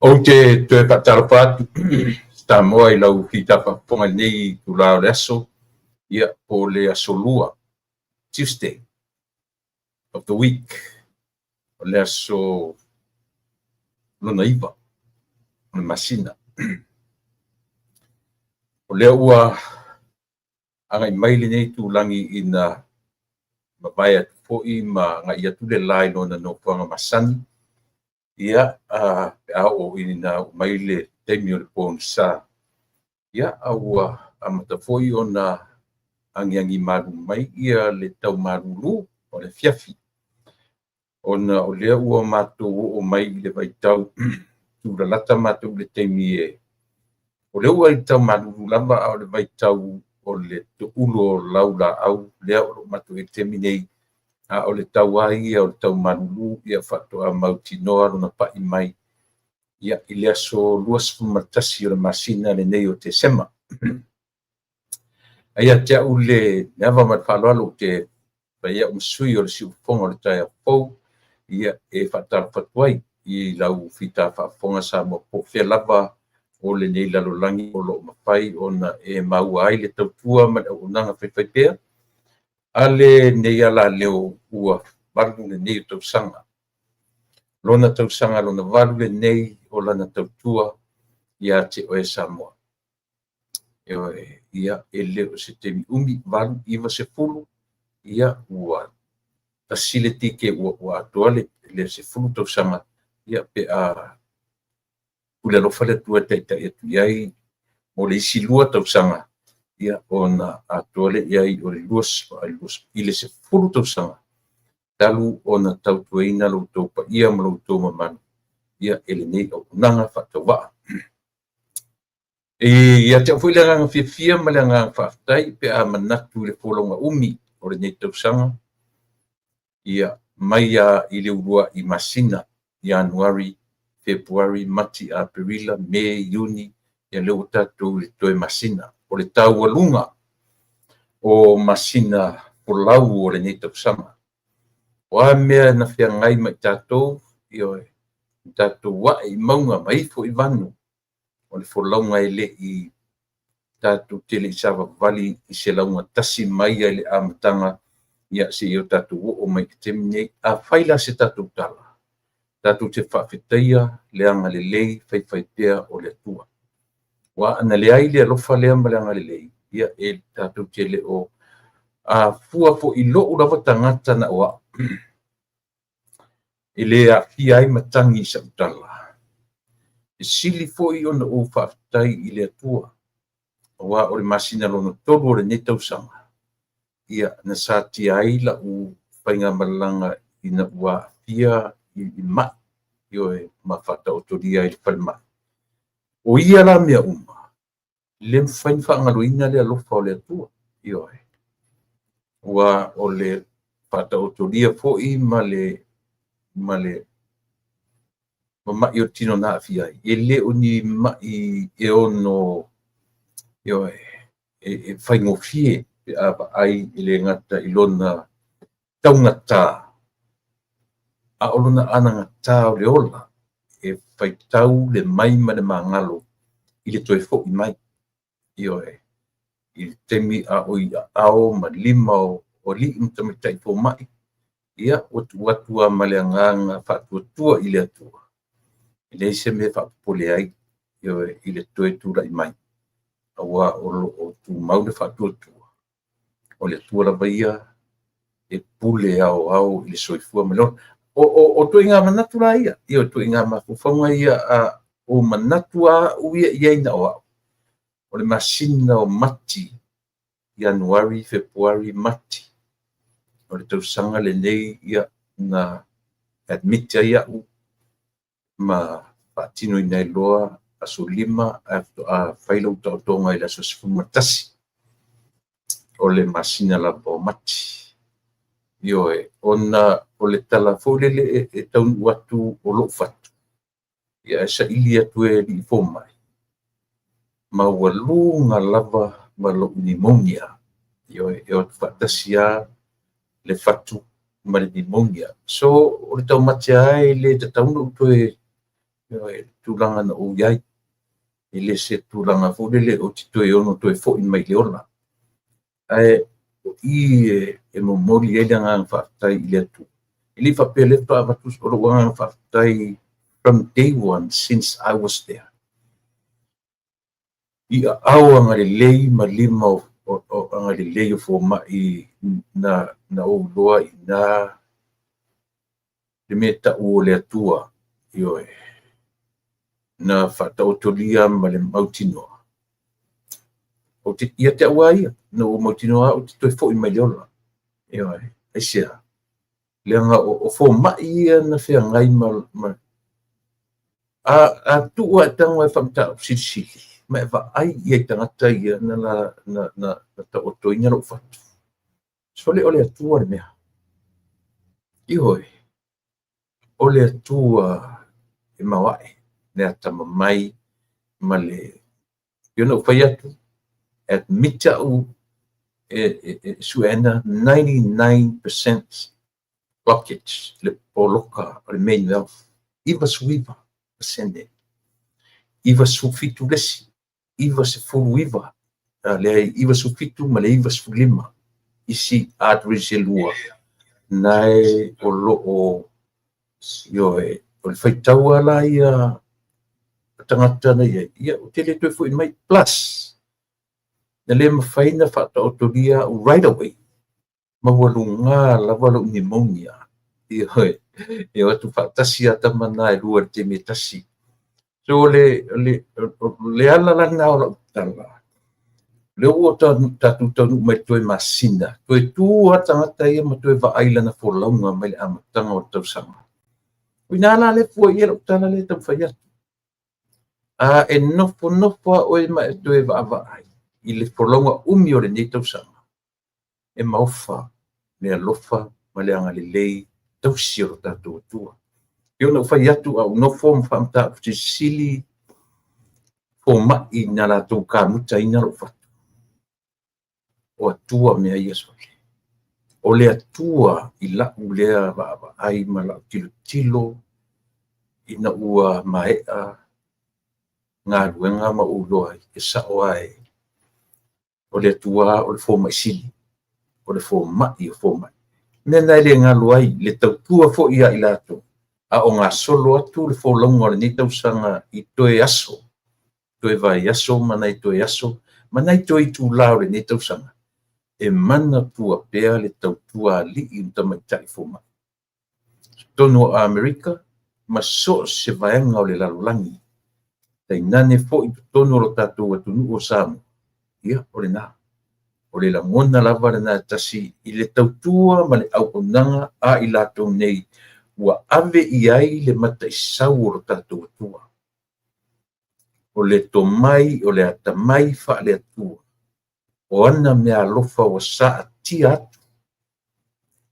O te whakatarapat, sta moa I lau hitapa ponga nei tu lao le aso, ia o le aso lua, Tuesday of the week, o le aso luna iwa, o le masina. O lea ua anga I maile nei tu langi ina mawai atu fo'i ma nga ia tu le lai lona no puanga masani, ia a o ina maile temi o le pōn sa. Ia aua amata foi ona angiangi maru mai ia le tau marulu o le fiafi. Ona o lea ua mātou o mai le vaitau tu la lata mātou le temi e. O lea ua I tau marulu lamba o le vaitau o le tu ulo o laula au lea o mātou e temi nei a o le tau ai o le tau marulu ia whatoa mautinoa luna pai mai. Ia I lea so luas fumatasi o le masina le nei o te sema. Aia te au le neava mat whaloalo te paia umsui o le siufonga o le tai a fau, ia e whatara whatuai I lau whita whafonga sa mo po whea lava o le nei lalo langi o lo mawhai o na e maua ai le tautua man au nanga whaiwhaipea. Ale nei ala leo ua waru le nei o tausanga. Lona tausanga lona waru le nei o lana tautua ia te oe Samoa. Ia e leo se temi umi waru iwa se fulu ia ua tasile tike ua atoa le se fulu tausanga ia pe a ule alofa le tua taita e tu iai o le isi lua tausanga ia ona atoa le iai o le luas I le se fulu tausanga talu ona tautueina lo tau pa ia ma lo tau mamanu ia ele nei o nanga whatawaa. Ia te awhoi le nganga whiawhia ma le nganga whaftai pe a manatu le wholonga umi o le nei tausanga. Ia mai a I le urua I masina Januari, Februari, Mati, Aprila, Mei, Juni, ia leo tatu le toe masina. O le tau alunga o masina o lau o le nei tausanga. O a mea na whia ngai mai tātou, ioe, tātou wa I maunga mai fo I vanu. O le wholaunga e le I tātou tele I sawa vali I se launga tasi mai ai le amatanga ia se io tātou o mai te mnei a whaila se tātou tala. Tātou te whawhetaia le anga le lei whaiwhaitea o le tua. Wa ana le ai le alofa le amba le anga le lei ia e tātou tele o a fua fo I lo ulawa tangata na oa. E le a fia ai matangi sa utala. E sili fo I ona o whaftai I le atua. Wa o le masina lono tolu o le netau sanga. Ia na sa ti ai la u whainga malanga ina ua fia I ma. Ioe ma whata o toria I le whalma. O ia la mea uma. Le mwhain whaangaruina le alofa o le atua. Ioe. Wa o le whata o toria fo I ma le mai o tino na fia e le oni mai e ono ioe e whaingo fie a ai I le ngata I lona taungata a o lona ana ngata o le ola e whaitau le mai ma le mangalo I le toi fo I mai ioe I le temi a oi a ao ma lima o li imtamitai fo mai ia watu ma le nganga whatuatua I le atua. I le se me whapole ai I le toe tura I mai. Awa o tu mau le whatuatua. O le tua la baia e pule au I le soifua melon. O tu inga manatura ia. Ia tu inga mafufonga ia o manatua uia ia ina oa. O le masina o mati. Januari, Februari, mati. O le tausanga le nei ia na admit ia u ma patino I nei loa aso lima a whaila uta o tonga I la sosifuma tasi o le masina la po mati. Ioe, ona o le tala fōlele e taun watu o lo fatu. Ia esa ili atu e li fō mai. Ma walu ngā lava ma lo pneumonia. Ioe, e o whatasia le fatu ma le pneumonia. So, o le tau matia ai le te taunu uto e tulanga na o iai i le se tulanga fo le o te toe ono toe fo i mai le ona e mo moli e nga whaatai i le atu i li whapele pa avatus o nga whaatai from day one since I was there i awa nga le lei ma lima o nga le lei o fo mai na o loa i na le meta o le atua ioe na whataotolia ma le mautinoa o te ia te awa ia no o mautinoa o te toi fo i mai leola ioe aisia le anga o fo mai ia na whea ngai ma a tua tangwa e whamta o sisili ma e wa ai ia i tangata ia na ta o toinga lo whatu so le ole atua le mea ioe ole atua e mawae ne atama mai ma le yona whai atu at mitau suena 99% blockage le poloka o le main wealth iwa suiva sende iwa sufitu lesi iwa se fulu iwa le iwa sufitu ma le iwa sufulima isi adrisi lua nai o loo ioe o le whaitaua la ia tangata na ia o te le toi fo i mai plus na le mawhaina whataotoria right away mawalunga lava lo pneumonia ioe e atu whaatasi ata mana e lua te me tasi so le ala langa o la utala le ua tatu tanu mai toi masina toi tu atangata ia ma toi va aila na fo launga mai le amatanga o tausanga winala le fo ia lo utala le tam whaiatu e nofo o e ma e toi va ai i le fo launga umi o le nei tausanga e maufa le alofa ma le anga le lei tausi o tatou atua. Io na whai atu au no fo mwhamta te sili fo mai na la tau ka muta ina lo fatu. O atua mea ia soke. O le atua i la ulea va ai ma la tilo ina ua maea ngā ruenga ma uloa e sa oai. O le atua o le fo mai sili. O le fo mai o fo mai. Nena le ngā luai le tau tua fo ia i lato. A o ngā solo atu le fo longa le ni tausanga i toe aso. Toe vai aso, manai toe aso, manai toe tu lao le ni tausanga. E mana tua pea le tau tua li i utama i tai fo mai. Tono a Amerika, ma so se vaenga o le lalulangi. Tai nane fo i tono lo tatou atunu o Samu. Ia, o le nā. O le langona lava le nā tasi i le tautua ma le au onanga a i latou nei ua ave i ai le mata i sau o lo tatou atua. O le tomai o le atamai wha le atua. O ana mea alofa o sa atia atu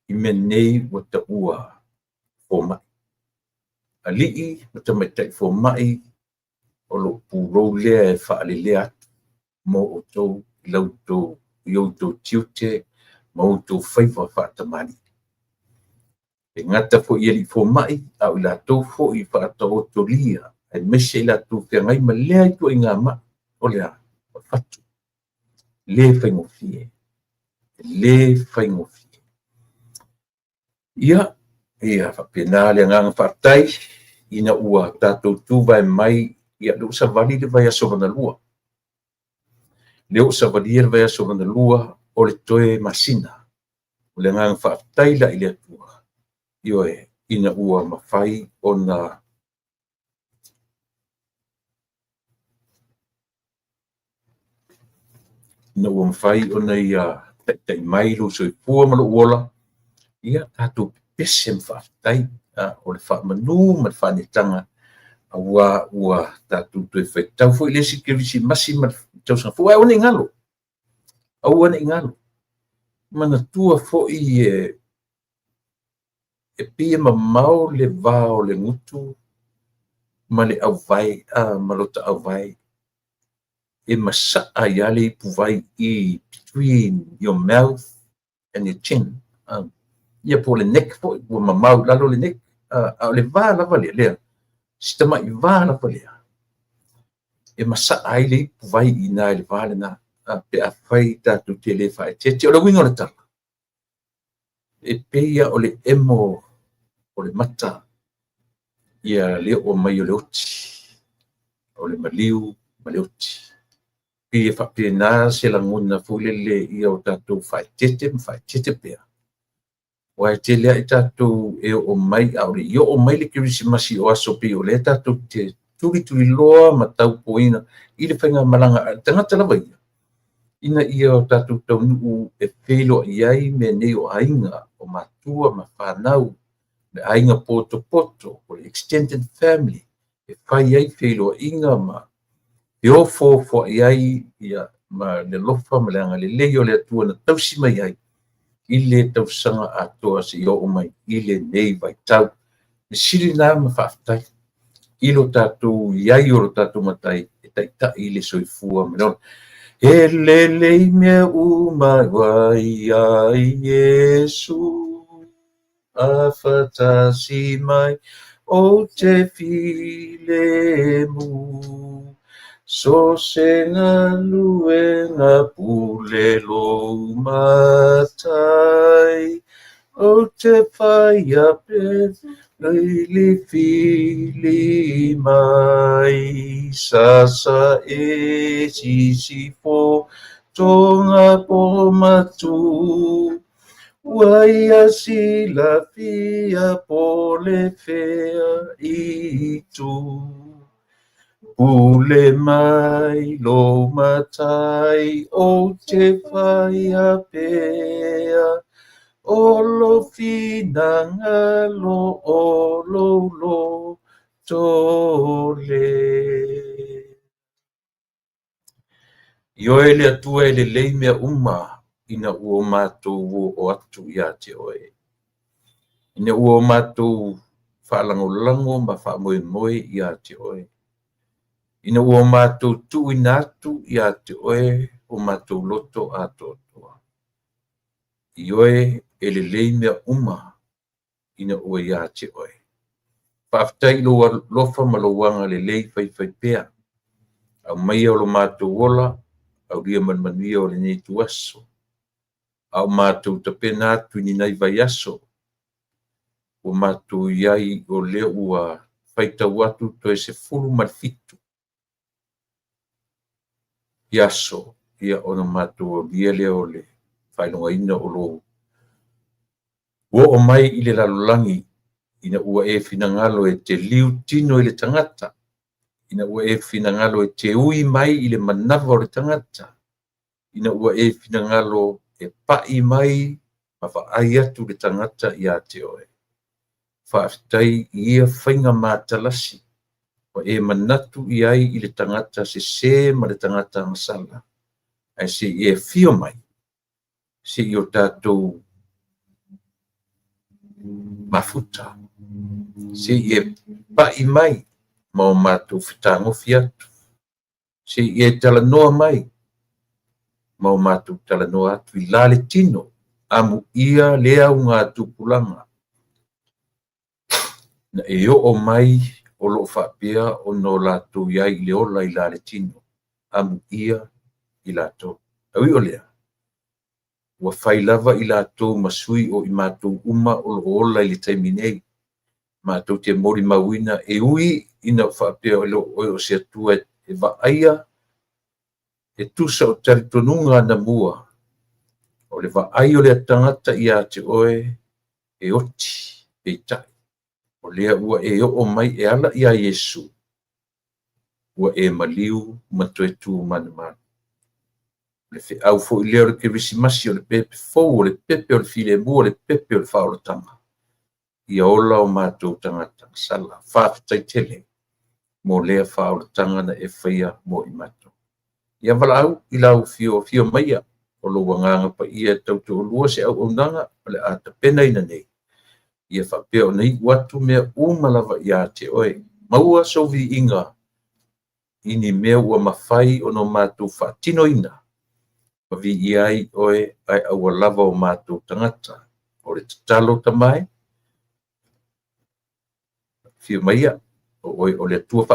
i me nei wa ta ua fo mai. Alii ma ta maitai fo mai o lo pūrou lea e wha le lea atu mo o tau i lautou yo to tiute mo to faiva fa tamani e ngata fo ili fo mai au la to fo I fa to tolia e mese la to te ngai ma le to inga ma o le fatu le faingo fie ia fa penale nga fa tai ina ua tato tu vai mai ia lo sa vali le vai aso na lua leo sa valir vai aso na lua o le toe masina o le ngang fa taila i le atua ioe ina ua mawhai o na ua mawhai o na ia tai mai lo so I pua malo uola ia tato pese mwhaftai o le wha manu ma le whanetanga a ua tato toe whaitau fo I le sikirisi masi ma tausanga fo ai one ngalo au ane ngalo mana tua fo I e pia ma mau le vao le ngutu ma le au vai ma lo ta au vai e masaa I ale I puvai I between your mouth and your chin ia po le neck fo ua ma mau lalo le neck a le va lava le lea Sitama i vāla palea. E masa ai le vai ina le vāla na pe a whai tātou te le whai. Te o le winga o le tala. E peia o le emo o le mata. Ia le o mai o le oti. O le maliu ma le oti. Pia whapena se la nguna fulele ia o tātou whai tete pea. Wai te lea i tātou e o mai aure. Ia o mai le kirisimasi o aso pia o le tātou te turi loa ma tau poina. I le whainga malanga tangata lawa ia. Ina ia o tātou tau nuu e whelo iai me nei o ainga o matua ma whanau. Le ainga poto o le extended family. E whai ai whelo inga ma. E o fo iai ia ma le lofa ma le anga le leo le atua na tausima iai. I le tausanga atoa se o mai i le nei vai tau. Le siri nā ma whaftai. I lo tātou iai o lo tātou matai e taita i le soifua me non. E le lei mea umai wai ai Yesu. A whatasi mai o te file mu. So se ngā lue ngā pule lo matai. O te whai a pe leili fili mai. Sasa e sisi po tonga po matu. Wai a sila fia po le fea i tu. Pule mai lo matai o te whai a pea. O lo finanga lo o lo tole. Ioe le atua e le lei mea uma ina ua mātou o atu ia te oe. Ina ua mātou whaalango ma whaamoe ia te oe. Ina ua mātou tu inatu ia te oe o mātou loto atoa. Ioe e le lei mea uma ina ua ia te oe. Whaafitai lofa ma lo wanga le lei whai pea. Au mai o lo mātou wola, au ria manmanuia o le nei tuaso. Au mātou tapena atu ni nai vai aso. O mātou iai o lea ua whaitau atu to e se fulu malfitu. Iaso, ia ona mātou o lia lea o le whainonga ina o lo. Ua o mai i le lalolangi, ina ua e finangalo e te liu tino i le tangata. Ina ua e finangalo e te ui mai i le manawa o le tangata. Ina ua e finangalo e pai mai ma whaai atu le tangata i a te oe. Whaafitai ia whainga mātalasi. O e manatu i ai i le tangata se ma le tangata masala. Ai se e fio mai. Se i o tātou mafuta. Se i e pai mai ma o mātou whitangofi atu. Se i e talanoa mai ma o mātou talanoa atu i lale tino amu ia lea o ngā tupulanga. Na e o mai o lo whapea o no lātou iai i le ola i lale tino amu ia i lātou. Au i o lea. Ua whai lava i lātou masui o i mātou uma o lo ola i le taiminei. Mātou te mori mawina e ui ina whapea o se atua e waaia e tusa o taritonunga na mua. O le waaia o le tangata i a te oe e oti e tai. O lea ua e o mai e ala i a Yesu. Ua e maliu matoetu manamana. Le fe au fo i leo le kirisimasi o le pepe fou, o le pepe o le filemu, o le pepe o le whaolotanga. Ia ola o mātou tangata sala, whaafitai tele, mo lea whaolotanga na e whaia mo i mātou. Ia wala au i lau fio maia, o lo wanganga pa ia tautu lua se au unanga, o le ata pena ina nei. Ia whapea nei watu mea umalawa ia te oe. Maua sovi inga, ini mea ua mawhai o no mātou whaatino ina. Vi iai oe ai aua lava o mātou tangata. O le tatalo tamai. Fio maia, o le tua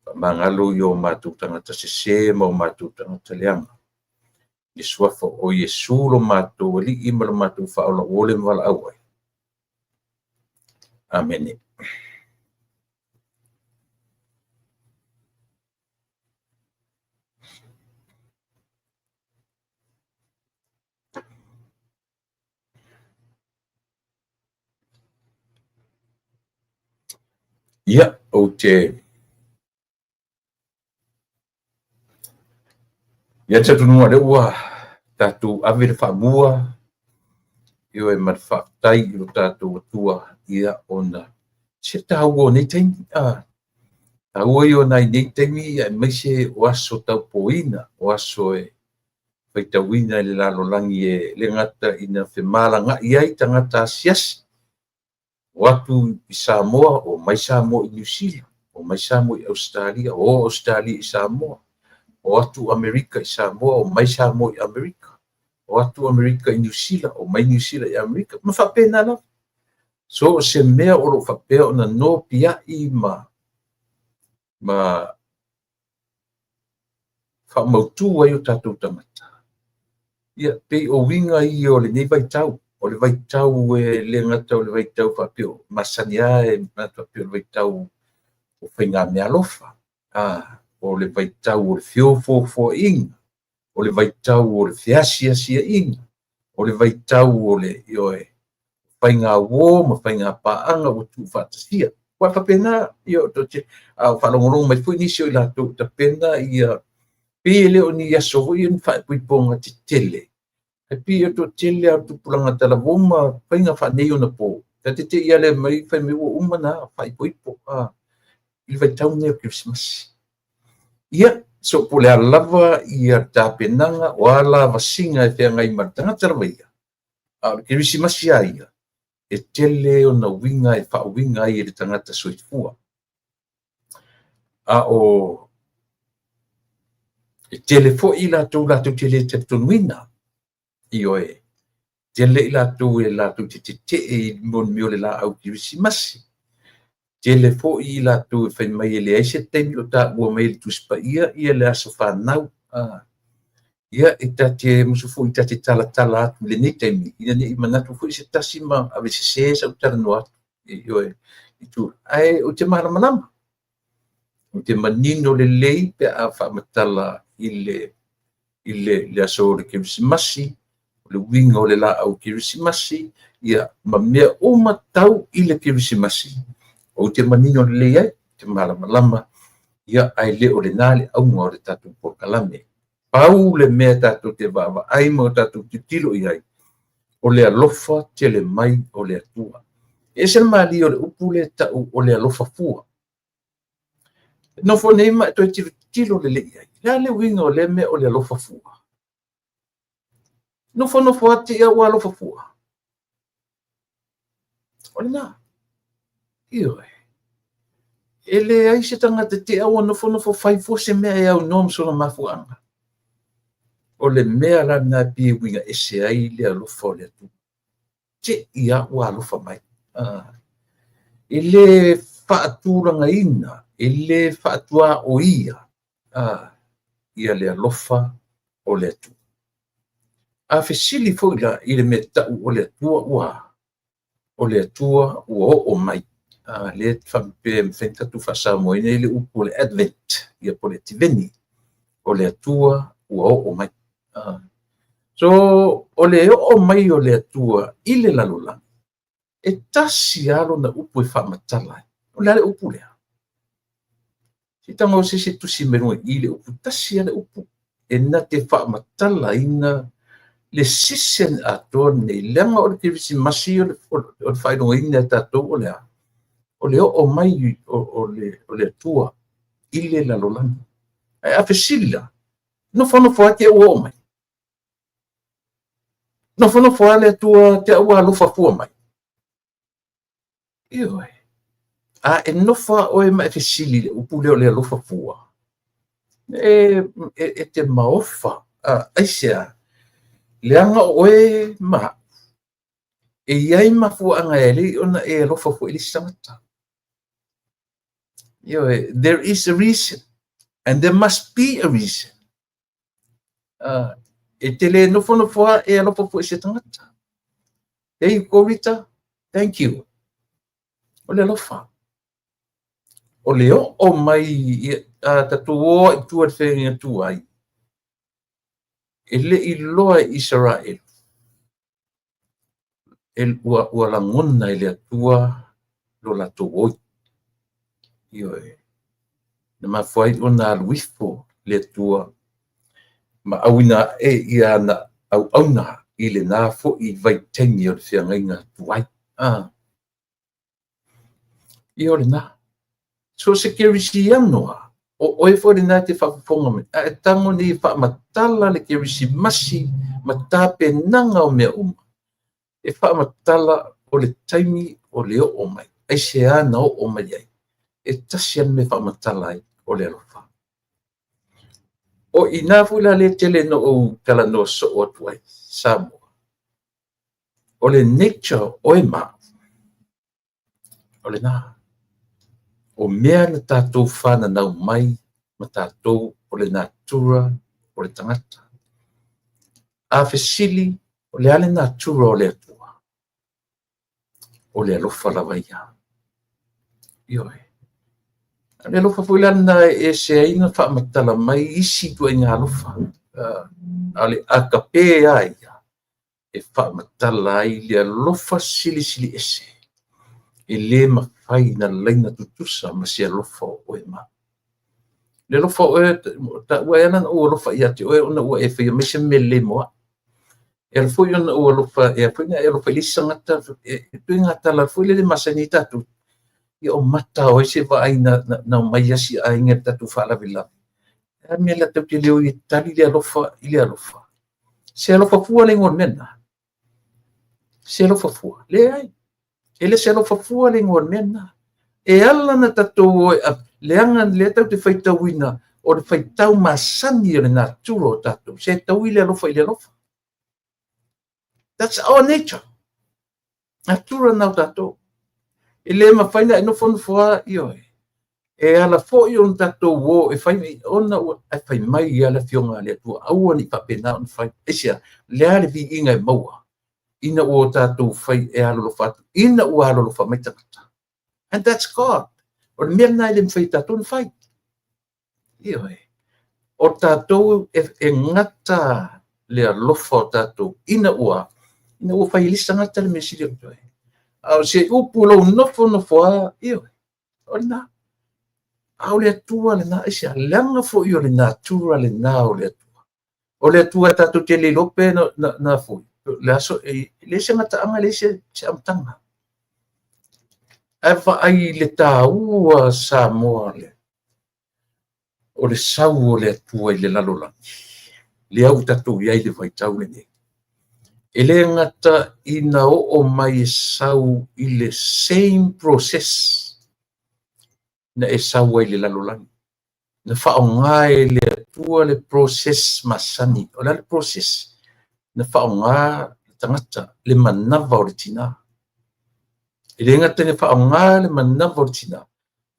whamangalo i o mātou tangata se ma o mātou tangata leanga. I suafa o Iesu lo mātou ali i ma lo mātou whaola ole mwala awai. Amen. Ia, o te ia te tunua le ua tātou ave le whamua i o e mat whaktai i o tātou atua ia ona se tāua nei taimi tāua i o nai nei taimi ia mai se o aso tau poina o aso e whaitauina le lalolangi e le ngata ina whemalanga i ai tangata asiasi o atu i Samoa o mai Samoa i New Zealand o mai Samoa i Australia o Australia i Samoa o atu Amerika i Samoa o mai Samoa i Amerika o atu Amerika i New Zealand o mai New Zealand i Amerika ma whapena la so se mea o lo whapea o na no pia i ma whamautu ai o tātou tangata ia pei o winga i o le nei vaitau o le vaitau e le ngata o le vaitau whapeo masania e ngata whapeo le vaitau o whainga mea lofa o le vaitau o le whiofofo inga o le vaitau o le whiasiasia inga o le vaitau o le ioe whainga wō ma whainga paanga o tu whatasia wa whapena io toche whalongorong mai pui nisi o i lato ta pena ia pele o ni aso i un whaipuiponga te tele e pia to tele au tupulanga tala woma whainga whanei o na po ta te ia le mai whai me o umana whaipuipo i vaitau nei o Christmas ia so pole alava ia tapenanga o ala vasinga e whianga i martanga tarawaia au Christmas ia e tele o na winga e whauwinga i e tangata soifua o e tele fo i latou tele te tonuina i oe tele i latou e latou te e mon mio le la au Christmas tele fo i latou e whai mai e le aise temi o ta ua mai le tuspa ia le aso whanau ia e tate musu fo i tate tala atu le nei temi ina nei manatu fo i se tasi ma ave se sa utara no atu i oe i tu ai o te malamalama o te manino le lei pe a whamatala i le aso o le Christmasi le winga o le la au Christmasi ia ma mea o matau i le Christmasi o te manino le lei ai te malamalama ia ai le o le nale au ngā o le tatu porkalame pau le mea tatu te vava ai mo tatu te tilo i ai o le alofa te le mai o le atua e se mali o le upu le tau o le alofa fua no fo nei ma to tilo le lei ai le winga o le mea o le alofa fua no fo ati ia o alofa fua o le na io ele ai se tangata te au no fo fai fo se mea e au nom so na mafuanga o le mea la na pi winga e se ai le alofa o le atu te ia o alofa mai ele whaaturanga ina ele whaatua o ia ia le alofa o le atu a fesili fo ila i le mea tau o le atua o le atua ua o mai le whampe mwhentatu whasamoina i le upu o le Advent ia po le tiveni o le atua ua o mai so o le o mai o le atua i le lalolanga e tasi alo na upu e whamatala o le ale upu lea si tanga o se tusi menua i le upu tasi ale upu e na te whamatala ina le sisen ato nei lenga o le Christmasi o le whainonga ina tatou o lea o le o mai o le atua i le lalolanga e a fesila no fo ake o mai no fo ale atua te ua alofa fua mai io e no fa o e mai fesili le upu le o le alofa fua e te maofa aisea leanga oe ma e iai mafuanga e li ona e alofa fu ili samata There is a reason, and there must be a reason. E tele no foa e alofa po se tangata. Hey, Corita, thank you. Ole alofa. Ole o mai tatuo i tua whenga tuai. Ele i loa Israel. El ua langona ele atua lo la tuoi. Na mawhai o na luifo le tua. Ma awina e ia na au auna i le nā fo i vai tengi o le whiangainga tuai. I o le nā. So se kerisi anoa. O e fo le nā te whakuponga me. A e tango ni wha matala le kerisi masi ma tāpe nanga o mea uma. E wha matala o le taimi o le o mai. Ai se ana o mai ai. E tasi anu me wha matala ai o le alofa. O ina fula le tele no o kala no so o tuai. Samoa. O le nature o e ma. O le nā. O mea na tātou whana nau mai ma tātou o le natura o le tangata. A fesili o le ale natura o le atua. O le alofa lawa ia. Ioe. Le alofa fuilana e se aina wha matala mai isi tua inga alofa. Ale akape ai. E wha matala ai le alofa sili sili ese. E le mawhai na leina tutusa ma se alofa o e ma. Le alofa o e, ta ua ena o alofa ia te oe ona ua e whaia me se me le moa. E alfo i ona o alofa, e apuna e alofa lisa ngata, e tui ngata la alfo i le masani tatu. I o mata o e se wa ai na mai asi a inga tatu wha vila. E me la tau te leo i tali le alofa i le alofa. Se alofa fua le ngon mena. Se alofa fua, le ai. Ele se alofa fua le ngon mena. E ala na tatou le anga le tau te whaitauina o le whaitau masani o le nā turo o tatou. Se tau i le alofa i le alofa. That's our nature. Nā tura nau tatou. E le mawhaina e nofonu fua i oe. E ala fo i on tatou wo e whai ona e whai mai i ala fionga le atua. Aua ni papena on whai. E sia, le ale vi inga e maua. Ina ua tatou whai e alolo fatu. Ina ua alolo wha mai takata. And that's God. O le mea nai le mwhai tatou whai. Ioe. O tatou e ngata le alofa o tatou. Ina ua whai lisa ngata le mesiri o toi. Au se upu lo nofo a ioe. O le nā. Au le atua le nā. Isia langa fo i o le nā tura le nā o le atua. O le atua tatou te le lope na fo. Le aso le se ngata anga le se amtanga. Eva ai le tāua Samoa le. O le sau o le atua i le lalolangi. Le au tatou iai le vaitau le ne. E le ngata ina o mai sau i le same process na e sau ai le lalolangi. Na whaonga e le atua le process masani. O le process na whaonga tangata le manawa o le tina. E le ngata ne whaonga le manawa o le tina.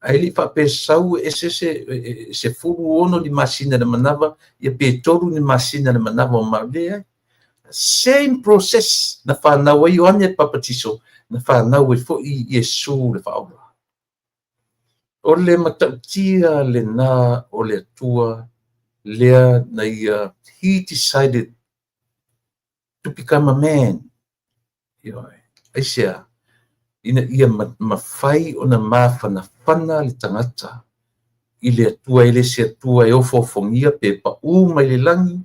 Ai li whape sau e se furu ono ni masina le manawa ia pe toru ni masina le manawa o maulea. Same process na whanau ai o ane papatiso na whanau e fo i Yesu le whaonga. O le matautia le nā o le atua lea na ia he decided to become a man. Aisea, ina ia mawhai o na mawhana le tangata i le atua i le se atua e ofofongia pe pa mai le langi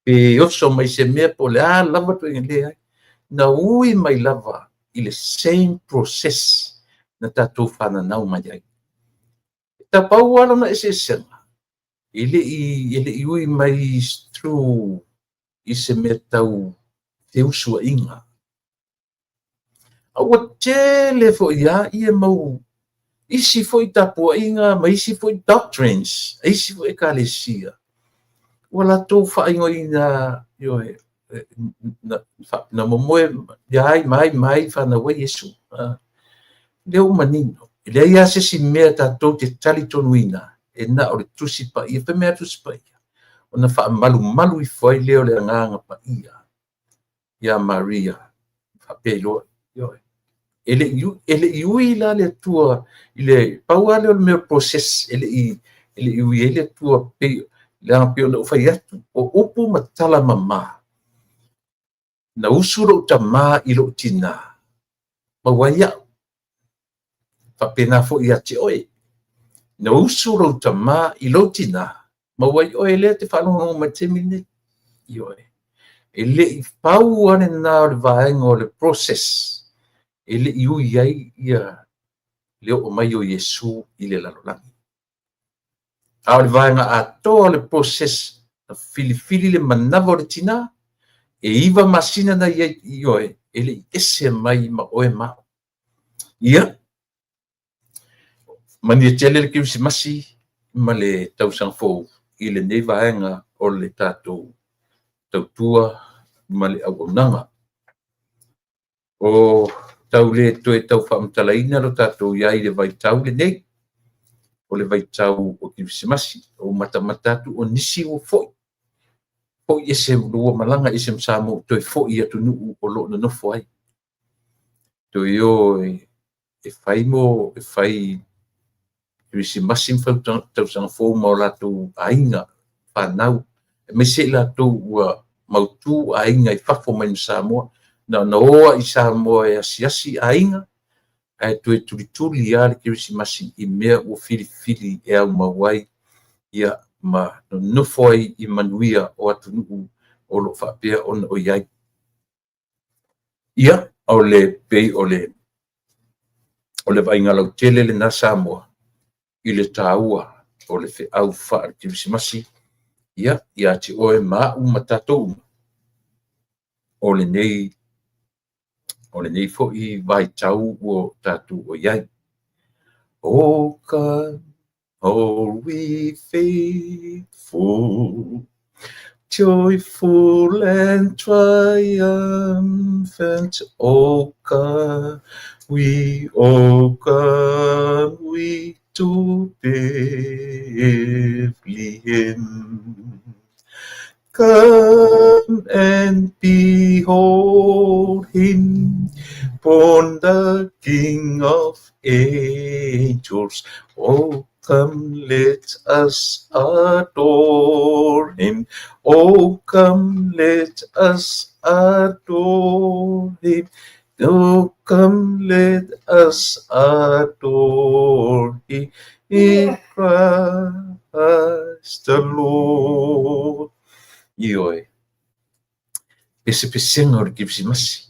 pe oso mai se mea po le lava tu inga lea na ui mai lava i le same process na tatou whananau mai ai. Ta pau ala na ese senga. Ile i ui mai through i se mea tau te usua inga. Awa tele fo ia ia mau. Isi fo i tapua inga, ma isi fo i doctrines, isi fo i kalesia. Wala tō whaingo i na momoe, iai mai whana wai Yesu. Leo manino. le ia se si mea tatou te tali tonuina e na o le tusi pa ia pe mea tusi pa ia ona fa malu i foi leo le nganga pa ia Maria fa pelo yo ele iui la le tua ile paua le meu process ele iui ele tua pe le pe no fa ia o upu matala mama na usuro tama ilo tina ma waya fa pena fo ia te oi na usuro tama ilo tina ma wai oi le te fa no ma te mine yo ele i pau ane na le vaenga o le process ele iui ai ia leo o mai o Yesu i le lalolagi a o le vaenga atoa le process na filifili le manava o le tina e iva masina na ia ioe ele i ese mai ma oe mao ia mani e tele le kirisimasi ma le tausangfou i le nei vaenga o le tatou tautua ma le auaunaga o tau le toe tau whaamtalaina lo tatou iai le vaitau le nei o le vaitau o kirisimasi o matamatatu o nisi o foi e se lua malanga i se msamo toe foi atu nuu o lo na nofo ai toe o e fai mo e fai kirisimasi mfau tau sanga fou ma o latou ainga whanau me se latou ua mautu ainga i whafo mai Samoa na oa i Samoa e asiasi ainga e tue tuli ia le kirisimasi i mea ua filifili e au mawai ia ma no nofo ai i manuia o atu nuu o lo whapea ona o iai ia o le pei o le vainga lau tele le na Samoa i le tāua o le fe au wha kirisimasi ia te oe maa matatou o le nei fo i vai tau o tatu o iai O God, we faithful, joyful and triumphant, O God, we to Bethlehem. Come and behold him, born the King of angels. Oh, come, let us adore him. Oh, come, let us adore him. Oh, come, let us adore him in Christ the Lord. Ioi. Pese o le kirisimasi.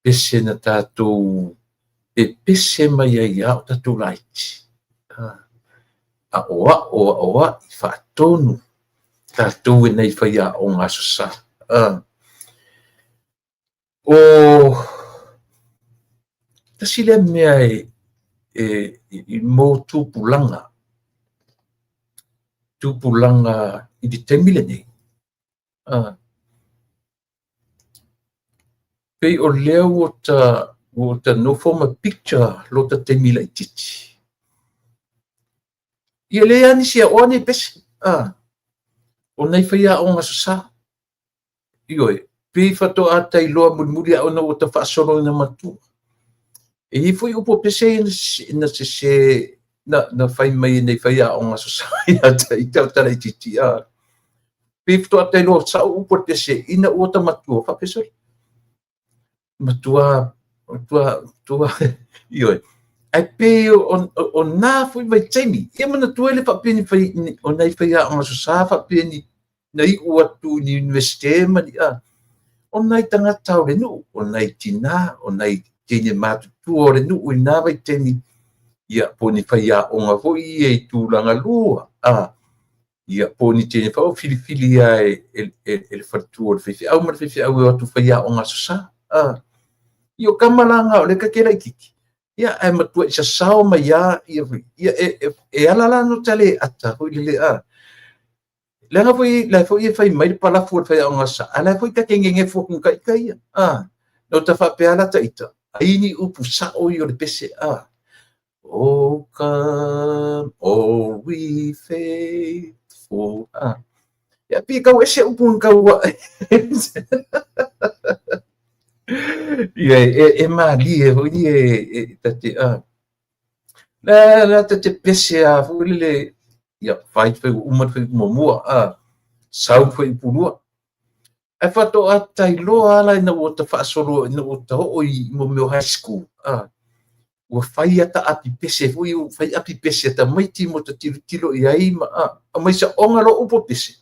Pese na tātou pese mai ai au tātou laiti. A oa i whaatonu tātou e nei whaia o ngā sosa. O tasile mea i mō tūpulanga i di temile nei. Pei o leo o ta no forma picture lo ta temila i titi. Ia lea ni sia o ne pesi. O nei whaia o ngā sosa. Ioi, pei whato ata i loa muri a ona o ta whaasoro na matua. E hi fui upo pese na se na whai mai nei whaia o ngā sosa. I tau tala i titi. Pei whato ata i loa sa upo pese ina o ta matua. Whapesori. Matua ioi. Ai pe o nā fui vai taimi. Ia mana tuele whapeni o nei whaia o ngā sosa whapeni nei ua tu ni universite mani o nei tangata o le nu, o nei tina, o nei tine matutu o le nu, i nā vai taimi ia po ni whaia o ngā hoi e tūranga lua. Ia po ni tine whao filifili ai e whatu o le whiwhi au mara whiwhi au e atu whaia o ngā sosa. Io kamalanga o le kakera i kiki. Ia e matua isa sao ma ia e alala no tale ata hui lele Lenga foi la foi fai mai pala fu fai nga sa. Ala foi ka kengenge fu kun kai. No ta fa pe ala ta ita. Aini upu sa o yo le pese Oh, come, all we faithful. Ya pi kau ese upun kau wa. Ya mali tati la tati pese fulile ya fight fe umat fe momua sau fe pulua. E fato atai loa ala ina o ta whaasoro ina o ta hoi mo meu high school. Ua whai ata api pese, whai api pese ta maiti mo ta tilo i ai ma a mai sa onga lo upo pese.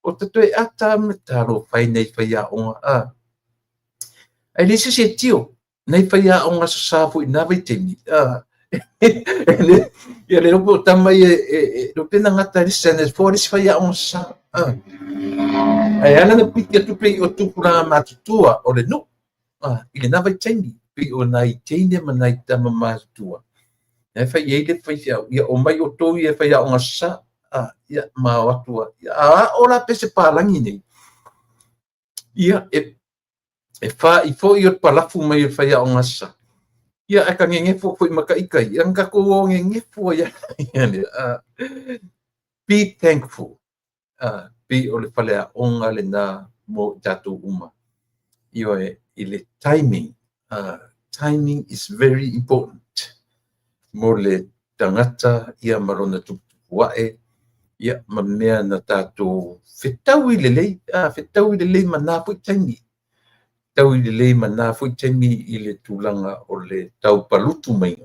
O ta toe ata me taro whai nei whai a onga ai lisa se tio, nei whai a onga sa safu i nawe temi. Ia le upo tamai no pena ngata lisa nes fōris whai a onga sa. Ai ana na piti atu pei o tupura matutua o le no. I le nawe temi. Pei o nai teine ma nai tama matutua. Ai whai ei le whai fiau. Ia o mai o tō ia whai a onga sa. Ia ma watua. Ia ora pese pālangi nei. Ia e wha i fo i o palafu mai o whai a onga sa. Ia e ka ngengefo fo i maka ikai. Ia nga ko o ngengefo ia. Be thankful. Be o le whale a onga le nā mo tātou uma. Io i le timing. Timing is very important. Mo le tangata ia marona tupu wae. Ia ma mea na tātou whetau i le lei. Whetau i le lei ma nā pui taimi. Tau i le lei ma nā pui taimi i le tūlanga o le tau palutu mai.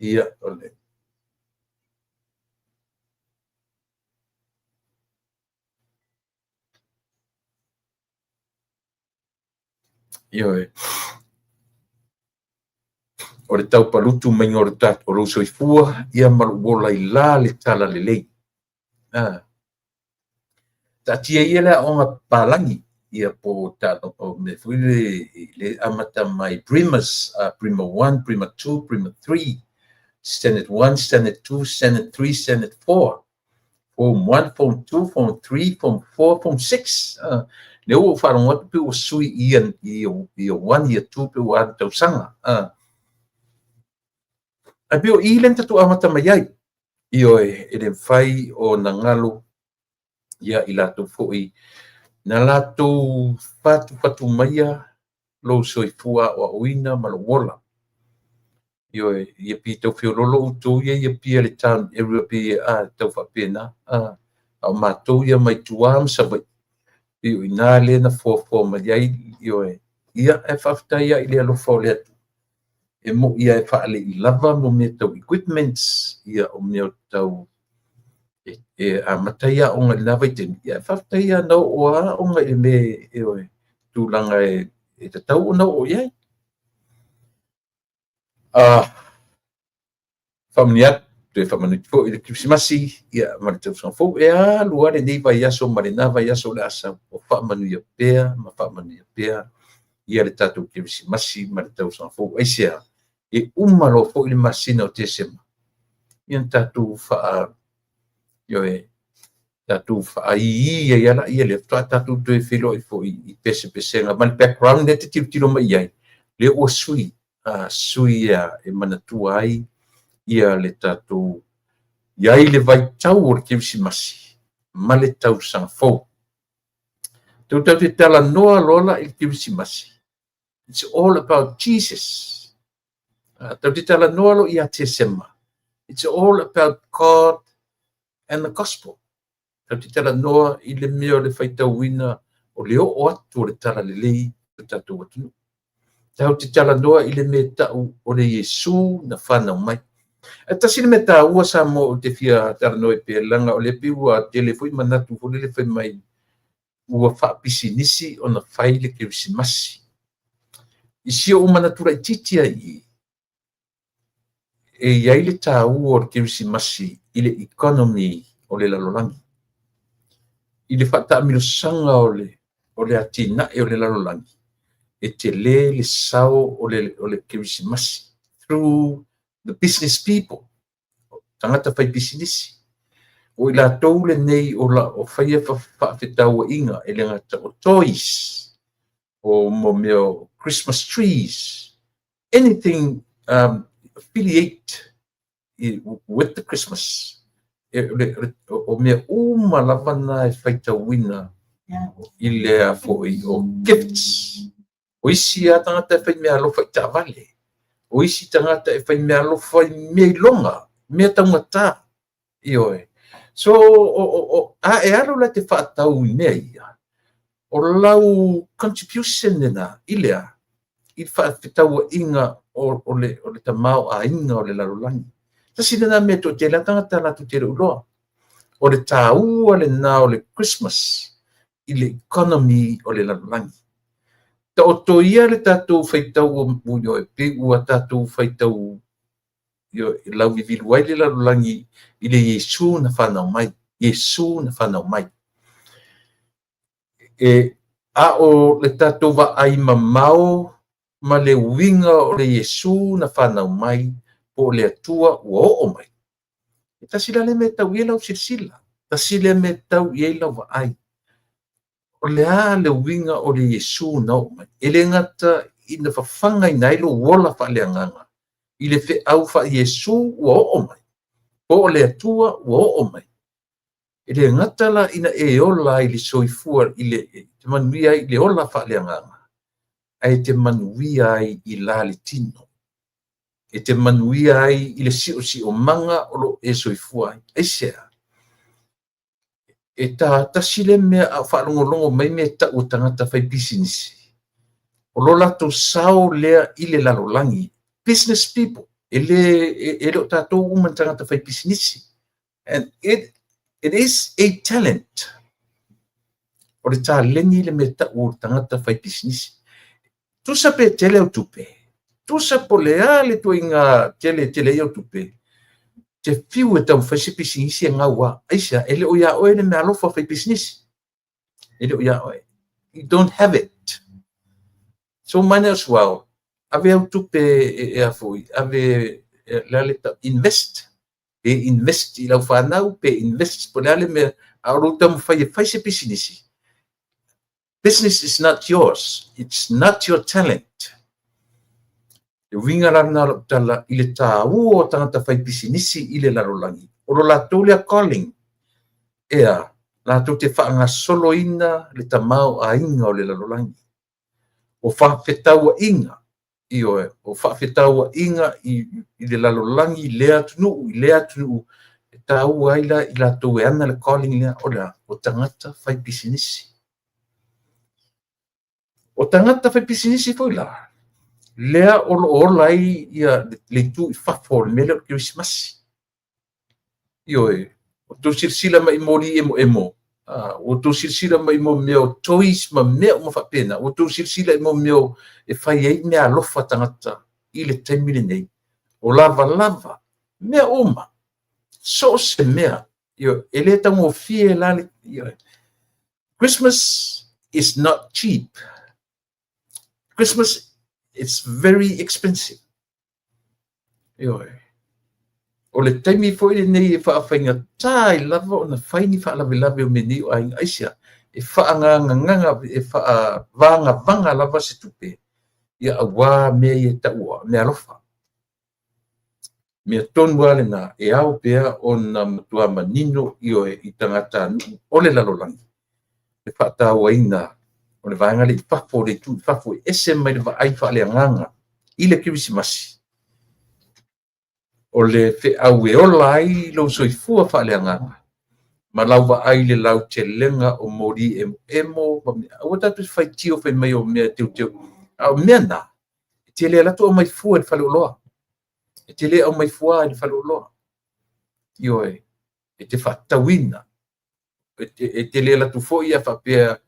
Ia o le. Io o le tau palutu mai o le tātou o roso i fua. Ia maru wola i la le tala le lei. Ta tia ia le onga palangi ia po tātou o me fuile le amata mai primers, primer 1, primer 2, primer 3, Senate 1, Senate 2, Senate 3, Senate 4, Form 1, Form 2, Form 3, Form 4, Form 6. Le o wharong watu pe o sui i o 1, i o 2 pe o anu tau sanga. A pe o i len tatu amata mai ai. I o e le whai o na ngalo ia i lato foi na lato fatu maia lo soifua o uina ma lo wola. Io ia pi tau whiorolo utou ia pia le town area pi tau whapena. Au mātou ia mai tuam sa vai. Io ina le na fō mai ai io ia e whaftai ia i le alofa o le atu. E mo ia e whaale i lava mo me tau equipments ia o me tau matai a onga i nawa i temi. Ia whaftai a nau o onga i me tūlanga e te tau o nau o iai. Whamaniat, te whamanit fo i le Krismasi, ia mani tau sang fo, lua le nei vai aso, mare nā vai aso le asa, o whamanu ia pēr, ma whamanu ia pēr, ia le tātou Krismasi, mare tau sang fo, aisea, e umaro fo i le masina o te sema. Ia tātou tātou ia iala ia le tātou tue whilo i fo i pese nga mani background ne te tiro mai iai le o sui ia e manatua ai ia le tātou iai le vai tau o le Krismasi ma le tau sang fo tau te tala noa lola i le Krismasi. It's all about Jesus. Tau te tala noa lo ia te sema. It's all about God and the gospel. Tau te tala noa i le mea o le whaitauina o le o atu o le tala le lei o tātou atunu. Tau te tala noa i le mea tau o le Yesu na whanau mai. E tasi le mea tā ua sa mo o te fia tala noa i pia langa o le piwa tele fui manatu o le whai mai ua whaapisi nisi o na whai le Krismasi. I sio o manatura i titia i e iai le tā ua o le Krismasi i le economy o le lalolangi. I le whataamilo sanga o le atina e o le lalolangi. E te le sao o le Krismasi. Through the business people. Tangata whai business. O i la tau le nei o whaia whawhetau inga e le ngata o toys. O mo meo Christmas trees. Anything affiliate with the Christmas. O mea uma lavana e whaitauina I lea foi o gifts. O isi a tangata e whai mea alofa I tāwale. O isi tangata e whai mea alofa I mea longa, mea taumata. Ioe. So, a e aro la te whaatau I mea ia. O lau contribution nena, I lea. I whaatau inga o le tamau a inga o le larolangi. Tasi nena mea to te la tangata la tu te uloa. O le tāua le nā o le Christmas. I le economy o le lalangi. Ta o to ia le tātou whaitau o muio e pe ua tātou whaitau io lau vivilu wai le lalangi I le Yesu na whanau mai. Yesu na whanau mai. E a o le tātou wa ai mamau ma le winga o le Yesu na whanau mai po le atua ua o mai. E tasila le me tau ia lau silsila. Tasila me tau ia lau wa ai. O le a le winga o le Yesu na o mai. E le ngata I na whawhanga I nailo wola wha le anganga. I le whi au wha Yesu ua o mai. Po o le atua ua o mai. E le ngata la ina e ola I le soifua I le te manuia I le ola wha le anganga. Ai te manuia I la le tino. E te manuia I le si o manga o lo e soifua ai sea. E ta tasile mea a whaalongolongo mai mea ta o tangata whai business. O lo lato sao lea I le lalolangi. Business people. E lo tatou uman tangata whai business. And it is a talent. O le tā lengi le mea ta o tangata whai business. Tusa pe tele au tupe. Tusa po lea le tu inga tele au tupe. Te fiu e tau whaisi pisinisi ngā wā. Aisa, ele o ia oe le mea alofa whai pisinisi. Ele o ia oe. You don't have it. So might as well. Ave au tupe e afoi. Ave lale tau invest. E invest I lau whanau pe invest po lale mea auro tamu whaisi pisinisi. Business is not yours. It's not your talent. E winga rana tala I le tā ua o tangata whai pisinisi I le larolangi. O lo lātou lea calling. Ea, lātou te whaanga solo ina le tamau a inga o le larolangi. O whawhetaua inga. I oe, o whawhetaua inga I le larolangi lea tunu. E tā ua ila I lātou e ana le calling lea o tangata whai pisinisi. O tangata whai pisinisi foi la. Lea o lai ia le tu I whafo le mele o Christmas. Ioe, o tu silsila mai mori emo. O tu silsila mai mo meo toys ma mea o mawhapena. O tu silsila mo meo e whai ei mea alofa tangata I le taimile nei. O lava, mea oma. So se mea. Io, e le tango fie lale. Christmas is not cheap. Christmas it's very expensive. Ioe. O le taimi foi le nei e whaawhainga tai lava o na whaini whaalawe o meni o ainga aisia. E whaanganga e whaavanga lava se tupe. Ia awa mea I e taua, mea alofa. Mea tonu ale na e au pea o na matua manino ioe I tangata o le lalolangi. E whaataua ina o le vaenga le whafo le tu whafo ese mai le vaai whaaleanganga I le Christmas. O le fe au e ola ai lo soifua whaaleanganga. Ma lau vaai le lau te lenga o mori emo. O tatu whai tio whai mai o mea teu. Au mea na. E te lea latu o mai fua le whale oloa. E te lea o mai fua le whale oloa. Ioe. E te whatawina. E te lea latu fo ia whapea.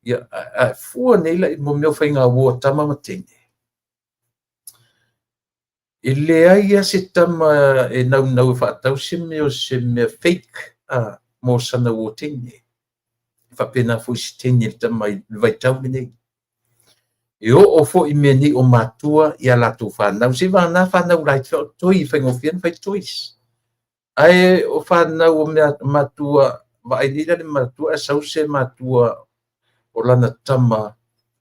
Ia fua neila mo meo whainga ua tama matene. E lea ia se tama e nau e whaatau se mea fake mo sana ua tene. Whapena fo isi tene le tama I vaitau menei. E o fo I mea ni o matua ia lato whanau. Se vana whanau lai toi whaingofian whai tois. Ai o whanau o mea matua vai nila le matua e sau se matua o lana tama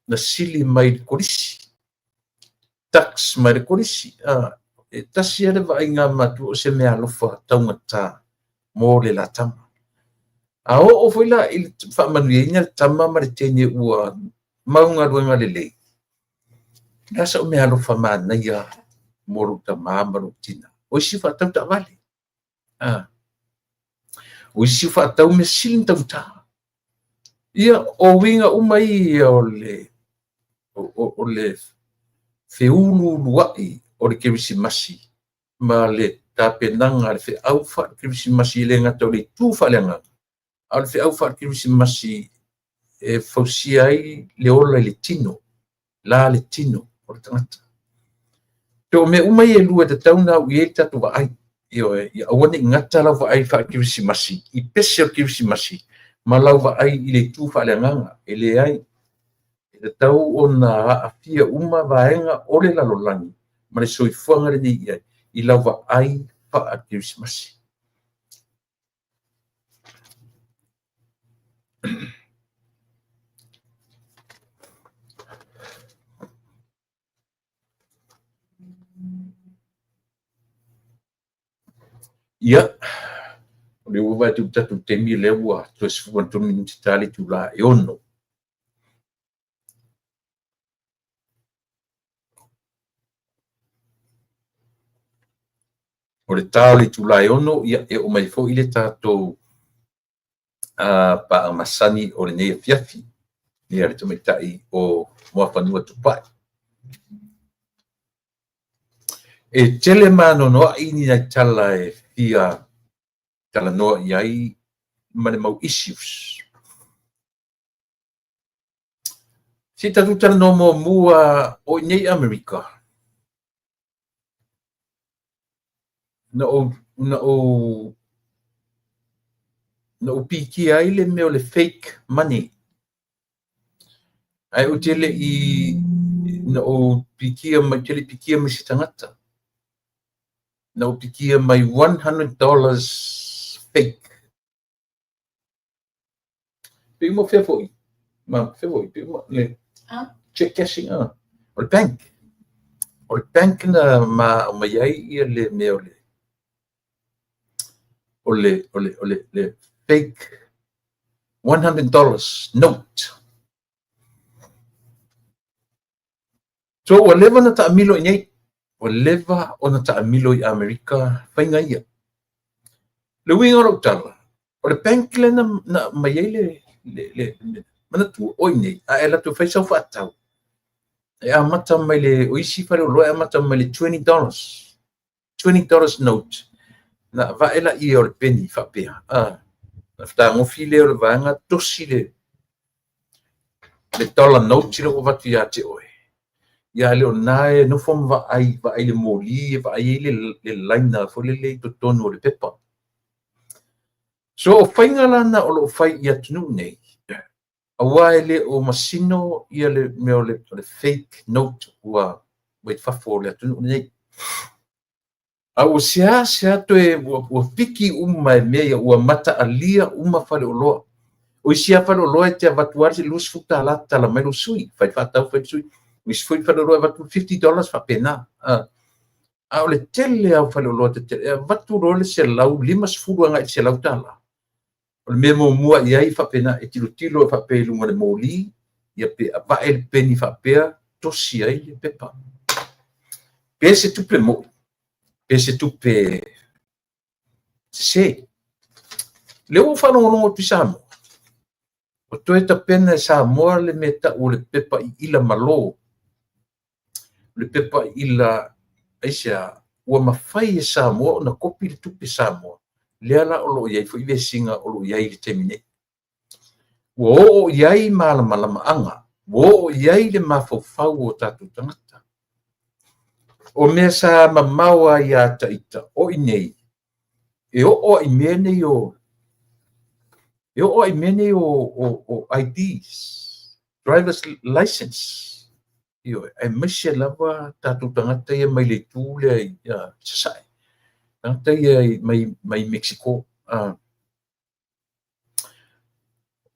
na sili mai le kolisi. Tax mai le kolisi. e tasi ale vaaiga matu o se mea alofa taugata mo le latama a o foi la i le faamanuiaiga le tama ma le tene ua maugaluega lelei la sa o mea alofa manaia mo lou tamā ma lou tina o isi faatau taavale o isi faatau me sili tautā ia o uiga uma ia o le feululua'i o le kerisimasi ma le tapenaga le fe'au fa'akerisimasi le gata o le itu fa'aleagaga a le fe'au fa'akerisimasi e fausia ai le ola i le tino la le tino o le tagata pe o mea uma ia lua tatau na au'i ai le tatou va'ai ia aua ne'i gata lau va'ai fa'akerisimasi i pese o kerisimasi ma lau va'ai i le itu fa'aleagaga e leai e tau ona a'afia uma vaega o le lalolagi ma le soifuaga lenei ai i lau va'ai fa'akerisimasi ia o le ua vaetu'u tatou temi lea ua 26 minuti tali tula e ono o le tā o le tula e ono ia e o mai fo'i le tatou pa'amasani o lenei afiafi ia le tamaita'i o moafanua tupa'i e tele manonoa'i ni nai tala e fia talanoa i ai ma le mau issues si tatou talanoa muamua o i nei Amerika na o piki ai le mea o le fake money ai o tele i na o pikia mai tele pikia mai se tangata na o pikia mai $100 fake pe mo fefoi ma fefoi pe mo le check cashing o le bank na ma o mai ai ia le mea o le fake $100 note so o leva na ta'amilo i nei o leva ona ta'amilo i Amerika whainga ia le winga o tala o le bank le na mai ai le manatu o i nei a e latu whaisau whaatau e a mata mai le o isi whare o loa e mata mai le $20 note na vaela i o le penny whapea na whtangofi le o le vanga tosi le dollar note le o vatu ia te oe ia le o nae no fom vaai le moli vaai le laina fo le to tonu o le pepa so o whainga lana o lo whai ia tunu nei awa ele o masino ia le meo le fake note ua wait fafo le tunu nei a o sea to e o piki uma e mea ua mata alia uma fale o loa o isia fale o loa te avatuari se lus futa la tala mai lo sui fai fatau fai sui mis foi fale o loa vatu $50 fa pena a o le tele au fale o loa te tele vatu role se lau limas fulu anga se lau tala o le memo mua iai fa pena e tilo fa pe lunga le moli ia pe va el peni fa pe tosi ai le pepa pese tu pe mo pese tu pe se le o fa no pisamo o toe ta pena sa moa le meta o le pepa i ila malo le pepa ila aisia ua mafai e sa moa ona kopi le tupe sa moa le ala o lo iai fo i singa o lo iai le temine o iai malama anga o iai le mafofau o tatu tangata o mea sa mamaua ia taita o inei e o i mene o IDs driver's license io e mese lava tatu tangata ia mai le tule ia sasai tangata ia mai Mexico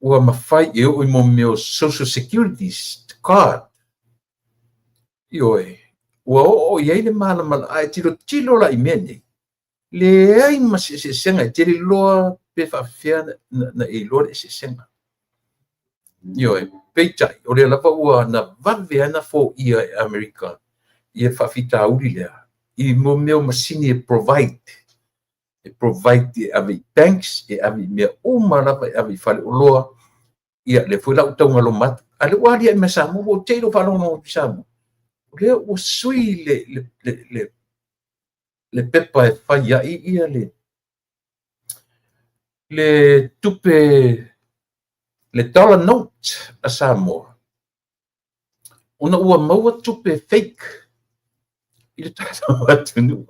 ua mafai e o mo meu social security card io ua o iai le malamal ai tilo la i mea nei le ai ma sesenga te le loa pe faafea na e loa le sesenga ioe peitai o le lava ua na vave ana fo ia e Amerika ia faafitauli lea i mo mea masini e provide e ave banks e ave mea uma lava e ave faleoloa ia le foi lau tauga lo matu a le ua alia i Samoa ua tei lo faalogonogo i Samoa o lea ua sui le pepa e fai ai ia le tupe le dollar note a Samoa ona ua maua tupe fake i le tatou atunu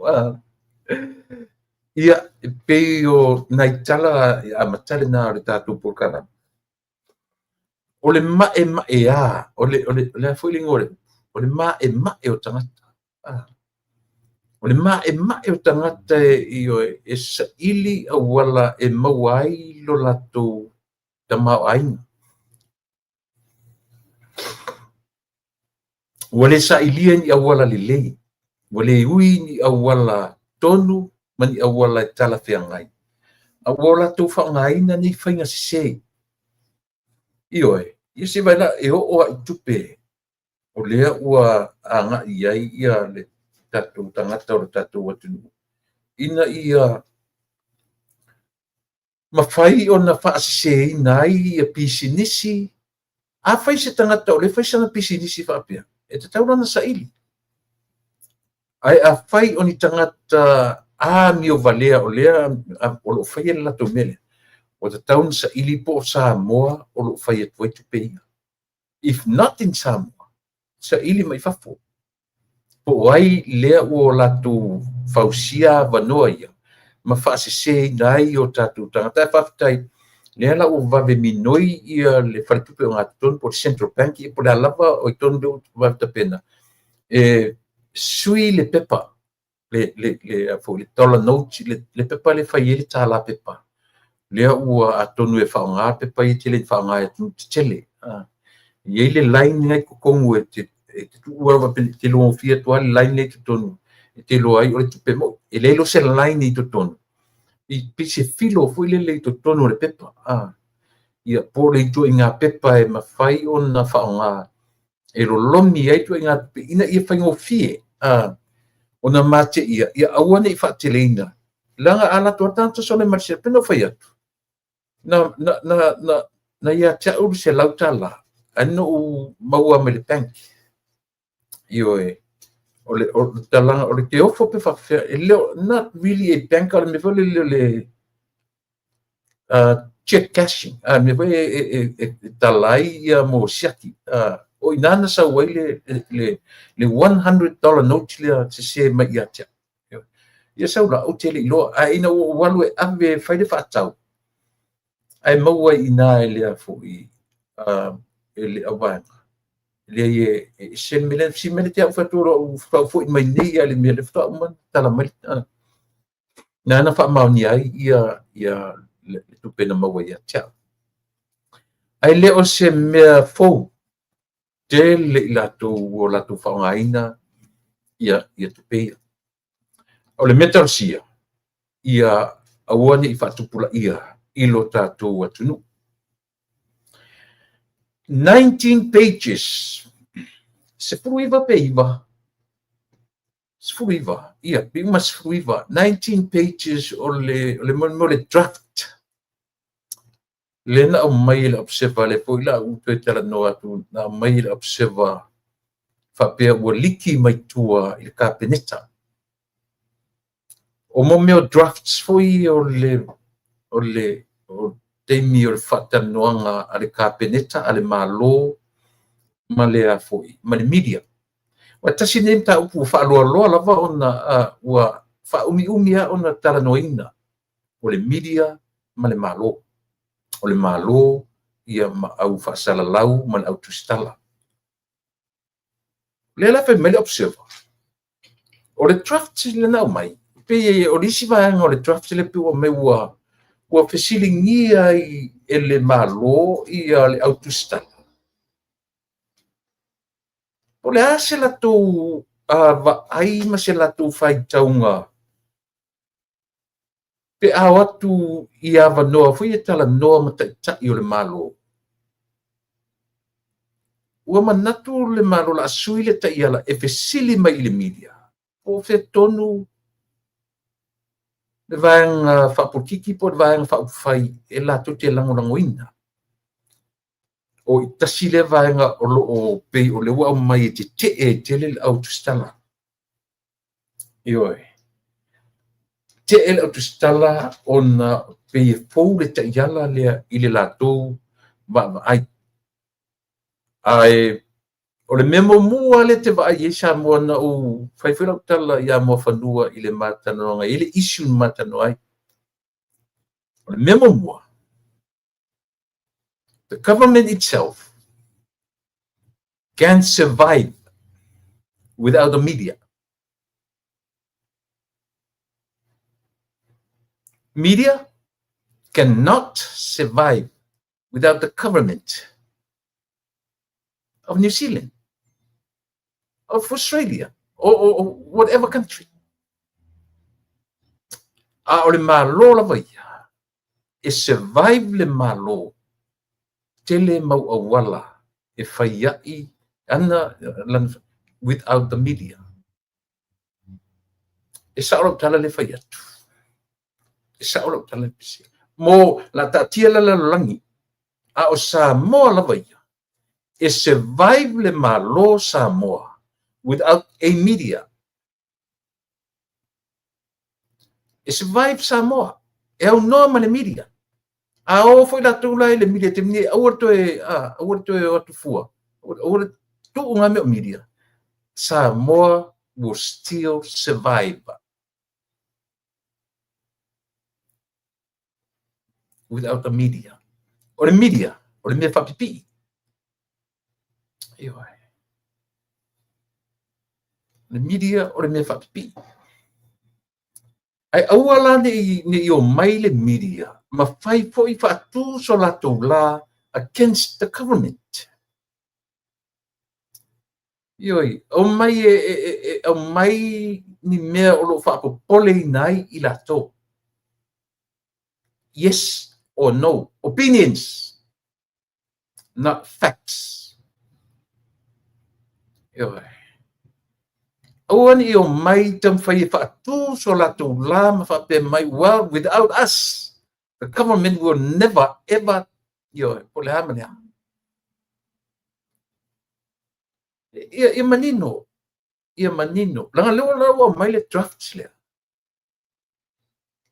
ia e pei o nai tala a matale na o le tatou polkalama o le ma'e o le a foi liga o le ma'e o tagata o le ma'e o tagata e sa'ili auala e maua ai lo latou tamao'aiga ua le sa'ilia ni auala lelei ua le ui ni auala tonu ma ni auala e tala feagai aua o latou fa'againa nei faiga sesē ioe ia se vaila e o'o a'i tupe o lea ua aga'i ai ia le tatou tagata o le tatou atunuu ina ia mafai ona fa'aseseina ai ia pisinisi afai se tagata o le faisana pisinisi fa'apea e tatau lana sa'ili ae afai o ni tagata amio valea o lea o lo'o faia le latou mele o tatau na sa'ili po o Samoa o lo'o fai atu ai tupeia if not in Samoa sa'ili mai fafo po ai lea ua o latou fausia vanoa ia ma fa'aseseina ai o tatou tagata e fa'afetai lea la ua vave minoi ia le faletupe o gatotonu po le Central Bank ia po le alava o i tonu leu vavetapena e sui le pepa le dollar notes le pepa le fai le tala pepa lea ua atonu e fa'aogā pepa ia te le fa'aogā atu tetele iai le line ai kokogu e te tu'ua lava te logofia atu le line le totonu e te loa ai o le tupe mo e le lo se line i totonu i pise filo foi lele i totonu o le pepa ia po le itu'aiga pepa e mafai ona fa'aogā e lolomi ai tu'aiga tupeina ia faigofie ona mate'ia ia aua ne'i fa'ateleina laga a latou atata sone ma le selepena o fai atu na ia te'u se lau tala ano'u maua me le bank ioe o le talaga o le te ofo pe fa'afea e leo not really a bank o le me foi le check cashing me foi e talai ia mo siaki o inana sau ai le $100 note lea se mai ia tea ia sau la'u tele iloa a ina ua walu e ave fai le fa'atau ae maua inā e lea fo'i e le auaga lea e semele simele te a'u fatualo'u fo'i mai nei a le mea le fata'u ma tala mai na ana fa'amaoni ai ia le tupena maua ia tea ai le o se mea fou tele i latou o latou fa'aogāina ia tupeia o le mea talosia ia aua ne'i fa'atupula'ia i lo tatou atunuu 19 pages sepuluiva pe iva sepuluiva ia pe uma sepuluiva 19 pages o le mo le draft le na o mai le observa le foi la u pe tala no atu na mai le observa fa pe ua liki mai tua i le kapeneta o mo meo drafts foi o teimi o le fa'atanoaga a le kapeneta a le mālō ma le a foi ma le media ua tasi nei mataupu fa'aloaloa lava ona ua fa'aumi'umi a ona talanoina o le media ma le mālō o le mālō ia ma au fa'asalalau ma le au tusitala le la fe mele observer o le draft le na mai pe o lisi vaega o le draft le pe ua me ua fesiligia i e le mālō ia le au tusitala o le a se latou Vaai ma se latou faitauga pe ao atu I avanoa foi e talanoa ma taʻitaʻi o le malo. Ua manatu le malo laasui le taʻiala e fesili mai I le media. O fetonu le vaega faapokiki po le vaega faaupufai e latou te lagolagoina. O I tasi le vaega o loo pei o le ua au mai e tetee e tele le autostala. Ioe. Te ele autostala ona pei e fou le taʻiala lea I le latou vaavaai. Ae o le mea momua le te vaai e sa moa na o faifai lautala ia moa fanua I le matanoaga I le issue matanoa ai. O le mea momua. The government itself can survive without the media. Media cannot survive without the government of New Zealand, of Australia, or whatever country. O le malo lava ia, e survive le malo, tele mau awala, e whaiai ana without the media. E saolau tala le whaiatu. E saolau tala le pisi. Mo la tatia la langi, a o Samoa lava ia, e survive le malo Samoa without a media. E survive Samoa. E au noa ma le media. A o foi la tula le media te mini awar to e watu fua. Awar tu unga me media. Samoa will still survive without the media. O le media, o le mea whapipi. Ioi. Le media o le mea whapipi. Ai awala ni o mai le media, ma fai foi whatu so la la against the government. Ioi, o mai ni mea o lo whapopole nai I lato. Yes or no, opinions, not facts. Ioi. Awan I o mai tam whai whatu so la la ma whape mai, well, without us, the government will never, ever, ioi, pole hamania. Ia manino. Langa lewa lawa mai le drafts lea.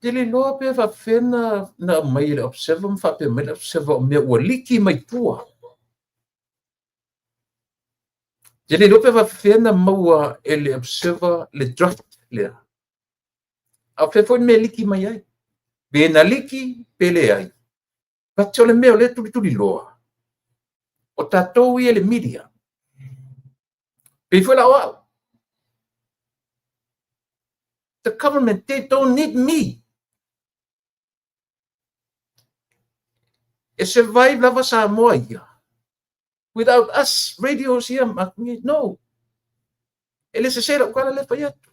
Tele loa pe whawhena na mai le observer, whape mai le observer o mea ua liki mai tua. Tele loa pe whawhena maua e le observer le draft lea. A whewhoi mea liki mai ai. Bena liki pele ai. Pati o le mea o le tuli loa. O tatou I le media. Before la the government, they don't need me. It survive lava Samoa ia. Without us, radios here, no. Ele se sera ukala le paiatu.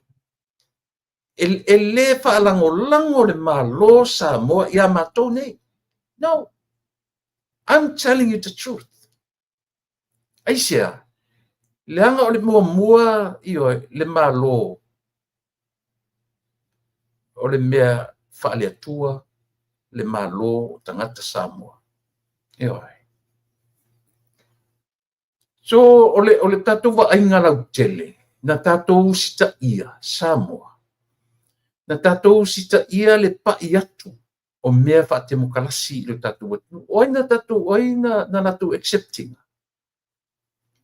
Ele whaalango le malo Samoa ia matou nei. No. I'm telling you the truth. Aisia, leanga o le mua le malo. O le mea whaaleatua le malo tangata Samoa. Ioi. So, ole tatou wa ainga lau tele. Na tatou sita ia Samoa. Na tatou sita ia le pai atu. O mea whaatemo kalasi le tatou atu. Oina tatou, oina na natou accepting.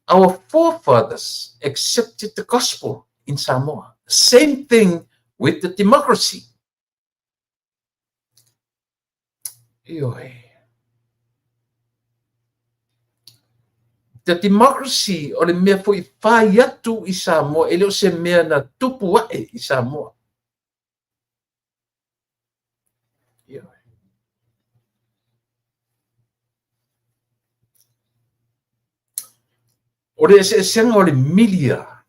Our forefathers accepted the gospel in Samoa. Same thing with the democracy. Ioi. The democracy o le mea foi whai atu I Samoa, e leo se mea na tupu wae I Samoa. O le se senga o le media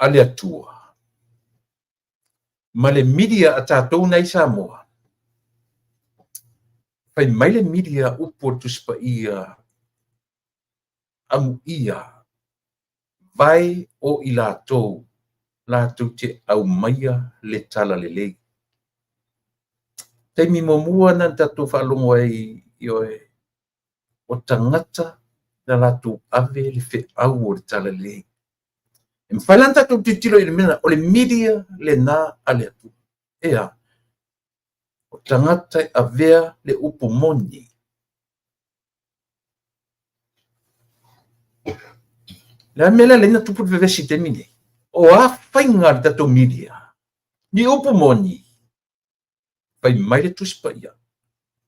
ale atua. Ma le media a tātou nei Samoa. Pai mai le media upo tuspa ia amu ia vai o i lātou te au maia le tala le lei. Te mi momua na tātou whalongo ai ioe o tangata na lātou ave le fe au o le tala le lei. E mwhailan tātou titilo i le mena o le media le nā ale atu. Ea, o tangata avea le upo moni. La mela le na tupu vevesi te mine. O a whainga le tātou media. Ni upo moni. Pai mai le tuspa ia.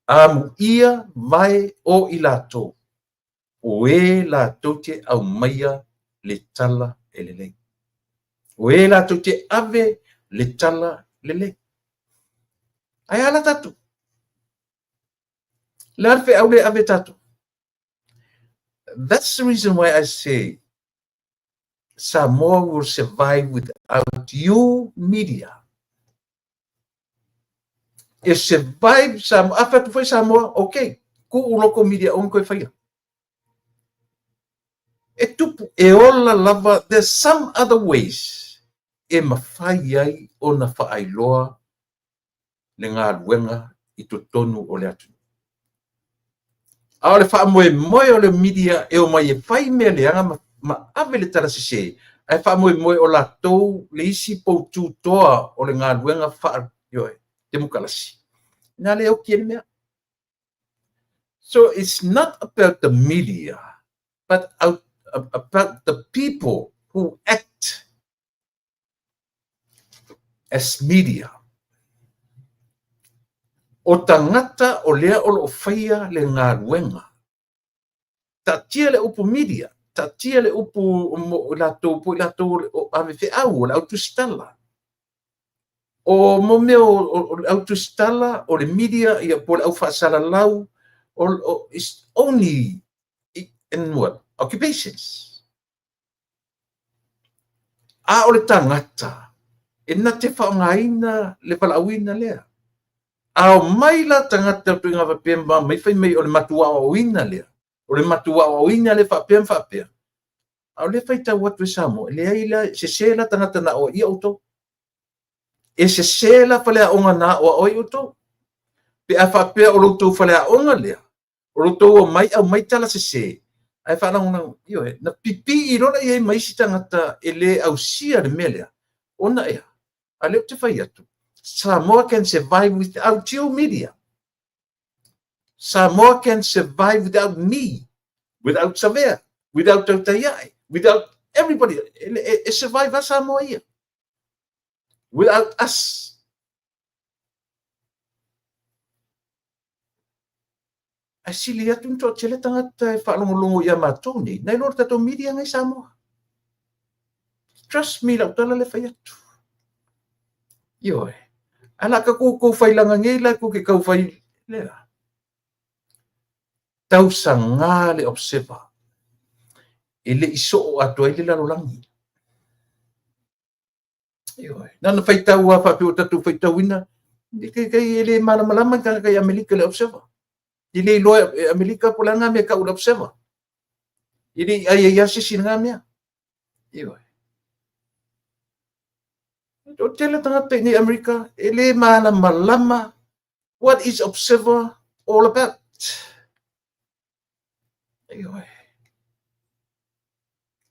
Amu ia vai o i lātou. O e lātou te au maia le tala e le lei. O e lātou te ave le tala le lei. Ai ala tātou. Le arfe au le ave tātou. That's the reason why I say Samoa will survive without you media. E survive Samoa, afa tu foi Samoa, okay. Ku uloko media on koe whaia. E tupu, e ola lava, there's some other ways. E mawhai ai o na whaailoa le ngā ruenga i to tonu o le atu. A o le wha moe o le media e o mai e whai mea le anga ma ave le tara sise. Ai wha moe o la tou le isi pou tū toa o le ngā ruenga wha yoe, te mukalasi. Nā le o kiene mea. So it's not about the media, but about the people who act as media. O tangata o lea o lo whaia le ngā ruenga. Ta tia le upu media, ta tia le upu lato o ave fe au, o le autostala. O mo me o le autostala, o le media, ia po le au whaasala lau, it's only in what? Occupations. A o le tangata, e na te whaongaina le palauina lea. A o mai la tangata tu ngā whapemba, mai whai mai o le matua o ina lea. O le matua o ina le whapea. A o le whai tau watu e Samoa, le aila se la tangata na o ia auto. E se la whalea onga na o oi auto. Pe a whapea o loutou whalea onga lea. O loutou o mai au mai tala se. Ai whanau na, ioe, na pipi i rona i mai si tangata e le au sia le melea. Ona ea, a leo te whai atu. Samoa can survive without your media. Samoa can survive without me, without Savea, without Tautaiai, without everybody. It survive as Samoa here. Without us. Ai sili atu nto tele tangata e whaalongolongo ia mātou nei. Nei lor tato media ngai Samoa. Trust me, lau tala le whai atu. Ioe. Ala ka kou whailanga ngei la kou ke kau whai lea. Tau sa ngā le observer. E le iso o atua i le lalolangi. Ioe. Nana whai tau a whape o tatu whai tau ina. Kai e le malamalama kai Amerika le observer. I le loa Amerika pula ngā mea ka ula observer. I le ai asisi ngā mea. Ioe. O tele tangata ni Amerika, ele malama. What is observer all about? Ioe.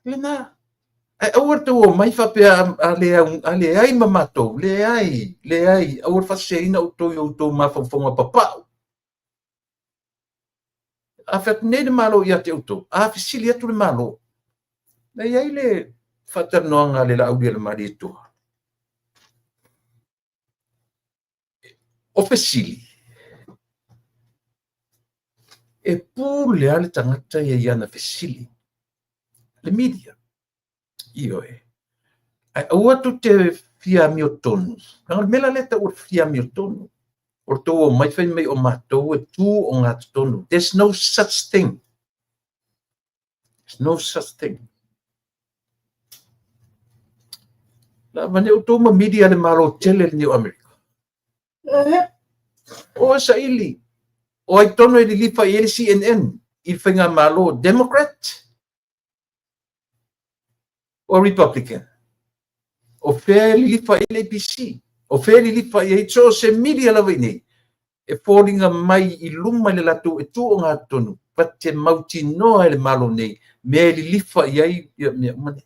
Lena, ai awar tu o mai whapea ale ai mamato, le ai, awar whaseina o tō mawhawhonga papau. A what nene malo i ate auto, a whisili atu le malo. Nei ai le whatanoanga le laudi le mari etua. O whisili. E pū le ale tangata i ana whisili. Le media. Ioe. Ai au atu te fia mi o tonu. Nanga mela leta o fia mi o tonu. O tō o mai whai mai o mātou e tū o ngā tonu. There's no such thing. There's no such thing. La mane uto ma media le malo tele ni America. O sa ili. O ai tono i lifa i CNN i whinga malo Democrat o Republican. O whea li lifa i APC. O whea li lifa i so se media lawa nei. E fōringa mai i luma le latu e tu o ngā tonu. Pa te mauti noa le malo nei. Mea li lifa i ai mea umane.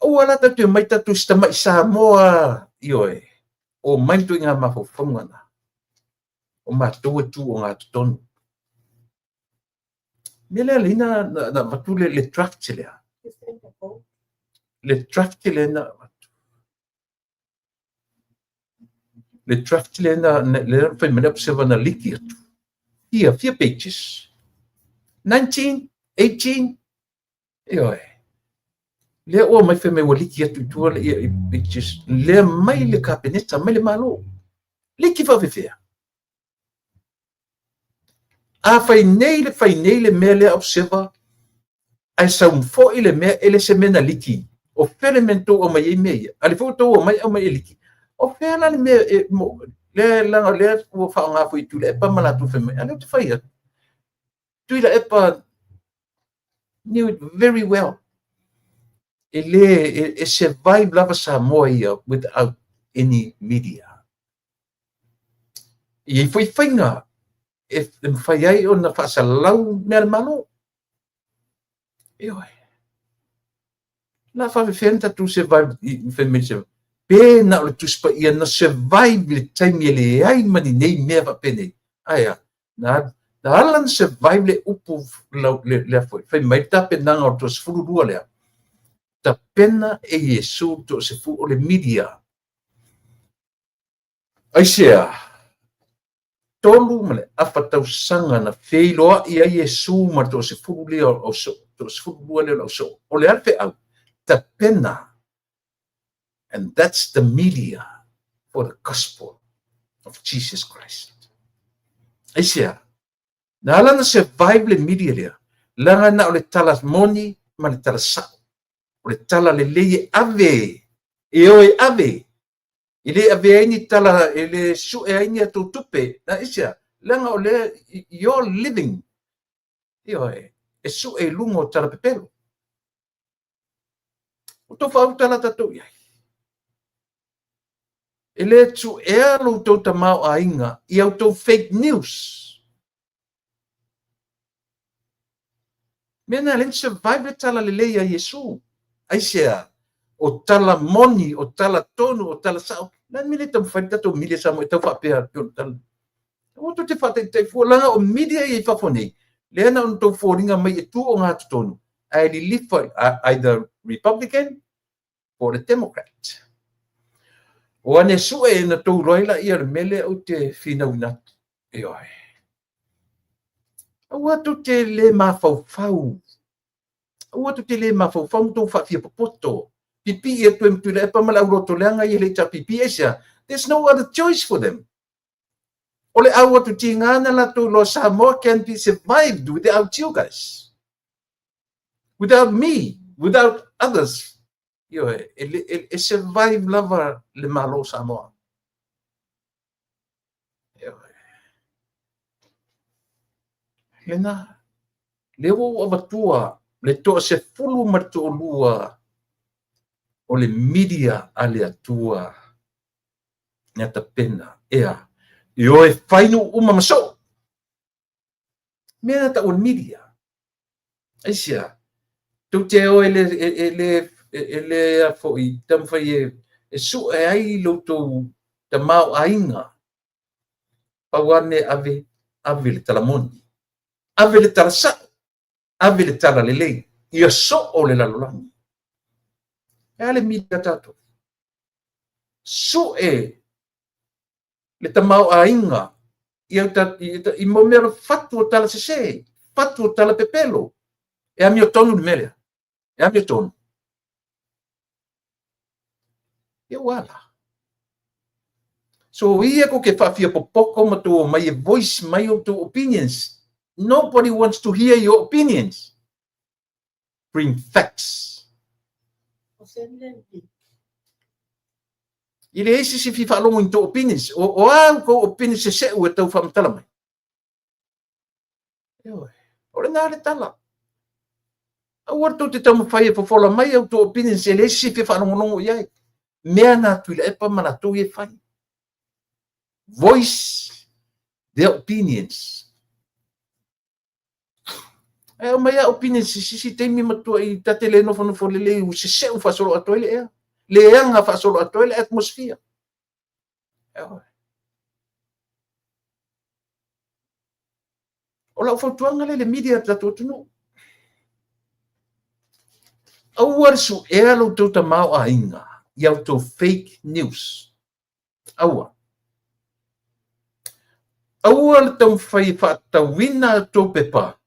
O ala tatu mai tatu stamai sa moa i oe. O maintu i ngā mawhawhongana. O mātua tu o ngā tonu. Mea lea lina na watu le draft lea. Le draft lea na watu. Le draft lea na le whai mana psewa na liki atu. Here, 4 pages. 19, 18, e oe. Lea o mai whai mai wa liki atu tua le ia pages. Lea mai le kapeneta, mai le malo. Liki whawhewhea. A whai nei le mea lea observa. Ai saum fo i le mea ele se mena liki. O whele mento o mai e mea. Ale foto o mai e liki. O whela le mea e mo. Le langa le o whao ngā fo i tu le epa malatu whai mai. Ale te whai atu. Tui la epa knew it very well. It survived lava Samoa without any media. I foi whainga, e mwhai ai o na whaasalau mea le malo. E oi. Na whawewhenta tu survive i whaimese. Pē na o le tuspa ia na survive le taimi le ai mani nei mea whapene. Aia, na alan survive le upu le foi. Whai mai tape nanga o tos fururua lea. Ta pena e Yesu to se fu o le media. Aisea, tolu male afatau sanga na feiloa i a Yesu ma to se fu le o so, to se fu le o so. O le alfe au, ta pena. And that's the media for the gospel of Jesus Christ. Aisea, na ala na survive le media lea, langa na o le talas moni ma le talas sao. O le tala le leye ave, e oe ave, i le ave aini tala, e le su e aini atu tupe, na isia, langa o le, you're living, i oe, e su e lungo tala pepelo. O tofa au tala tatou iai. E le tu e alo tau tamau a inga, i au tau fake news. Mena len survive le tala le leye a Yesu. Aisea, o tala moni, o tala tonu, o tala sao. Lan mili tam whaita to mili sa mo i tau whapea. O to te whata i te fualanga o media i whawhonei. Leana on tau fuaringa mai e tu o ngā tonu. Ai li lifa either Republican or the Democrat. O ane sue na tau roila i ar mele o te whina unat. E oi. O atu te le mawhau. O atu te le mawhau tau whawhia popoto. Pipi e tuem tu le epa malau roto leanga i le ta pipi esia. There's no other choice for them. O le au atu ti ngana la tu lo Samoa can be survived without you guys. Without me. Without others. Yo, e survive lava le malo Samoa. Lena. Lewo abatua. Le toa se fulu marto lua. O le media ale atua. Neta pena. Ea. Yo e whainu uma maso. Mena ta o media. Aisia. Tu te o ele a foi. Tam fai e su e ai loto ta mau ainga. Pawane ave le talamoni. Ave le talasa. Ave le tala lelei. Ia so o le lalolangi. E ale media tato. Su e le tamau a inga. I mo mero fatu o tala sese. Fatu o tala pepelo. E a mio tonu merea. E a mio tonu. E wala. So ia ko ke whawhia popoko ma tu mai e voice mai o tu opinions. Nobody wants to hear your opinions. Bring facts. I le isi si fifalongo into opinions. O au ko opinions se ua tau whamatala mai. Ore nā le tala. Au arto te tau mawhai e fofola mai au to opinions e le isi si fifalongo iai. Mea nā tuila e pa mana tau e whai. Voice their opinions. O mai a opinions si teimi matua i tate le nofo le u se u fasolo atoile ea. Le anga fasolo atoile atmosphere. O lau fautuanga le media tato tunu. Au arsu ea lau tau tamau a inga. Iau tau fake news. Aua. Aua le tau whai whaatawina tau pepa.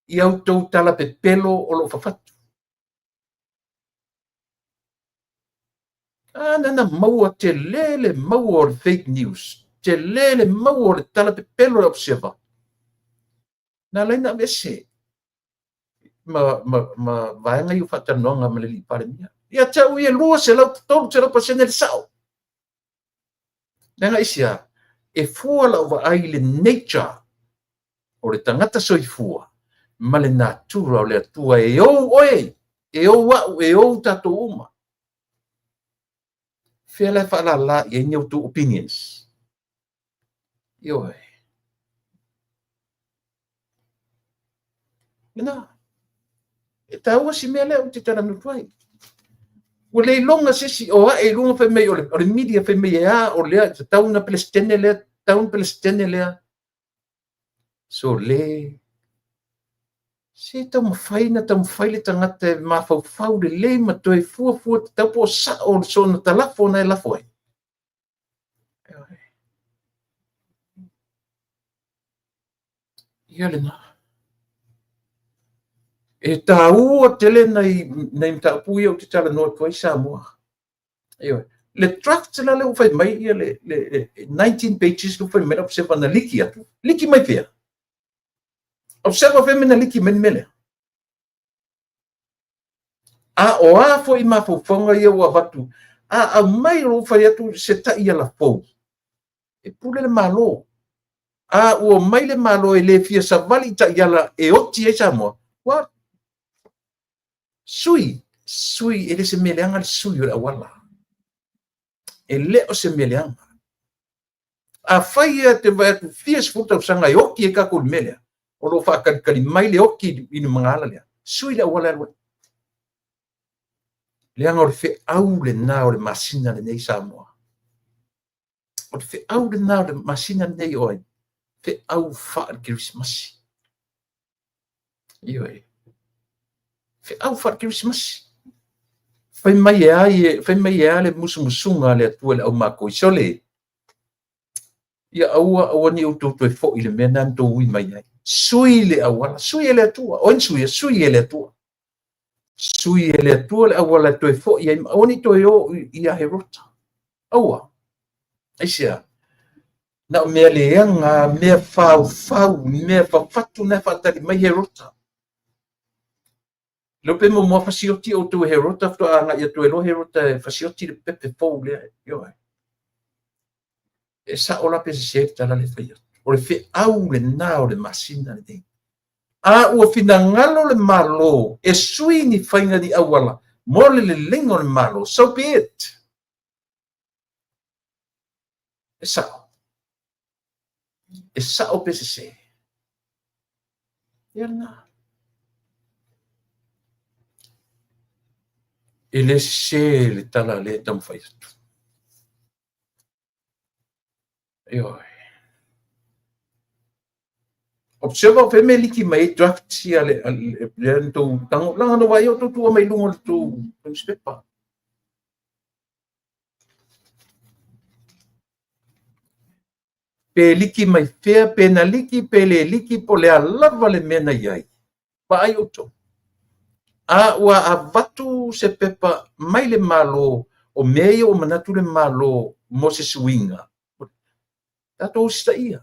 Iau tau tala pe pelo o lo whawhatu. Nana maua te lele maua o fake news. Te lele maua o tala pe pelo o observa. Na laina mese. Ma vaenga i whatanonga ma le li pare mia. Ia tau ia lua se lau tolu te rapa sene le sao. Nanga isia, e fua lau wa ai le nature o le tangata soi fua. Ma le natura o le atua e ou oe. E ou wau, e ou tato uma. Fea lai wha la i e tu opinions. Ioe. Ina. E taua si mea leo te tara nutuai. O le longa sesi o a e longa fe mei o le media fe mei a o lea te tauna Palestine lea, taun Palestine lea. So le se tau mawhaina tau mawhaile tangata mawhau le le ma toi fua te tau po sa o so na talafo na e lafo ai. Ia le na. E tā ua tele nei mta pui au te tala noa tuai Samoa. Le draft la le ufai mai ia le 19 pages ufai mena observa na liki atu. Liki mai pia. Observa fe mena liki men mele. A o a fo i mawhauwhanga ia ua watu. A mai ro ufai atu se ta ia la fau. E pule le malo. A ua mai le malo e le fia sa vali ta ia la e oti e Samoa. What? Sui ele se meleanga le sui o wala. E le o se meleanga. A whaia te vai atu fias futa o sanga e oki e kako le melea. O lo whakari mai le oki inu mga ala lea. Sui le wala alwa. Leanga o le fe au le nā o le masina le nei Samoa. O le fe au le nā o le masina le nei oi. Fe au wha al Christmas. Ioi. Fe au wha al Christmas. Fai mai e ale musunga le atua le au mako i sole. Ia aua ni utu e fo i le mea nanto ui mai ai. Sui le awala, sui ele atua. Oin sui ele atua. Sui ele atua le awala to e fo i ai. Oni to e o i a herota. Aua. Aisia. Na mea leanga, mea fau, mea fafatu na fatari mai herota. Lope mo mo fasioti o tu herota to anga ia tu elo herota fasioti le pepe fou le yo. E sa ola pe se tala le fai. O le fe au le na o le masina le dei. A o fina ngalo le malo e sui ni fainga di awala. Mo le lengo le malo, so be it. E sa o pe se. Ya na. Ele se le tala le tam fai tu. Io. Observa fe me liki mai draft si ale to tango langa no vai o tu mai lungo tu newspaper. Pe liki mai fea pe na liki pe le liki po le alava le mena iai. Pa ai o to. A ua a vatu se pepa mai le malo o mea o manatu le malo mo se suinga. Tato o sta ia.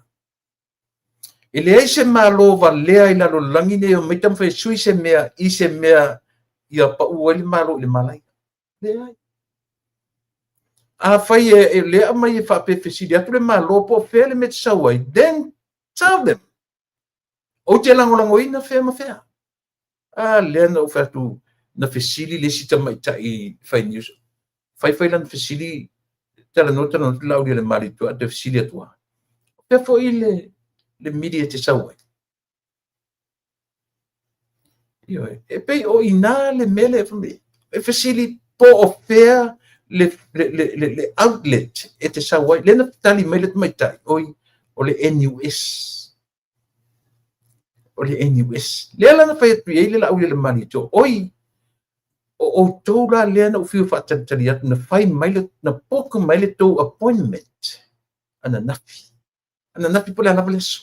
E le eise malo va lea i lalo langi ne o meitam fai sui se mea i se mea i a pa ua le malo i le malai. A fai le mai fa pe fesili atu le malo po fele me tsawai. Then tell them. O te lango ina fe ma fe. Le na fa tu na fesili le sita mai tai fai news. Fai lan fesili tala nota no lau le mali tu atu fesili atu. Pe fo ile le media te tsawai. Io e pe o ina le mele e fesili po o fair le outlet e te sawai le na tali mai le mai tai oi o le NUS le ala na fai tu le la ule le mani to oi o tola le na ufiu fa tantali at na fai mai le na poku mai le to appointment ana nafi po le ala leso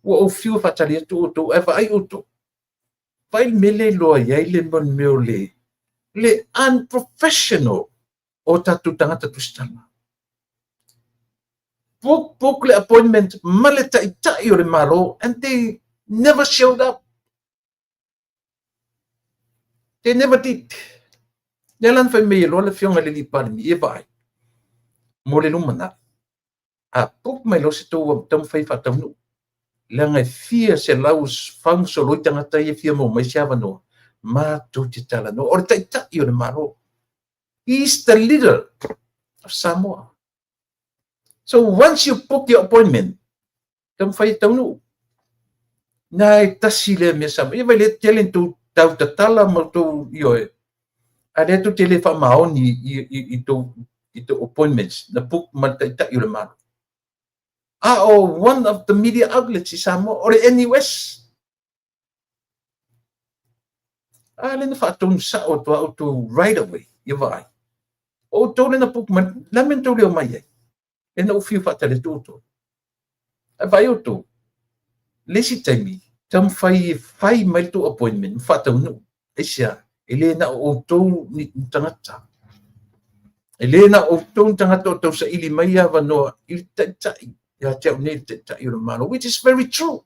o fiu fa tali to e fa ai o to fai mele lo ia le mon meole le unprofessional o tatu tangata tustama. Book le appointment maleta itai o le malo and they never showed up. They never did. Nelan fai me lo le fionga le lipani mi e vai. Mo le lumana. A book mai lo se to tam fai fatanu. Langa fia se laus fang so lo tangata e fia mo mai siava no. Ma tu te tala no. Or tai o le malo. He's the leader of Samoa. So once you book your appointment, tam fai taunu. Nai tasile me Samoa. E vai le tele tu tau tatala mo tu ioe. A le tu tele fa maoni i to appointments. Na book man tai o le malo. One of the media outlets in Samoa or the NUS. Le na fa tonu sa o to right away. Ia vai. O tole na book man lamen tole o mai. E na ufiu fa tele tu. A vai o to. Lesi taimi. Tam fai mai tu appointment. Fa tonu. Esia. Ele na o to ni tangata. Ele na o to tangata o to sa ili mai ava no il tai. Ya tau ne tai o malo, which is very true.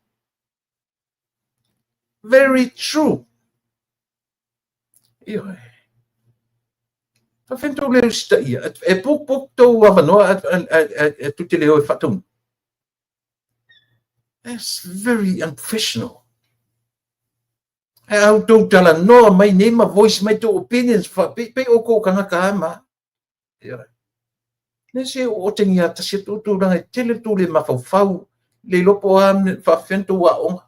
Very true. Io. Fa fento le sta ia. E puk to ava no tutte le oi fatum. That's very unprofessional. How don't tell her no, my name, my voice, my two opinions for pe o ko kanga kama. Yeah. Nese o tengia ta se tu ranga tele tu le mafau le lopo am fa fento wa on.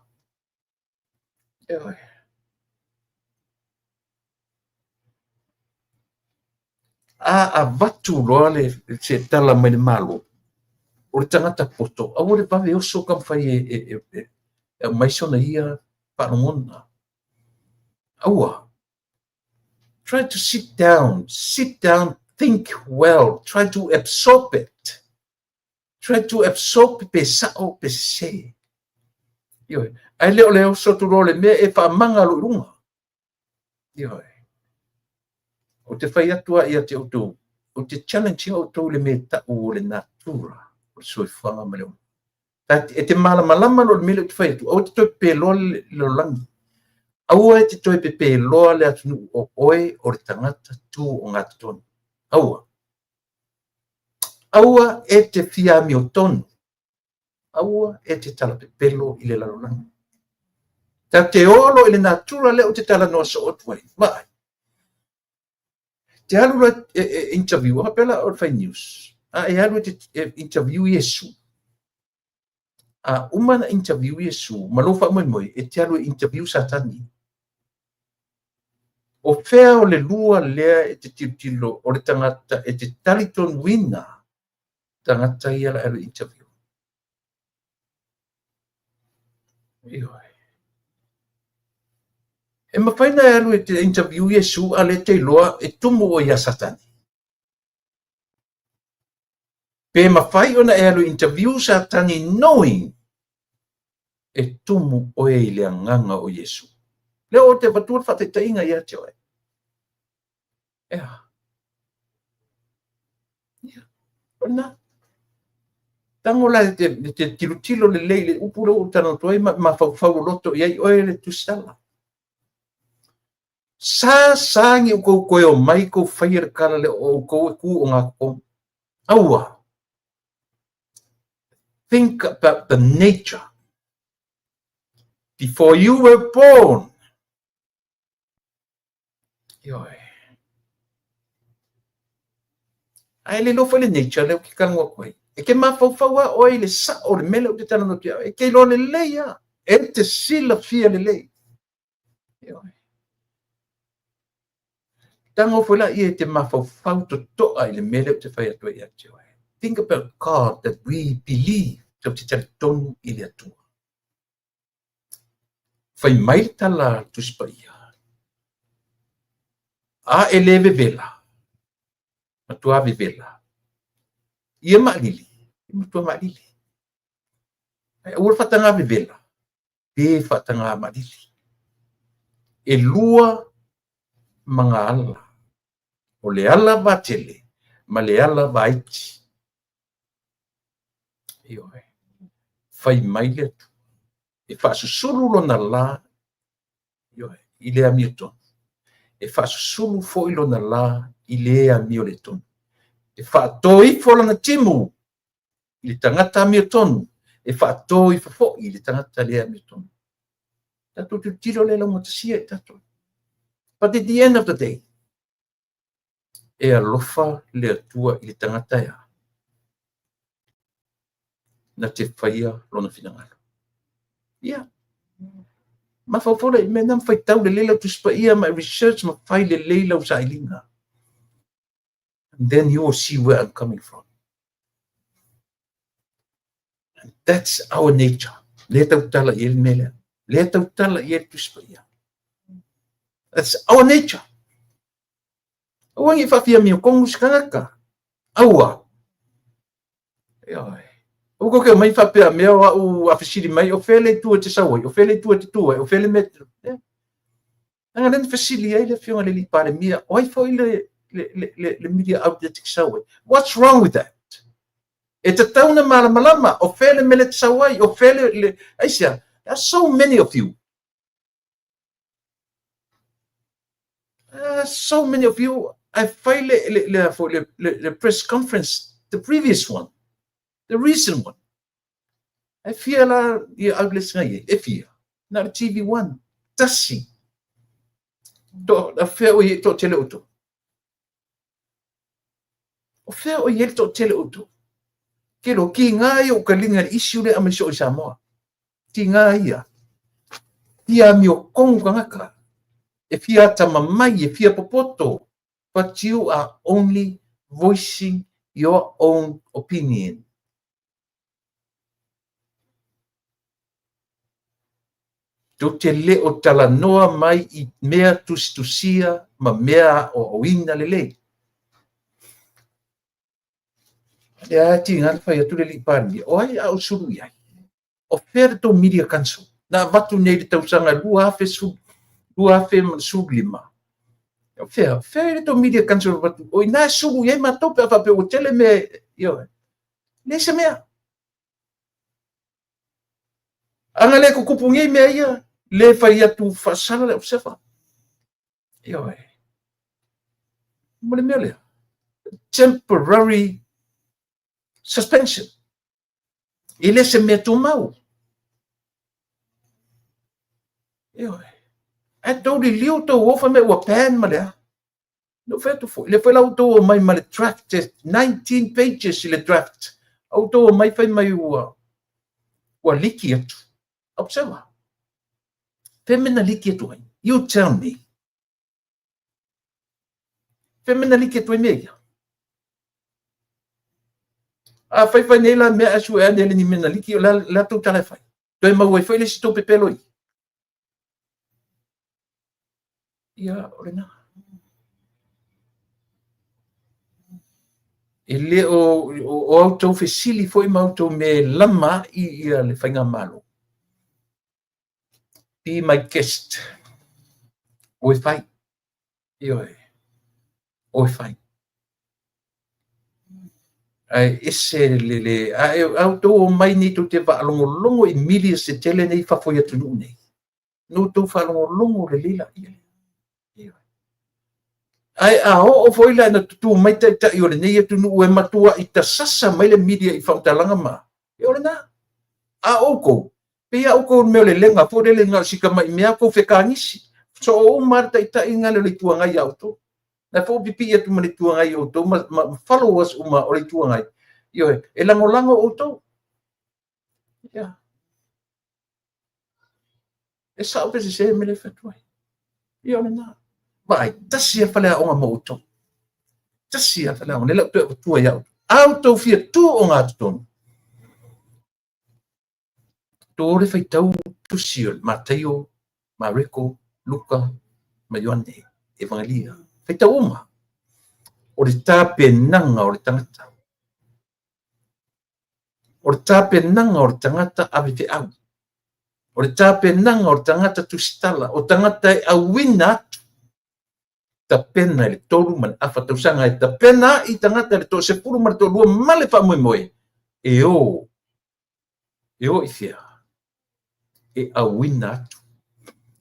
Yeah. A vatu roale se tala mai malo. O le tangata poto. A wole pave o so kam fai e mai sona ia paramona. Aua. Try to sit down, think well, try to absorb it. Try to absorb pe sao pe se. Yo, ai leo so tu role me e fa manga lo lunga. Yo. O te fai atua ia te auto. O te challenge o to le me ta o le natura. O so fanga me lo. E te malama lo me le te fai tu. O te to pe lo langi. Aua te toi pepe loa le atunu o oe o le tangata tu o ngata tonu. Aua e te fia mi o tonu. Aua e te tala pepelo i le lalolanga. Ta te olo i le natura le o te tala noa so otuai. Vai. Te alu la interview, hapela o fai news. E alu te interview Yesu. Umana interview Yesu, malofa moi e te alu interview Satani. O fea o le lua lea e te tilo o le tangata e te taliton wina tangata ia la elu interview. Ioi. E mawhaina elu e te interview Yesu a le te loa e tumu o ia Satani. Pe mawhai ona elu interview Satani knowing e tumu o e le nganga o Yesu. Leo o te vatua whate tainga ia te oe. Ea. Ona. Tango la te tilo le leile upuro o tano toi ma fau loto iai oe le tusala. Sasangi ko koyo mai ko fire kala le o ko ku nga ko. Awa. Think about the nature. Before you were born. Yoi. Ai le lo fale nature le ki kan wa koi. E ke mafaufaua oi le sa o le mele o te tala no te e ke lo le leia. E te sila fia le lei. Yoi. Tango fula I te mafaufau to toa I le mele o te whai atua I atu. Think about God that we believe to te tala tonu I le atua. Whai mai tala tu spaia. A eleve vela. Matua vela. Ia maalili. Matua maalili. Ua whatanga vela. Pe whatanga maalili. E lua mga ala. O le ala vatele. Ma le ala vaiti. Ioe. Whai mai le atu. E whasusuru lona la. Ioe. I le amiotonu. E whasusuru fo I lona la. I le amio le tonu. E whaatoi fo lana timu. I le tangata amiotonu. E whaatoi fo I le tangata le amiotonu. Tato tu tiro le lau matasia I tato. But at the end of the day, e alofa le atua I le tangata ea. Na te whaia lona finangalo. Ia. Ma whawhora I mena mwhai tau le leila tu spaia my research ma whai le leila usa ilinga. And then you will see where I'm coming from. And that's our nature. Le tau tala I le mele. Le tau tala I le tu spaia. That's our nature. Wangi whawhia mi o kongu skanaka. Aua. Ioi. Uko ke mai whapea mea wa u awhisiri mai o whele tua te sawai, o whele tua te tua, o whele metro. Anga nene whisiri ai le whionga le li pare mia, oi fo I le media outlet te sawai. What's wrong with that? E te tauna malamalama, o whele mele te sawai, o whele le... Aisia, there are so many of you. So many of you, I filed the press conference, the previous one, the recent one. I feel the outlets ngai, I feel. Na TV1, tasi. Do a fair o to tele auto. O fair o ye to tele auto. Kelo ki ngai o kalinga issue le amaso Samoa. Ti ngai ya. Ti ami o konga ngaka. If you are tamamai, if you are popoto, but you are only voicing your own opinion. To te leo tala noa mai I mea tustusia ma mea o oina lele. E a ti ngana whai atu le li pāni. O ai au suru iai. O where to media council. Na watu nei le tausanga lua hafe suru. Lua fem suglima. Fair to media council but oi na sugu ye ma tope fa pe o tele me yo. Lesa mea. Anga le ko kupungi me ia le fa ia tu fa sala le observa. Yo. Mo le mele. Temporary suspension. Ele se me tu mau. Yo. I told you to offer me a pen, Malia. No fair for le foi l'auto mai mal draft 19 pages le draft. Auto mai fai mai o likiatu. Observa. Femina likiatu. You tell me. Femina likiatu me. A fai nela me asu e nele ni mena liki la tu tala fai. Toi ma foi le sto pepeloi. Ia orena. Ele o auto fesili foi auto me lama I le whainga malo. Be my guest. Oi whai. Ioi. Oi whai. Ai ese le auto o mai ni tu te waalongo I milia se tele nei whawhoi atu nei. No tu waalongo le lila. Ioi. ai o foi la na tu mai ta i ole nei tu nu e matua i ta sasa mai le media i whautalanga ma. I ole na. A oko. Pia oko me ole lenga fo le lenga sika mai mea ko whekangisi. So o marta i ta inga le tuangai auto. Na fo pipi e tu mani tuangai auto ma followers uma o le tuangai. I ole, e lango auto. Ya. E sa ope se me le whatuai. I ole na. Vai, tasi a whale a onga mo auto. Tasi a whale a onga, le lau tua iau. Auto fia tu o ngā tutonu. Tōre whai tau tusi o Mateo, Mareko, Luka, ma Ioane, Evangelia. Whai tau oma. O le tāpe nanga o le tangata. O le tāpe nanga o le tangata ave te au. O le tāpe nanga o le tangata tusitala. O tangata e awina atu. Ta pena le toru man afa tausanga e ta pena i tangata le to se puru man to lua male pa moe moe. E o i fia. E awina atu.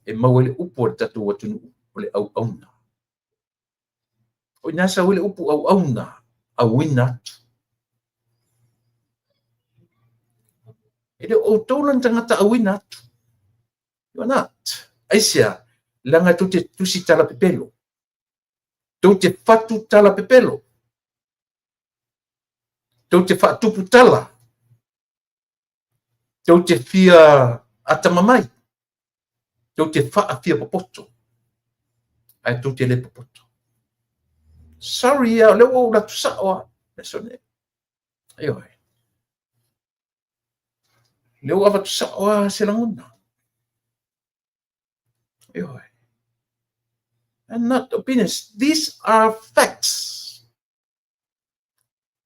E mawele upo le tatu watunu o le au auna. O nasa wele upo au auna. Awina atu. E le o taulan tangata awina atu. You're not. Aisia, langa tu te tusi tala pepelo. Tu te fatu tala pepelo. Tu te fatupu tala. Tu te fia atamamai. Tu te faa fia popoto. Ai tu te le popoto. Sorry, le o la tu sawa. Nesone. Ayoi. Le o ava tu sawa se languna. Ayoi. And not opinions. These are facts.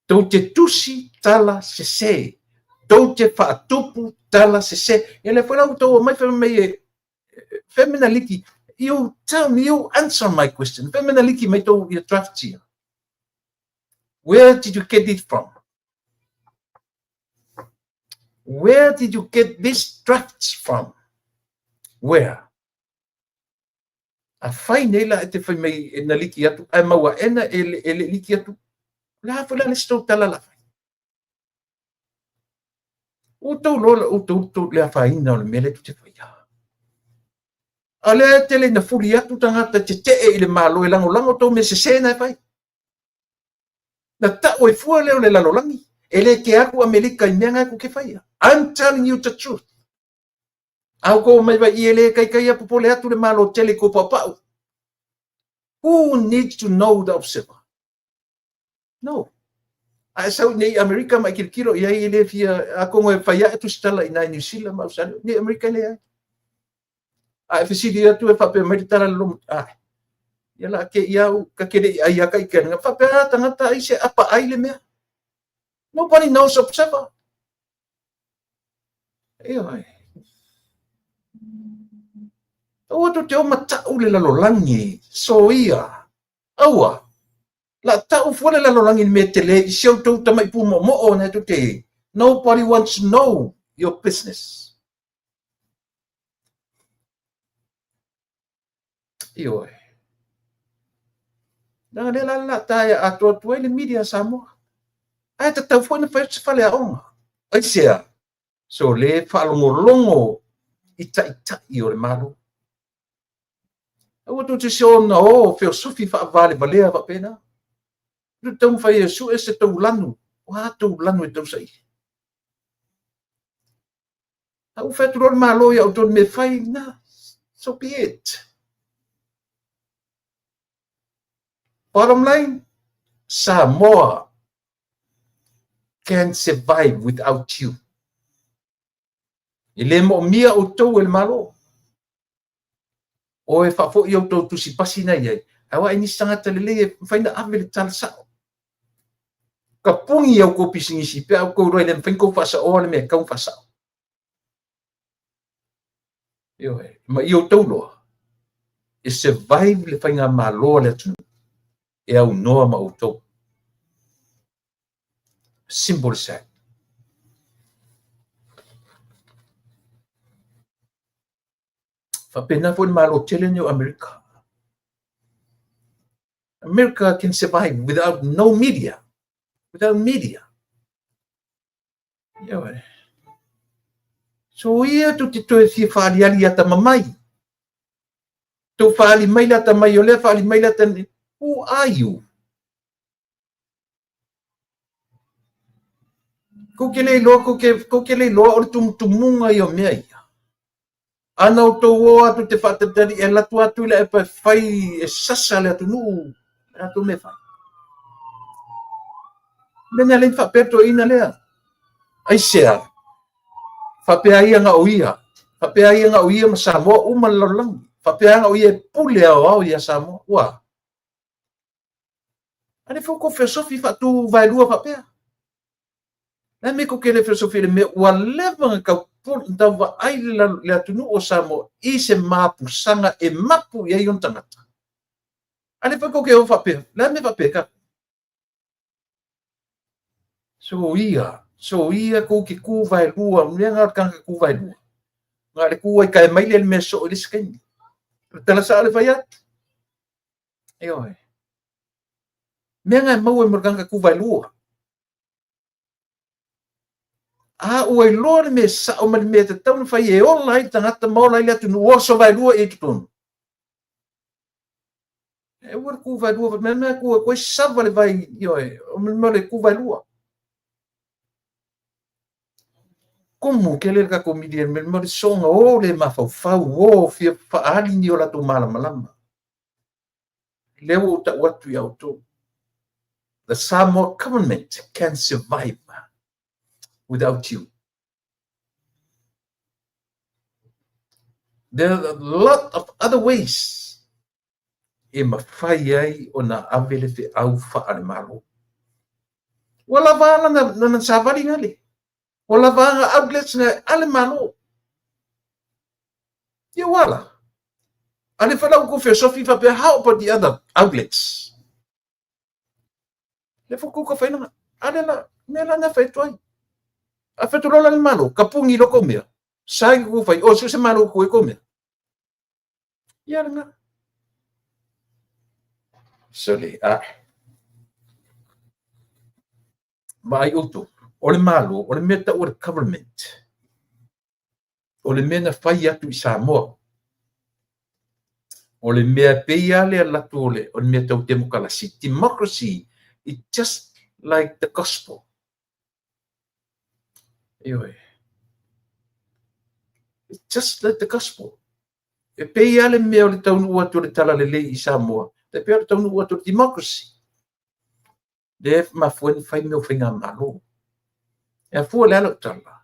Tu te tusi tala se se. Tu te fatupu tala se se. E le fwela uto mai fe me femina liki. You tell me, you answer my question. Femina liki mai to your draft here. Where did you get it from? Where did you get these drafts from? Where? A whaine la e te whai mai na liki atu. A maua ena e le liki atu. La fwela le stou tala la whai. Utou lola, utou le a whaina o le mele tu te whai. Ale tele na furi atu tangata te te e le malo e lango tau me se sena e whai. Na tau e fua leo le lalolangi. E le ke aku Amerika i mea aku ke whai. I'm telling you the truth. Au ko mai wa i ele kai apopole atu le malo tele ko papau. Who needs to know the observer? No. A sau nei Amerika mai kirkiro i ai ele fia a kongo e whai atu stala i nai New Zealand ma usano. Ni Amerika le ai. A fisidi atu e whape mai tara lomu. Ia ke iau ka kere ai aka i kena. Whape tangata ai se apa ai le mea. Nobody knows observer. Ai. O to te o matau le lalolangi. So ia. Aua. La tau fole lalolangi me tele. I siau tau tamai pu mo o na to te. Nobody wants to know your business. Ioi. Nang le la taya ato le media Samoa. Ai ta tau fone fale a onga. Ai sea. So le whalongolongo ita o le malo. Awa tu te seo na o feo sufi whaavale valea wa pena. Tu tau mwhai e su e se tau lanu. Wa tau lanu e tau sai. Au whatu rol malo ia o ton me whai na. So be it. Bottom line, Samoa can survive without you. Ele mo mia o tau el malo. O e whafo i au tau tusi pasi na iai. Awa ini sangata lele e whaina ave le tala sao. Ka pungi au ko pisingisi pe au ko roi le whainko whasa o le mea kau whasa. Io e, ma i au tau loa. E survive le whainga malo le tunu. E au noa ma au tau. Simple as that. Whapena fo malo tele ni o Amerika. America can survive without no media. Without media. Yeah. So ia tu te toe si whaali ali ata mamai. Tu whaali mai lata mai o lea whaali mai lata ni. Who are you? Ko ke le loa o tumunga i o mea ia. Ana o tō o atu te whatatari e latu atu le e pa whai e sasa le atu nuu. Atu me whai. Mena le whapeto ina lea. Ai sea. Whapea ia nga o ia. Whapea ia nga o ia ma Samoa uma lalangi. Whapea nga o ia pule au ia Samoa. Ua. Ane whoko filosofi whatu vailua whapea. Na me ko kele filosofi le me ua lewa ka pul ntawa ai le atunu o Samoa i se mapusanga e mapu ia ion tangata. Ane whako ke o whapea. Na me whapea ka. So ia ko ki ku vailua. Mea ngā kanga ku vailua. Ngā le ku ai kai maile le me so i liskaini. Tala sa ale whai atu. Eo he. Mea ngai mau e morganga ku vailua. Ua i loa me sa o mani me te tauna whai e ola i tangata maola i le atu nu oso vailua e tutonu. E ua ku vailua. Mea ku koe sawa le vai io e. O mani mau le ku vailua. Komu ke le ka komidi me mo le songa o le mafau o fia faali ni ola to mala malama. Leo ta watu ya auto. The Samoa government can survive without you. There are a lot of other ways. E mawhai ai o na avele te au whaare malo. Wala wala na savari ngali. Wala wanga outlets na ale malo. Ia wala. Ale whalau ko filosofi whapea, how about the other outlets? Le fuku ka whainanga. Ale la, mea na whaituai. A whaiturola le malo, ka pungi loko mea. Sai ku whai, o se malo ku e ko mea. Ia nga. Sole, mai utu. O le malo, o le meta o le government. O le mena whai atu i Samoa. O le mea peia le alatu o le mea tau demokrasi. Democracy is just like the gospel. It's just like the gospel. E peia le mea o le taunu atu le tala le lei i Samoa. Te pea le taunu atu le democracy. Le mafueni whai meo whainga malo. E fua le alo tala.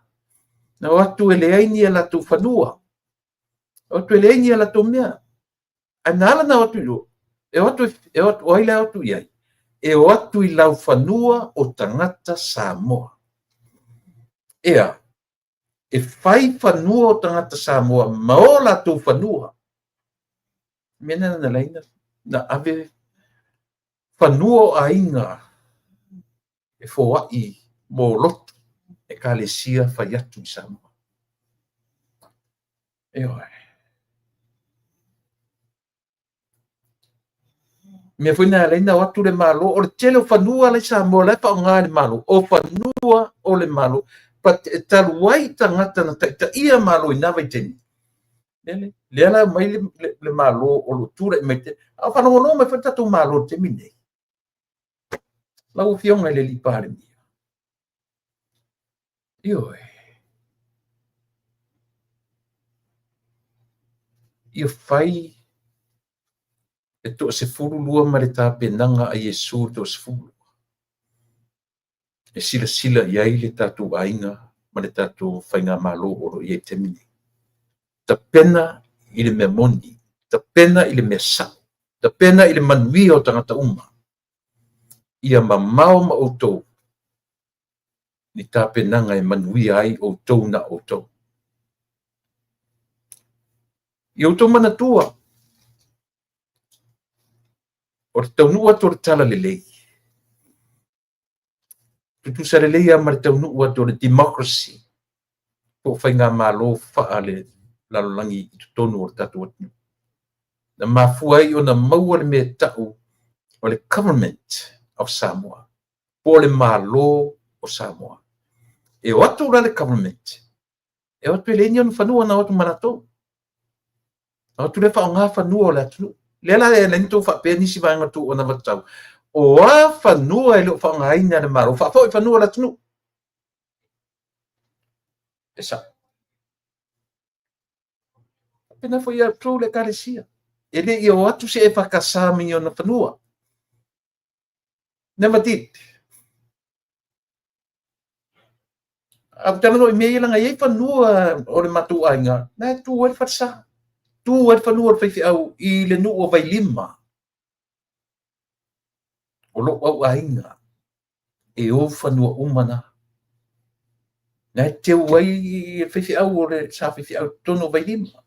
Na watu e le aini ala tu whanua. Watu e le aini ala tu mea. Anala na watu ilo. E watu oile watu iai. E watu i lau whanua o tangata Samoa. Ea. E whai whanua o tangata Samoa. Maola tu whanua. Mena na leina. Na ave whanua o ainga. E fōa i mō lotu. E ka le sia whai atu i Samoa. Ea. Me foi na leina watu le malo o le tele o whanua le Samoa le pa o ngā le malo. O whanua o le malo. Pa taluai tangata na ta ia malo i nawa i teni. Le ala mai le malo o lo tura i mai te. A whanongono mai whantato malo te minei. Lau fionga le li pare mi. Io fai e to se furu lua ma le tāpenanga a Iesu to se furu. E sila iai le tātou ainga ma le tātou whainga malo oro i e te mini. Ta pena i le mea moni. Ta pena i le mea sa. Ta pena i le manui o tangata uma. Ia mamao ma o tau. Ni tāpenanga e manui ai o tau na o tau. I o tau mana tua. O te taunua to le tala le lei. Tutusa le lei ama le taunua to le democracy. Po whainga malo wha le lalolangi i tonu o le tatu atu. Na mafua i o na maua le mea tau o le government of Samoa, po le malo o Samoa. E o atu ora le government, e o atu le inion whanua na o atu manatou. O atu le whaonga whanua o le atu. Le la e le nito whapea nisi vanga tu o na matau. O a whanua e leo whaonga ina le maro, whafo i whanua le atu. E sa. Pena foi a tru le karesia. E le i o atu se e whakasami o na whanua. Never did. Au tana no i mea langa iei whanua o le matu ainga. Na tu e whatsa. Tu e whanua o whaifi au i le nu o vai lima. O lo au ainga. E o whanua umana. Na te wai i whaifi au o le sa whaifi au tono vai lima.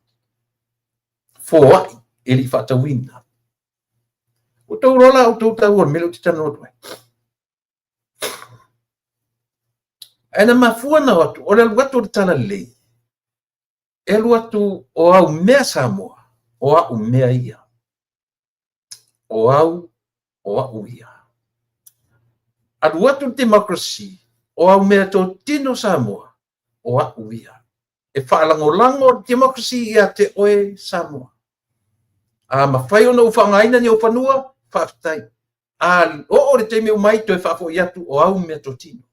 Fōai e li whatawina. O tau rola o tau tau o melo te tano o Ana mafua na watu, o le watu o tala lei. E watu o au mea Samoa, o au mea ia. O au ia. Adu watu democracy, o au mea to tino Samoa, o au ia. E whaalango democracy ia te oe Samoa. A mawhai ona uwhangaina ni o whanua, whaftai. A o le teime umai to e whafo iatu o au mea to tino.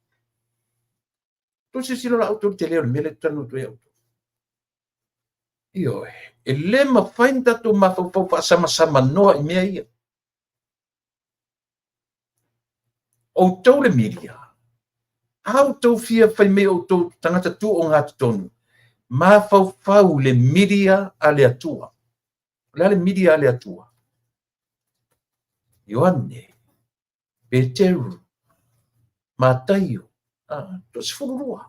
Tusi silo la auto te leo mele tanu tu eu. Io e le ma fainda tu ma fa sama noa i mea ia. O tau le media. Au tau fia fai me o tau tangata tu o ngā tonu. Ma fau le media ale atua. Le media ale atua. Ioane. Peteru. Mataio. To se fururua.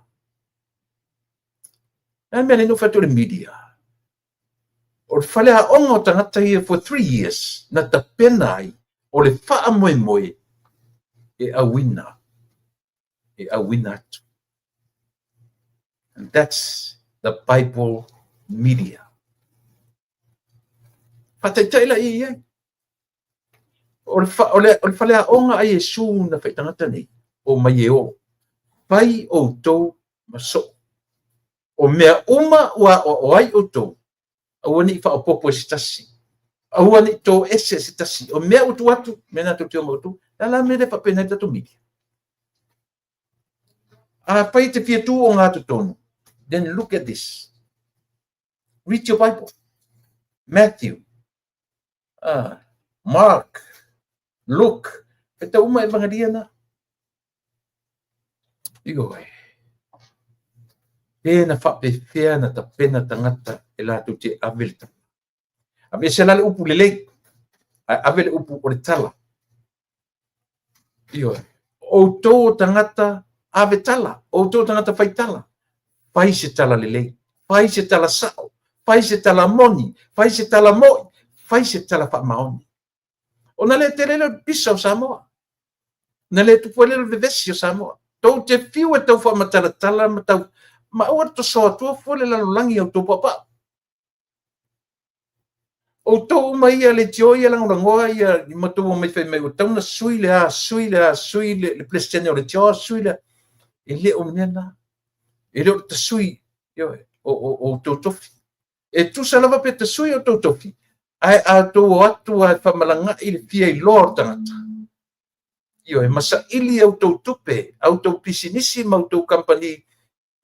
E mea le no fatu le media. O le whale a ongo tangata ia for 3 years. Na ta penai. O le wha moe. E awina. E awina atu. And that's the Bible media. Whataitai i ai. O le whale a onga ai e su na whaitangata nei. O mai e o. Pai o tau maso. O mea uma o ai o tau. Aua ni wha o popo e sitasi. Aua ni tō ese sitasi. O mea utu atu. Mena tu teo mautu. Ala me le whapena tatu media. Pai te fia tu o ngā tutonu. Then look at this. Read your Bible. Matthew. Mark. Luke. Peta uma evangelia na. Igo e. Pena whapewhia na ta pena tangata e la tu te avelta. Ame se lale upu lelei. Avele upu o le tala. Igo e. O tō tangata ave tala. O tō tangata whai tala. Whai se tala lelei. Whai se tala sao. Whai se tala moni. Whai se tala moi. Whai se tala wha maoni. O na le te lele pisa o Samoa. Na le tupu lele vevesi o Samoa. Tau te fiu e tau wha matala tala matau. Ma ua to soa tua fole la lulangi au tō papa. O tō mai ia le tio ia langa rangoa ia i matou o mai whai mai o tau na sui le plestene o le tio sui le e le o mnena. E le o te sui o tō tofi. E tu salava pe te sui o tō tofi. Ai a tō atu ai whamalanga i le fia i loa tangata. Io e masa ili au tō tupe, au tō pisinisi mau tō company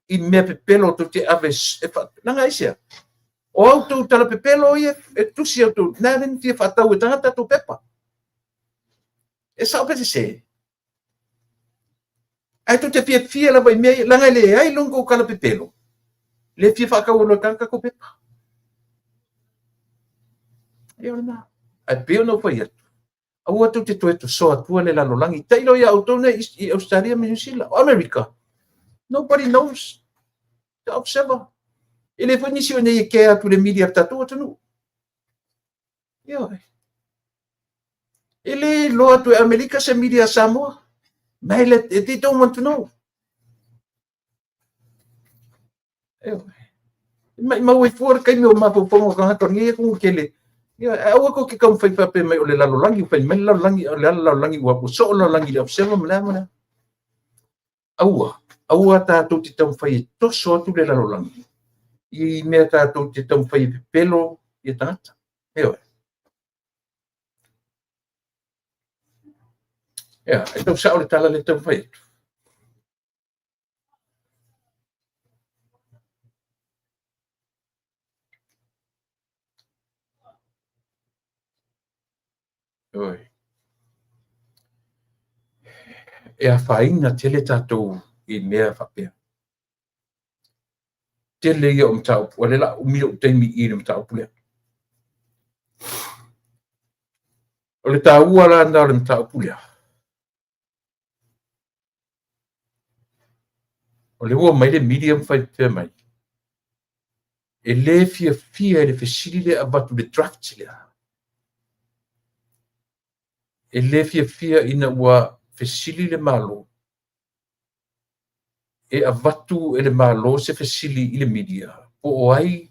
i mea pepelo tō te ave e nanga isia. O au tō tala pepelo ia e tusi au tō naren fia whatau e tangata tō pepa. E sao pete se. Ai tō te fia lava i mea langa i le ai longo o kala pepelo. Le fia whakau o loa kanka ko pepa. E ora nā. Ai peo no whai atu. Au atu te toe to soa tua le lalolangi. Tailo ia au tōne i Australia me New Zealand. America. Nobody knows. The observer. Ele foi nisi o nei ke atu le media tatu atu. Yo. Ele lo atu America se media Samoa. Mai le they don't want to know. Yo. Mai mau e for kai meu mapo pongo ka to ngi ku kele. ia au ko ke kam fai fa pe mai o le lalolangi fai mai lalolangi ua ko so lalolangi le observa mana aua tātou te tau whai e toso atu le lalolangi. I mea tātou te tau whai e pelo i tangata. Heoi. Ia, e tau sao le tala le tau whai atu. Heoi. E a whainga tele tātou i mea whapea. Tele ia o mtau, o le la umira o teimi i le mtau pulea. O le tā ua la nda le mtau pulea. O le ua mai le medium whai pia mai. E le fia le fesiri le abatu le draft lea. E le fia ina ua fesili le malo. E avatu e le malo se fesili i le media. O ai,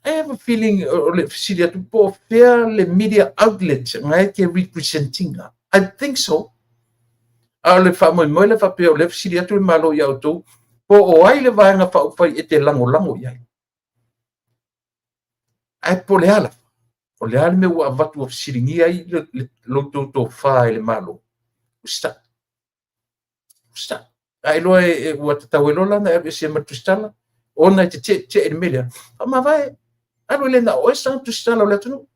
I have a feeling o le fesili atu po fair le media outlet ngai ke representing. I think so. A le wha le whapea o le fesili atu le malo i autou. Po o ai le vaenga whaupai e te lango iai. Ai po le ala. O le ala me ua avatu o fesili ngi ai le loto to wha le malo. Usta. Ai loa e ua tatau e lola na e se matustala. Ona te e melia. Ma vai, alo le na oe sang tustala o le atunu.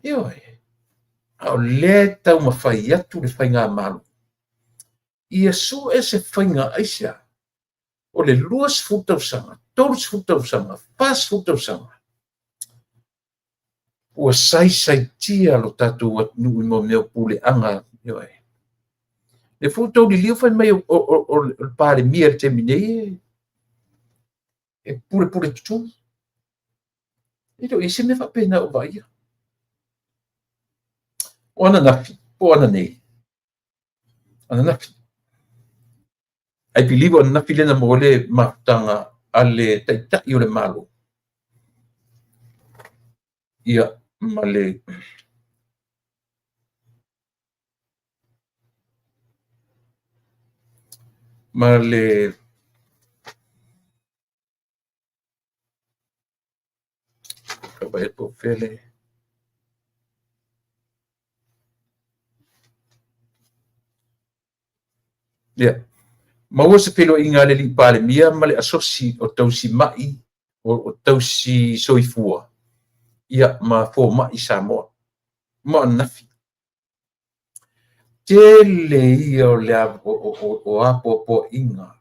Ioi. Au le tau mawhai atu le whainga malo. Ia su e se whainga aisia. O le luas futausanga, tolus futausanga, pas futausanga. Ua sai tia lo tatu at nui mo meo pule anga. Ioi. Le futau li liu fai mai o pare mia te minei e pure tutu. Ito isi me fa pena o vai. Ona nafi, po ona nei. Ona nafi. I believe ona nafi lena mo le matanga ale taita i o le malo. Ia male vai po fele. Ia. Maua se pelo inga le li pale mia male asosi o tausi mai o tausi soifua. Ia ma fo mai Samoa. Ma nafi. Tele ia o le o apo inga.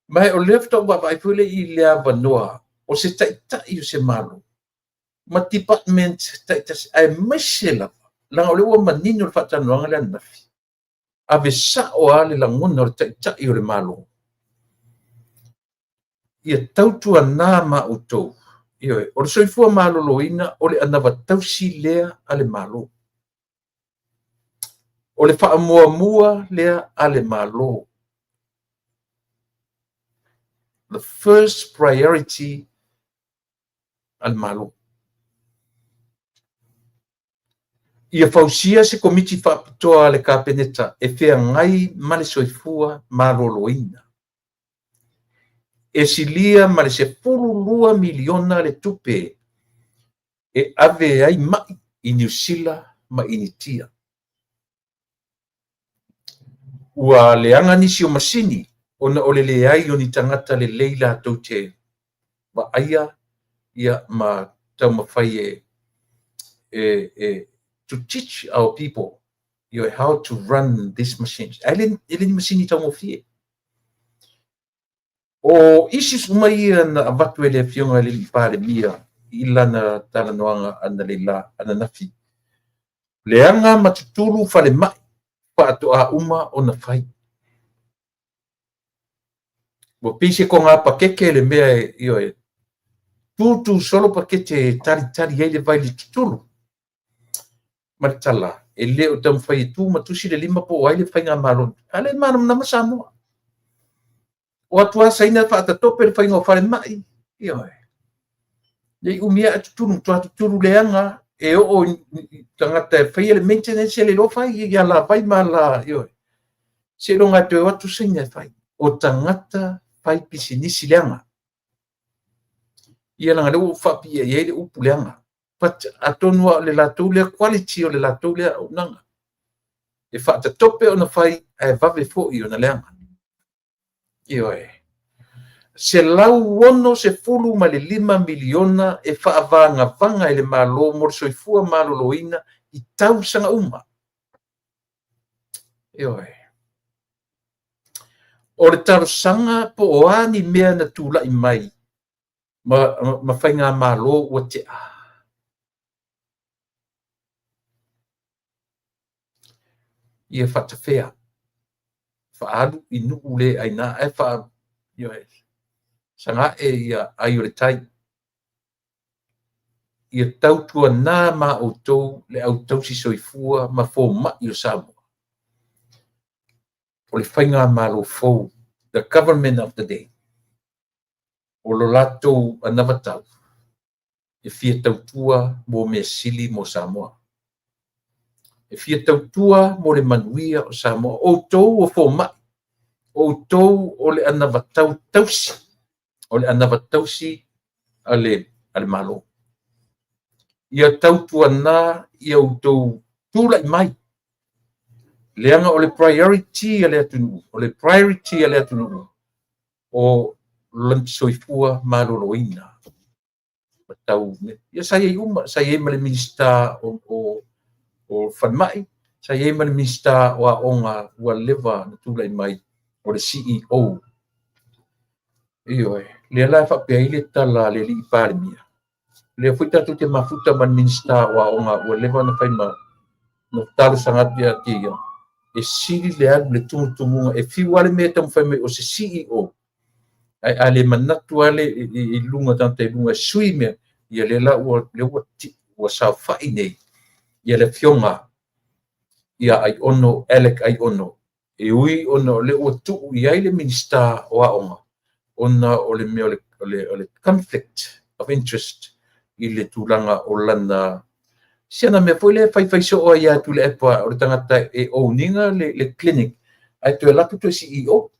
Mai o lefta o vai pule i le avanoa o se taita i o se malo. Ma department taita ai mesela. Langa o le ua manino le whatanuanga le nafi. Ave sa o ale la ngona o taita i o le malo. Ia tautua nā ma o tau. Ia o le soifua malo loina o le anawa tausi lea ale malo. O le whaamua lea ale malo. The first priority al malo. Ia fausia se komiti whaapitoa le kapeneta e whea ngai male soifua malo loina. E silia male se pululua miliona le tupe e ave ai mai i New Zealand ma initia. Ua leanga nisi o masini ona o le leai o ni tangata le leila tau te wa aia ia ma tau mawhai to teach our people how to run these machines. Ele ni masini tau mawhie. O isis umai na avatu ele fionga le pare mia ilana tala noanga ana leila ana nafi. Leanga matutulu fale mai pa to a uma ona fai. Bo pise ko nga pakeke le mea io tutu solo pakete tari ele vai le tutulu. Martala ele o tam fai tu matusi le lima po ai le fai nga malon. Ale manam na masamo. O atua saina fa ta tope le fai nga fale mai. Ia le umia tutunu tutunu leanga e o tangata fai le maintenance le lo fai ia la vai mala io se lo ngate watu singa fai o tangata fai pisinisi leanga ia langa le u fa pia ia le upu leanga pat atonua le latu le quality o le latu le unanga e fa ta tope ona fai e vave fo io na leanga io se lau ono se fulu ma le 5 miliona e whaavanga e le malo mo soifua maloloina i tausanga uma. O le tarosanga po o ani mea na tula i mai ma whainga malo ua te a. Ia whatawhea. Whaalu i nuu le aina e wha sanga e ia ai o le tai. Ia tautua nā ma o tau le au tausi soifua ma fō mai o Samoa. O le whainga malo fōu, the government of the day. O lo lato anava tau. E fia tautua mo mea sili mo Samoa. E fia tautua mo le manuia o Samoa. O tau o fō mai. O tau o le anava tau tausi. O le anava tausi ale malo. Ia tautua nā ia o tau tula i mai. Leanga o le priority ale atunu. O le priority ale atunu. O lansoifua maloloina. Tau ia saya uma saya male minista o whanmai saya male minista o onga ua leva na tula i mai o le CEO le la fa pe ile tala le li parmia le foi tatu te mafuta man minista o onga ua leva na faima no talo sangat dia tia e sili le al le tumu e fi wale me tam faima o se CEO ai ale manatu ale i lunga tante lunga sui me ia le la ua sa fai nei ia le fionga ia ai ono Alec ai ono e ui ono le ua tuu ia le minista o aonga ona o le mea o le conflict of interest i le tūlanga o lana siana me foi le fai so o ia tu le epa o le tangata e o ninga le clinic ai tu e lapu tu CEO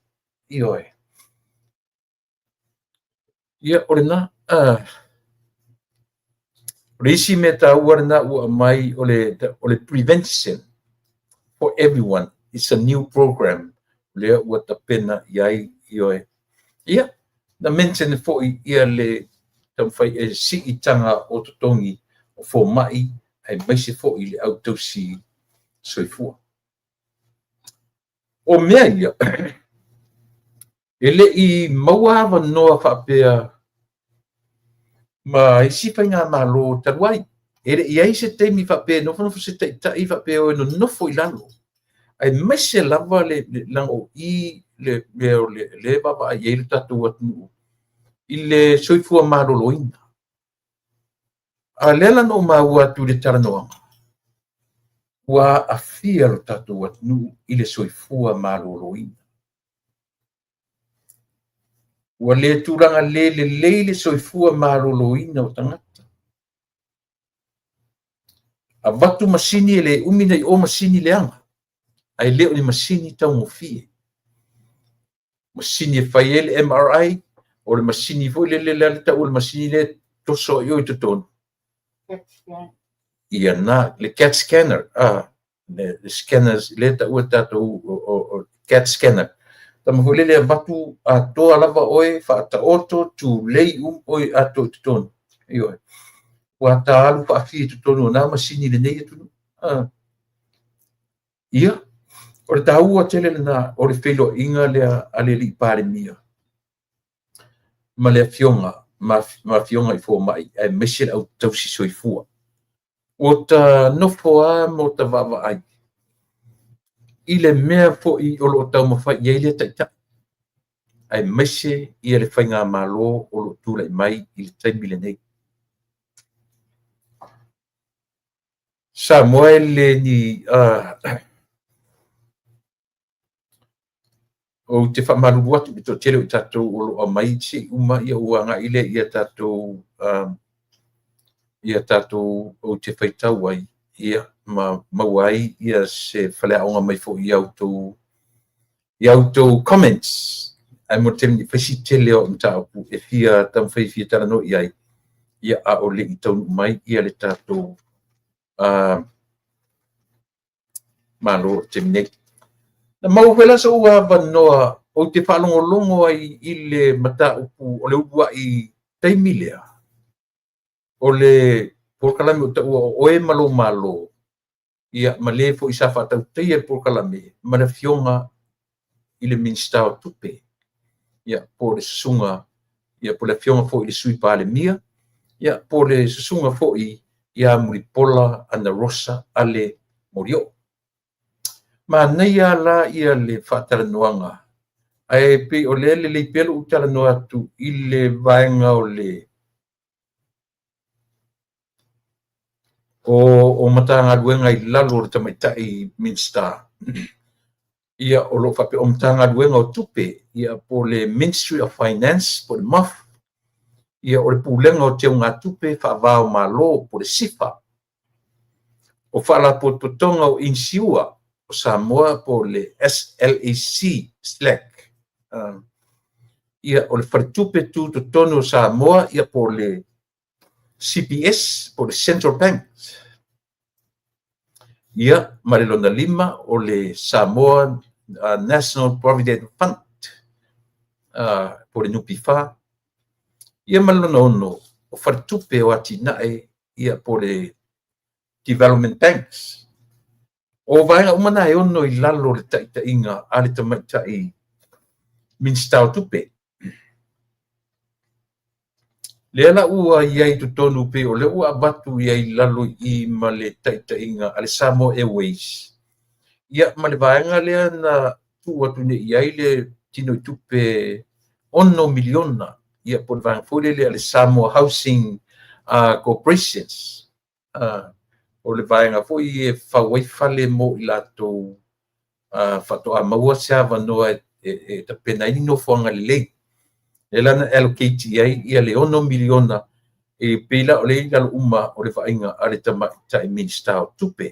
ia o le na Risi me taua na ua mai o le prevention for everyone. It's a new program. Lea ua tapena iai ioe. Ia, na mention fo ia le tamwhai e si i tanga o totongi o fo mai ai maise fo i le au tausi soifua. O mea ia, ele i mauawa noa whapea ma isi fa nga malo taruai ere ia se te mi fa pe no fa se te ta i fa pe o no fo ilalo ai mese lava le lango i le baba ia le tatu atu ile soifua malo loina a lela no ma ua tu le taranoa wa afia lo tatu atu ile soifua malo loina wa le turanga le soifua malo loina o tangata a watu masini le umina i o masini leanga ai leo ni masini tau ngofie masini e fai ele MRI o le masini vo le tau le masini le toso yo i totono ia na le CAT scanner le scanners le tau tatu o CAT scanner tama vo le watu a toa lava oe fa ta oto tu lei oi ato totono io wa ta alu fa fi totono na masini le nei tu ia o le taua tele na o le felo inga le ale li pare mia ma le fionga ma fionga i fo mai e mese au tausi soifua o ta nofoa mo ta vava ai i le mea fo i o lo tau mawhai i le taita ai mese i le whainga malo o lo tūlai mai i le taimile nei Samuel ni o te whamaru atu i tō tele o tātou o lo a mai se uma ia uanga ile ia tātou o te whaitau ai ia mawai ia se whaleaonga mai fo i autou comments ai mo te ni whesi tele o mtaupu e fia tam whaifia tara no iai ia a o le i taunu mai ia le tātou malo te minek. Na mau wela sa ua vanoa o te whalongolongo ai i le mata upu o le upua i taimi lea. O le porkalame o ta ua o e malo ia ma le fo i sa whatau teia le porkalame ma le fionga i le minsta o tupe. Ia po le susunga, ia po le fionga fo i le sui pa le mia, ia po le susunga fo i ia muripola ana rosa ale morio. Ma nei ala ia le whaataranuanga. Ai pe o le pelo utaranoa atu i le vaenga o le o matanga luenga i lalo o tamaitai Minster. Ia o lo whape o matanga luenga o tupe, ia po le Ministry of Finance, po le MAF, ia o le pulenga o te unga tupe whaavao malo po le SIFA. O whala po totonga o insiua, o Samoa po le SLAC, SLAC. Ia o le wharitupe tu totono o Samoa, ia po le CPS, po le Central Bank. Ia ma le lona lima o le Samoa National Provident Fund, po le nupifa. Ia ma le lona ono o wharitupe o atinae, ia po le Development Banks. O vaenga umana e ono i lalo le taʻitaʻiga a le tamaitaʻi Minster tupe. Le ala ua iai totonu pe o le ua abatu iai lalo i ma le taʻitaʻiga a le Samoa Airways. Ia ma le vaenga lea na tu atu ne iai le tino i tupe 1 miliona. Ia po le vaenga foi le Samoa Housing Corporations. O le vaenga foi e whauai fale mo i latou whatoa maua se avanoa e ta pena ini no whanga le lei. E lana allocate iai ia le 1 miliona e pela o le ilalo uma o le whainga a le tamaitaʻi Minster o tupe.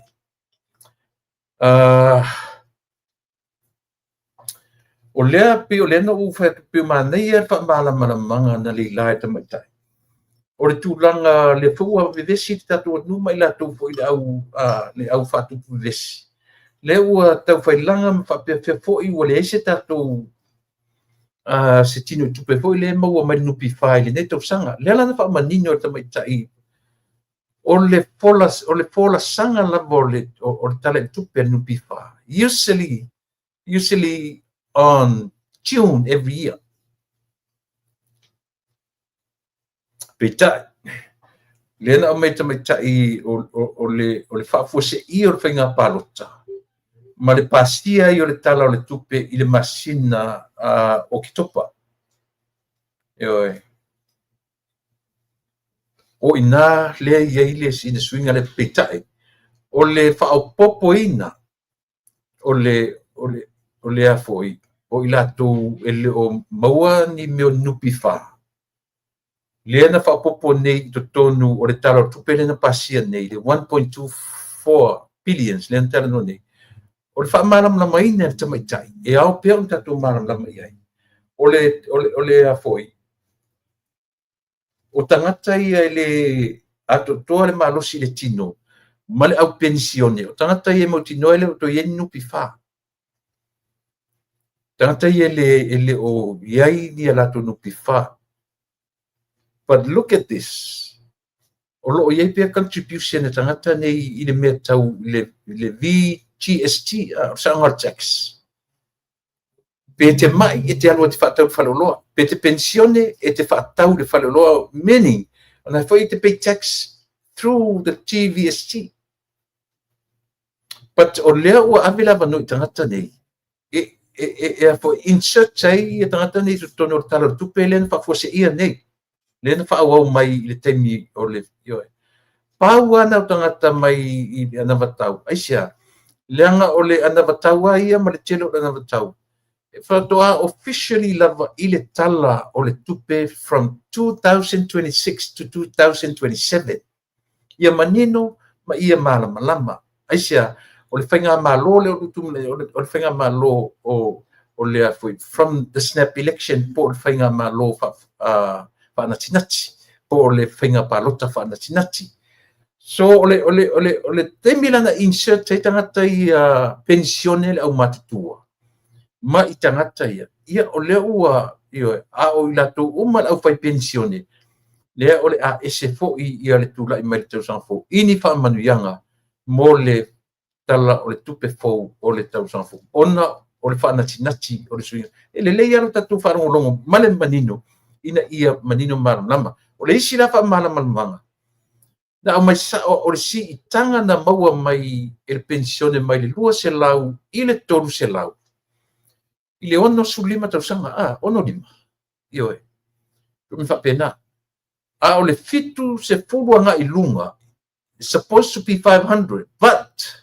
O lea pe o lea na uwha tupe manei e whaamalamanamanga na le ilae tamaitaʻi. O le tūlanga le fua vevesi te tatu atu mai latou fo i le au whatupu vevesi. Le ua tau whailanga ma whapea fo i ua le eise tatou se tino i tupe fo i le maua mai nupi whai le netau sanga. Le ala na whaamanino o tamaitaʻi o le fola sanga lava o le tala i tupe nupi whai. Usually on June every year. Peitai, lena o mai tamaitaʻi o le whaafuaseʻia o le whainga palota. Ma le pasia i o le tala o le tupe i le masina o kitopa. O ina lea iai le sina suinga le peitai. O le whaopopoina o le afoi. O i latou ele o maua ni meo nupi wha. Lea na whaopopo nei to tonu o le tala o tupe le na pasia nei le 1.24 billions le na tala no nei. O le whaamaram la mai nei tamaitai. E au pia un tatou maram la mai ai. O le afoi. O tangata ia le atotoa le malosi le tino. Ma le au pensione. O tangata ia mo tino ele o to ieni nupi wha. Tangata ia ele o iai ni alato nupi wha. But look at this. O lo iai pia contribution e tangata nei i le mea tau le VGST, Sangar Tax. Pe te mai e te alua te whaatau whaloloa. Pe te pensione e te whaatau le whaloloa. Meaning, ona whai te pay tax through the TVST. But o lea ua awela wano i tangata nei. E a fo insert sai e tangata nei tono o tala tupe lena whafose ia nei. Lena whaawau mai i le teimi o le ioe. Pau ana o tangata mai i anavatau. Aisia, leanga o le anavatau ia ma le telo o anavatau. Whatoa officially lava i le tala o le tupe from 2026 to 2027. Ia manino ma ia malama. Aisia, o le whainga malo le o le whainga malo o le from the snap election po le whainga malo whanatinati, po le whainga palota whanatinati. So ole temilana insert te tangata i pensione le au matutua. Ma i tangata ia o le ua a o i lato uma au fai pensione. Lea ole a ese fo ia le tula i mai le tau sanfo. Ini wha manuianga mo le tala o le tupe fo o le tau sanfo. Ona o le whanatinati o le suinga. E le leia ro tatu wharongo male manino ina ia manino maramlama. O le isi la wha malamanga. Na o mai sa o le si i tanga na maua mai e le pensione mai le lua se lau i le toru se lau. I le ono su lima tau sanga, ono lima. Io e. Mi fa pena. O le fitu se furuanga i lunga. It's supposed to be 500, but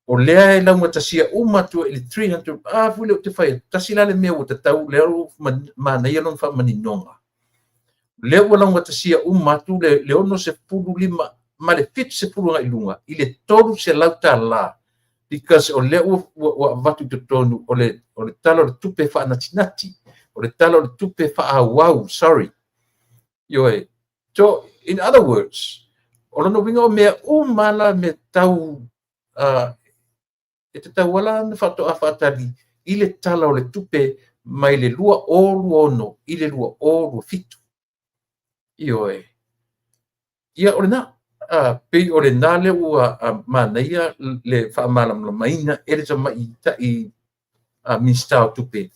o lea e launga tasia umatu i le 300, fule o te whai, tasila le mea o te tau, lea o mana ia non wha maninonga. Lea o launga tasia umatu le ono se furu lima, ma le fitu se furuanga i lunga, i le toru se lauta la, because o lea o vatu te tonu, o le tala o le tupe wha natinati, o le tala o le tupe wha wow, sorry. Yoe. So, in other words, o lano winga o mea umala me tau, e te tau wala na whatoa whatari, i le tala o le tupe mai le lua oru ono, i le lua oru fitu. Ioe. Ia o le na, pei o le na le ua mana ia le whaamalamla maina, e le tamai i minstao tupe,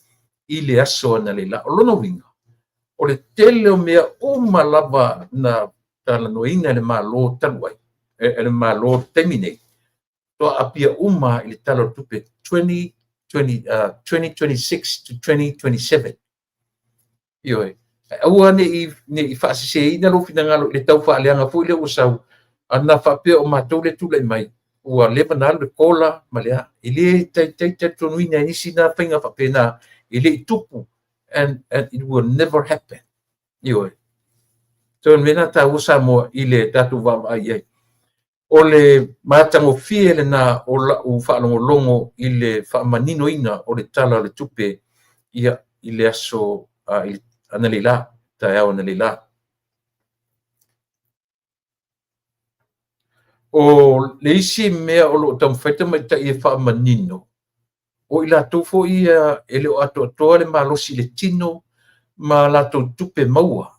i le aso na le la, o lano winga. O le tele o mea lava na tala noina le malo taluai, le malo terminate. To apia i le tala tupe 2026 to 2027. Ioi. Aua ne i whaasise ina lo fina ngalo le tau whaaleanga fui le usau. Ana whapea o mātou le tula i mai. Ua lepa nalo le kola ma lea. I le tai tonuina nisi na whainga whapea na i le i tupu. And it will never happen. Ioi. So mena ta usa mo i le tatu wa ai. O le matango fie le na o la u whaalongolongo i le whaamanino ina o le tala le tupe ia i le aso ana le la, tae au ana le la. O le isi mea o lo tamwhaita mai ta i e whaamanino. O i la tofo ia e le o ato atoa le malosi le tino ma la tupe maua.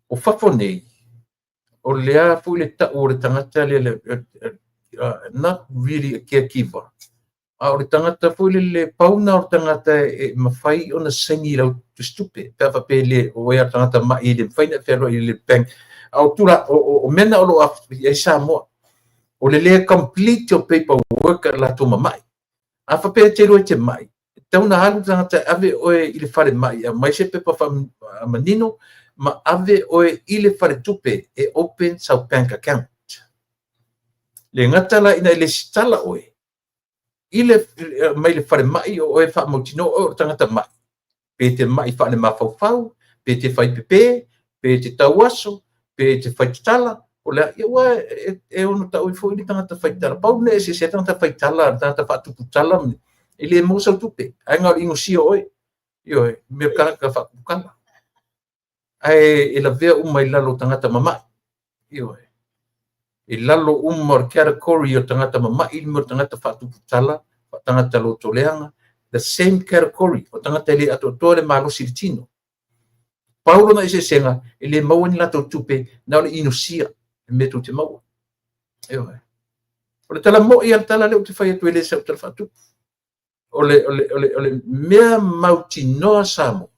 O whafo nei. O lea fu le ta o le tangata not really a caregiver. O le tangata fu le pauna o tangata e mawhai o na sengi lau tu stupe. Pea pe le o ea tangata mai i le mwhaina whero i le peng. Au tula o mena o lo a i sa moa. O le lea complete o paperwork la to mamai. A whapea te roi te mai. Tauna halu tangata ave oe i le whare mai. A mai se pepa manino. Ma ave oe i le whare tupe e open sau bank account. Le ngatala ina i le sitala oe. I le mai le whare mai o oe wha mautino o tangata mai. Pe te mai wha le mawhauwhau, pe te whai pepe, pe te tauaso, pe te whai tala. O lea, ia e ono ta oi fo i tangata whai tala. Pau ne se tangata whai tala, tangata wha tupu tala. I le mo sau tupe. Ainga o ingo sia oe. Ioe, me karaka wha kukala. Ai la vea i lalo tangata mamai. Ioe. I lalo o category o tangata mamai, i mo tangata whatuputala, tangata loto leanga, the same category o tangata le ato tole malosi le tino. Paulo na ise senga, i le maua ni lato tupe, na ole inusia, me tu te maua. Ioe. O le tala mo i al tala leo te whai atu ele sa utala whatupu. O le mea mauti noa samo.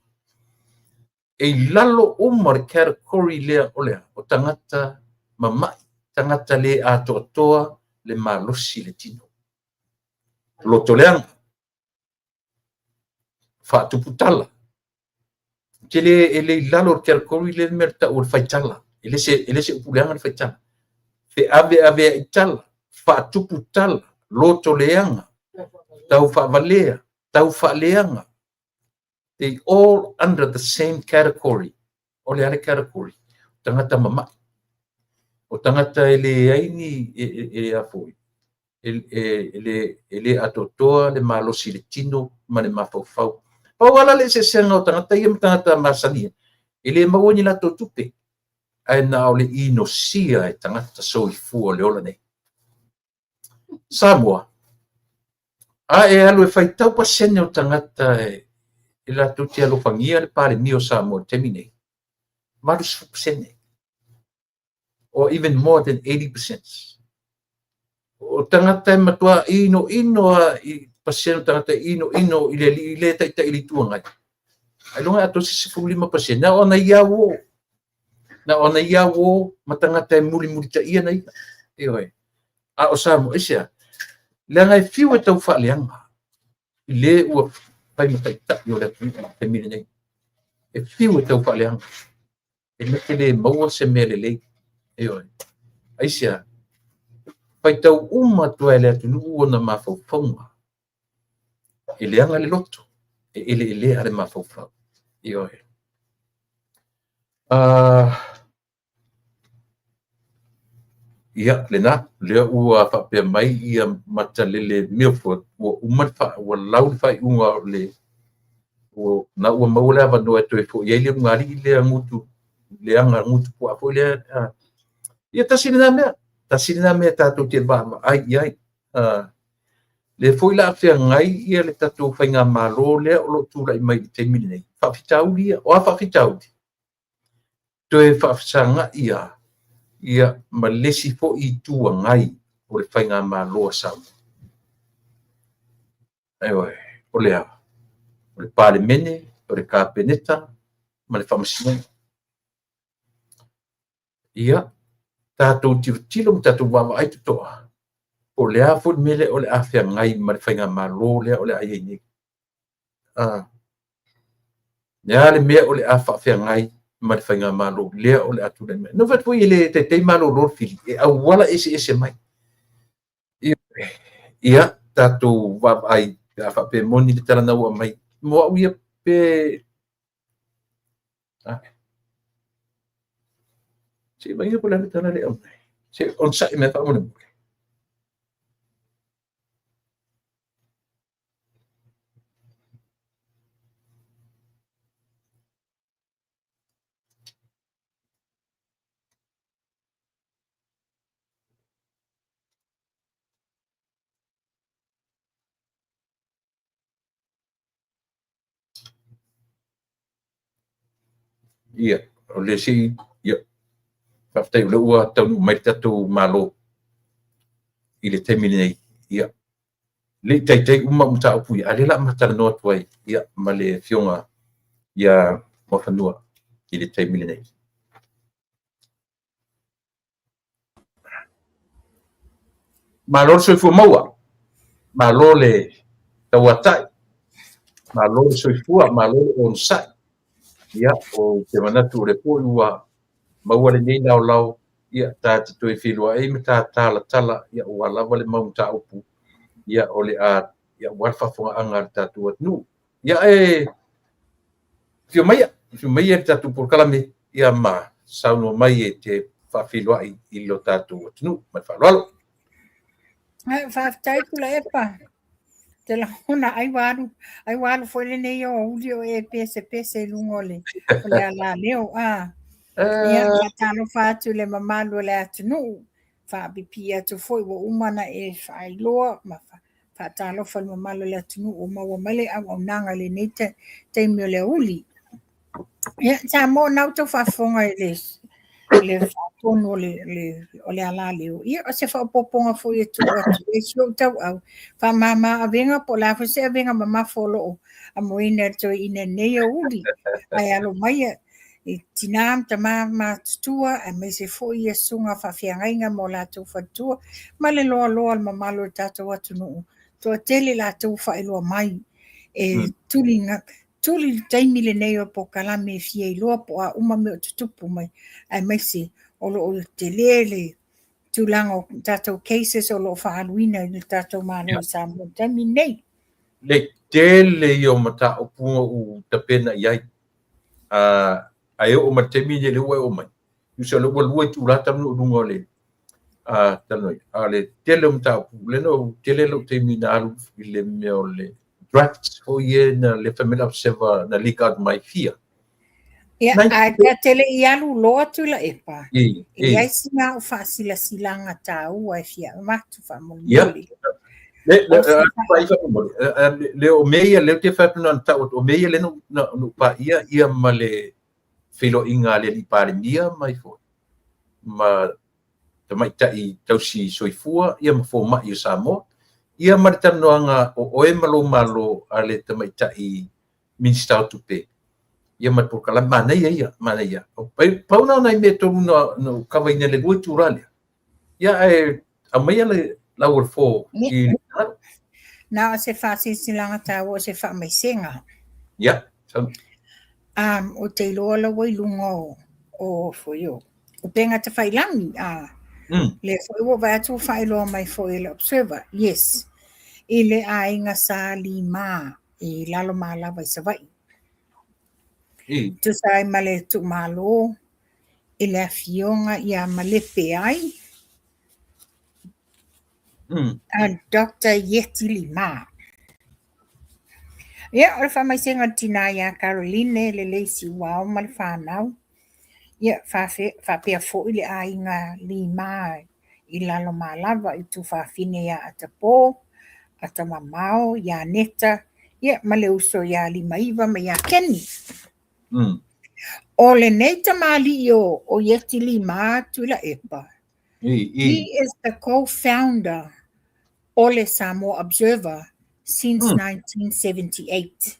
E lalo le category lea o lea, o tangata mamai, tangata le atoa le malosi le tino. Loto leanga, whaatuputala. Ke le lalo le category le merta o le whaitala. Ele se upuleanga le whaitala. Fe ave itala, whaatuputala, loto leanga, tau whaavalea, tau whaaleanga. They all under the same category. O le ale category. Tangata mama. O tangata ele aini e afoi. Ele atotoa le malosi le tino ma le mafaufau. Pawala le se senga o tangata ia tangata masania. Ele mawani la totupe. Ai na o le ino sia e tangata soifua le ola nei. Samoa. A e alu e whaitau pa sene o tangata e la tuti alofangia le pare mio Samoa temine. Marus sene. Or even more than 80%. O tangata e matua ino i paseno tangata ino i le taita ili tuangai. Ai longa ato si 5% na ona iawo. Na ona iawo matangata e muli ta ia nei. Eoi. A o Samoa isia. Le ngai fiu e tau whaaleanga. Le ua pai mataita i o le te mire nei. E fiu e tau whaaleanga. E neke le maua se mele lei. Eoi. Aisia. Pai tau tua ele atu nuu ona mawhauwhaunga. E leanga le loto. E ele are mawhauwhau. Eoi. Ia, lena, lea ua whapea mai ia mata lele Milford, ua umanwha, ua launwhai unga le, na ua maule awa noa toi fo, iei le ngari lea ngutu, leanga ngutu pua fo lea, ia tasini na mea tātou te vama, ai, le fo ila awhia ngai ia le tātou whainga malo lea o lo tūra i mai te mini nei, whawhitau lia, o a whawhitau ti, toi whawhisanga ia malesi fo I tua ngai o le whainga māloa sau. Ewa, o le awa. O le pāle mene, o le kāpeneta, ma le whamasina. Ia, tātou tilo tātou wawa ai tutoa. O le a fo mele o le awhia ngai ma le whainga māloa lea o le ai nei. Nea le mea o le a whawhia ngai ma le whainga malo lea o le atu le mea. No whatu I le te malo rorfili, e au wala ese mai. Ia, tātou wab ai, a whape moni le tala nau a mai. Moa uia pe... Se mai ia pula le tala le au nei. Se on sa I mea wha mona mule. Ia, o le si, ia. Whaftai ule ua tau mai tatu malo. I le temini nei, ia. Le tai uma muta upu ia, ale la matala noa tuai, ia, ma le fionga, ia, mofanua, I le temini nei. Malo soifua maua, malo le tauatai, malo le soifua, malo le onsai. Ia, o te manatu o le pōi ua maua le nei lau, ia, tā te toi whilua e me tā tala, ia, ua lava le maung tā upu, ia, o le a, ia, warwhawhunga anga le tātua nu. Ia, fio maia le tātua porkalame, ia, ma, sauno mai e te whawhilua I lo tātua nu, mai whalwalo. Whaftai kula e pa. Te la hona ai waru foi le nei o uli o e pese lungole. O le ala leo, Ia whatalo whātu le mamalu le atunu. Whapipi atu foi wa umana e whailoa. Whatalo whal mamalu le atunu o maua male au nanga le nei te mio le uli. Ia, ta mo nauta whafonga le whatono o le ala leo. Ia, o se whapoponga foi e tu e sio tau au. Whamama avenga po la se avenga mama folo a moina to ina nei o uli. Ai alo mai e tinam tama tutua a me se foi e sunga whawhiangainga mo la tau whatua. Ma le loa al mamalo tato atunu. To tele la tau whailoa mai. E tuli taimi le nei o po kalame fie I loa po a uma me o tutupu mai. Ai mai se o te lele tulango tatou cases o lo whaaluina I tatou mano I Samoa. Taimi nei. le tele yo mata o punga u tapena iai ai o matemi le o mai usa lo lua tu lata no lungo le tanoi ale tele mata le no tele lo temi na alu le meo le drafts o ye na le family of seva na likat mai fia ia ka tele ialu loa tu la epa ia singa o fasila silanga tau ai fia matu fa moli le o meia le te fatuna ta o meia le no pa ia male filo inga le li pare mia mai fo ma te mai tai tausi soifua ia ma fo mai ia samo ia martano anga o e malo ale te mai tai minister tupe ia mat por kala mana ia o pauna nai me to no kavaina le go turale ia a mai le la or fo na se fasi silanga tau se fa mai senga ia o te loa wai lungo o foio o penga te failangi le foio va tu failo mai foio observer yes ile ainga sa lima i lalo mala vai savai tu sai male tu malo ile afionga ia malepe ai Dr. Yeti Lima. Ia, o fa mai senga tina ia Caroline le leisi wao mal whanau. Ia, fa pia fo ile ainga Lima i lalo malava i tu fa fine ia atapo, atamamao, ia neta, ia male uso ia Lima iwa ma ia Kenny. O le neta mali o Yeti Lima tu la epa. He is the co-founder Ole Samoa Observer since 1978.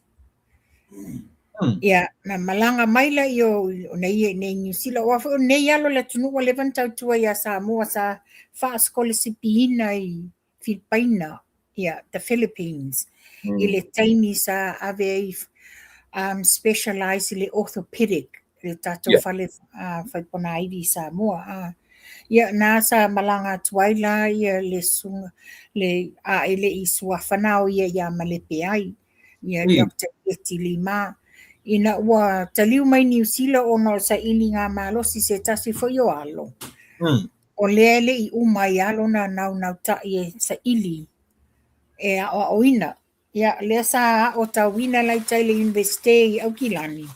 Yeah, na malanga maila yo nei New Zealand wa nei alo le tunu wa levanta tua ya Samoa sa fa scholarshipina I Filipina, yeah, the Philippines. Ile taimi sa ave specialize le orthopedic le tato fale fa pona ivi Samoa ia nasa malanga tuaila ia le sunga le ele isua fanao ia malepe ai ia Dr. Yeti Lima ina wa taliu mai New Zealand ono sa ilinga malosi se tasi fo yo alo o lele I umai alo na nau ta ia sa ili e o ina ia le sa o ta wina lai taile investe au kilani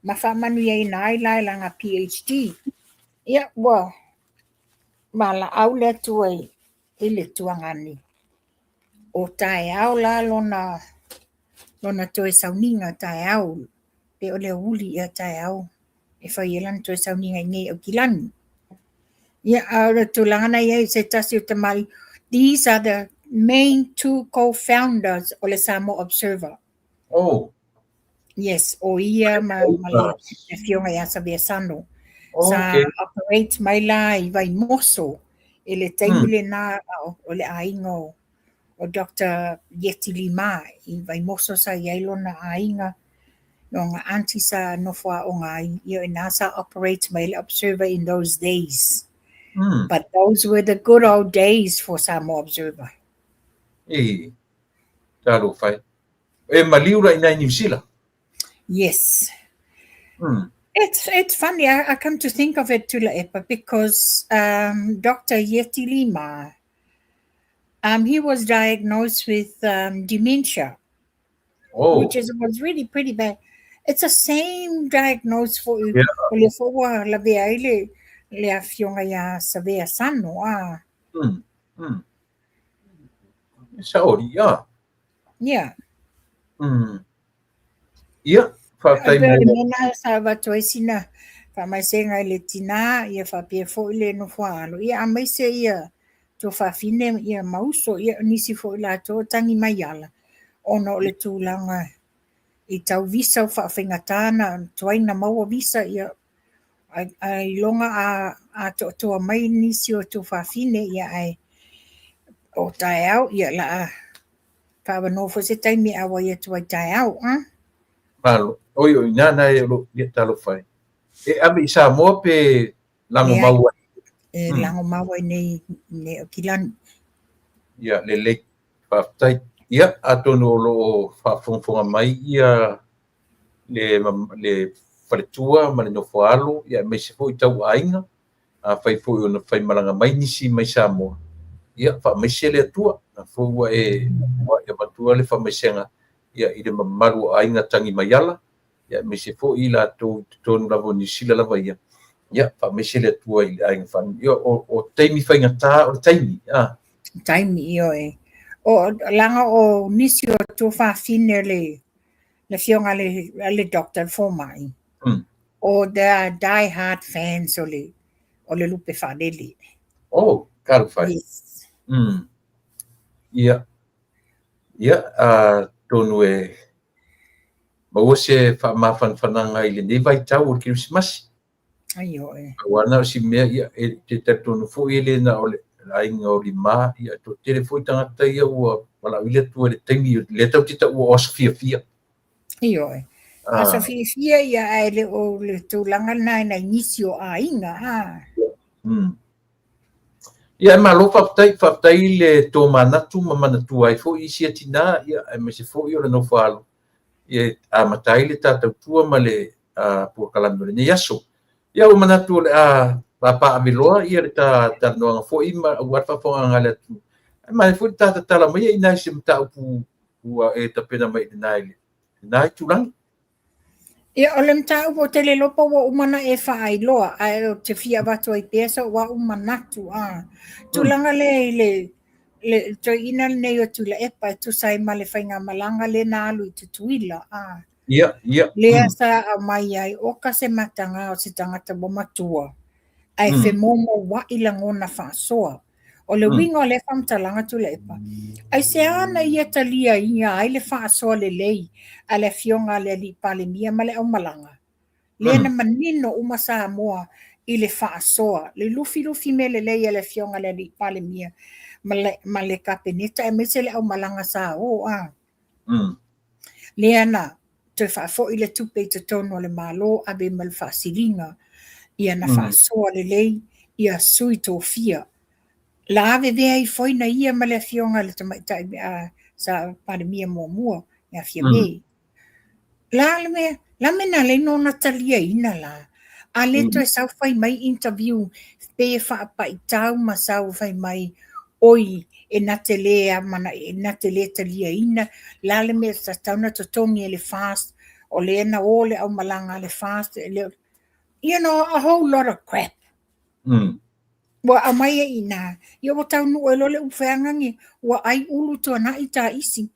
ma manu ia ina lai langa PhD ia wa mala au le tuai ile tuangani o tae au la lona toe sauninga tae au pe o le uli ia tae au e whaielan toe sauninga nge o kilani ia au tulangana ia se tasi o tamari these are the main two co-founders o le Samoa Observer yes o ia male e fionga ia sabia sano sa operate mai la I vai moso ele taimile na o le ainga o Dr. Yeti Lima I vai moso sa yailo na ainga no nga anti sa nofua o nga ia nasa operate mai le Observer in those days but those were the good old days for Samoa Observer talo fai e maliura ina New Zealand yes It's funny. I come to think of it, Tula Epa, because Dr. Yeti Lima, he was diagnosed with dementia, which was really pretty bad. It's the same diagnosis for la veile le afionga ya savea sano Saori yeah mena sa vatoisina fa mai senga le tina ia fa pe fo le no falo ia mai se ia to fa fine ia mauso ia nisi fo la to tangi mai ala ono le tulanga I tau visa fa fingatana toina mau visa ia ai longa a to mai nisi o to fa fine ia ai o tai au ia la fa no fo se tai mi awa ia to tai au Malo, oi nana e lo talo fai. E abi sa mo pe lango mau. Lango mau nei o kilan. Ya le fa tai ia atonu lo fa'afogafoga mai ia le faletua ma le nofo alu ia mai se fo'i tau'aiga fai fo'i ona fai malaga mai nisi mai Samoa ia fa'amaise le atua na fou ua e matua le fa'amaisega ia i le mamalu aiga tagi mai ala ia mai se fo'i latou totonu lava o niusila lava ia fa'amaise le atua i le aiga fa'ani ia o taimi faigatā o le taimi taimi io o langa o nisi o tu fa'afine le fionga le doctor formai o the die hard fans o le lupe fa'alele kalafai yes ia tonu maua se fa'amafanafanaga i lenei vaitau o le kerisimasi aio auana o si mea ia te tatonu fo'i lena o le aiga o limā ia totele fo'i tagata ia ua mala'u i le atua le taimi le tautita ua oso fiafia io asa fia ia ai o le tulaga na nisi o aiga ia malo fa'afetai le tomanatu ma manatu ai fo'i isia tinā ia e mai se fo'i o le nofo alu ia amatai le tatautua ma le puakalame o lenei aso ia ua manatu o le pa'aveloa ia le talanoaga fo'i ma ua le fa'afogaga le atu ma fo'i le tatatala mai inai se mataupu ua tapena mai lenai tulagi ia o le mataupu o tele lopa ua umana e fa'ailoa ae o te fia watu ai pesa ua umanatu tulaga le toiina lenei o tula epa e tusai ma le faiga malaga lena alu i tutuila ia lea sa amai ai oka se mataga o se tagata ua matua ae femomo wa'i lagona fa'asoa o le uiga o le fa'amatalaga tula epa ai se ana ia talia ia ai le fa'asoa lelei a le afioga a le ali'i palemia ma le ʻaumalaga lea na manino uma Samoa i le fa'asoa le lufilufi me lelei a le afioga a le ali'i palemia ma le kapeneta e maise le ʻaumalaga sa o lea na toe fa'afo'i le tupe i totonu o le mālō ave ma le fa'asiliga ia na fa'asoa lelei ia sui tofia la ave vea i foina ia ma le afioga le tamaita'i sa palemia muamua ia fia me la mena le nona taliaina la a le toe sau fai mai interview pe fa'apa'itau ma sau fai mai oi e nate lea mana e nate le taliaina la le me tatauna totogi e le fast o le na o le ʻaumalaga le fast you know a whole lot of crap ua amai e ina ia ua taunuu e lo le ufeagagi ua ai ulu tuanaʻi taʻisi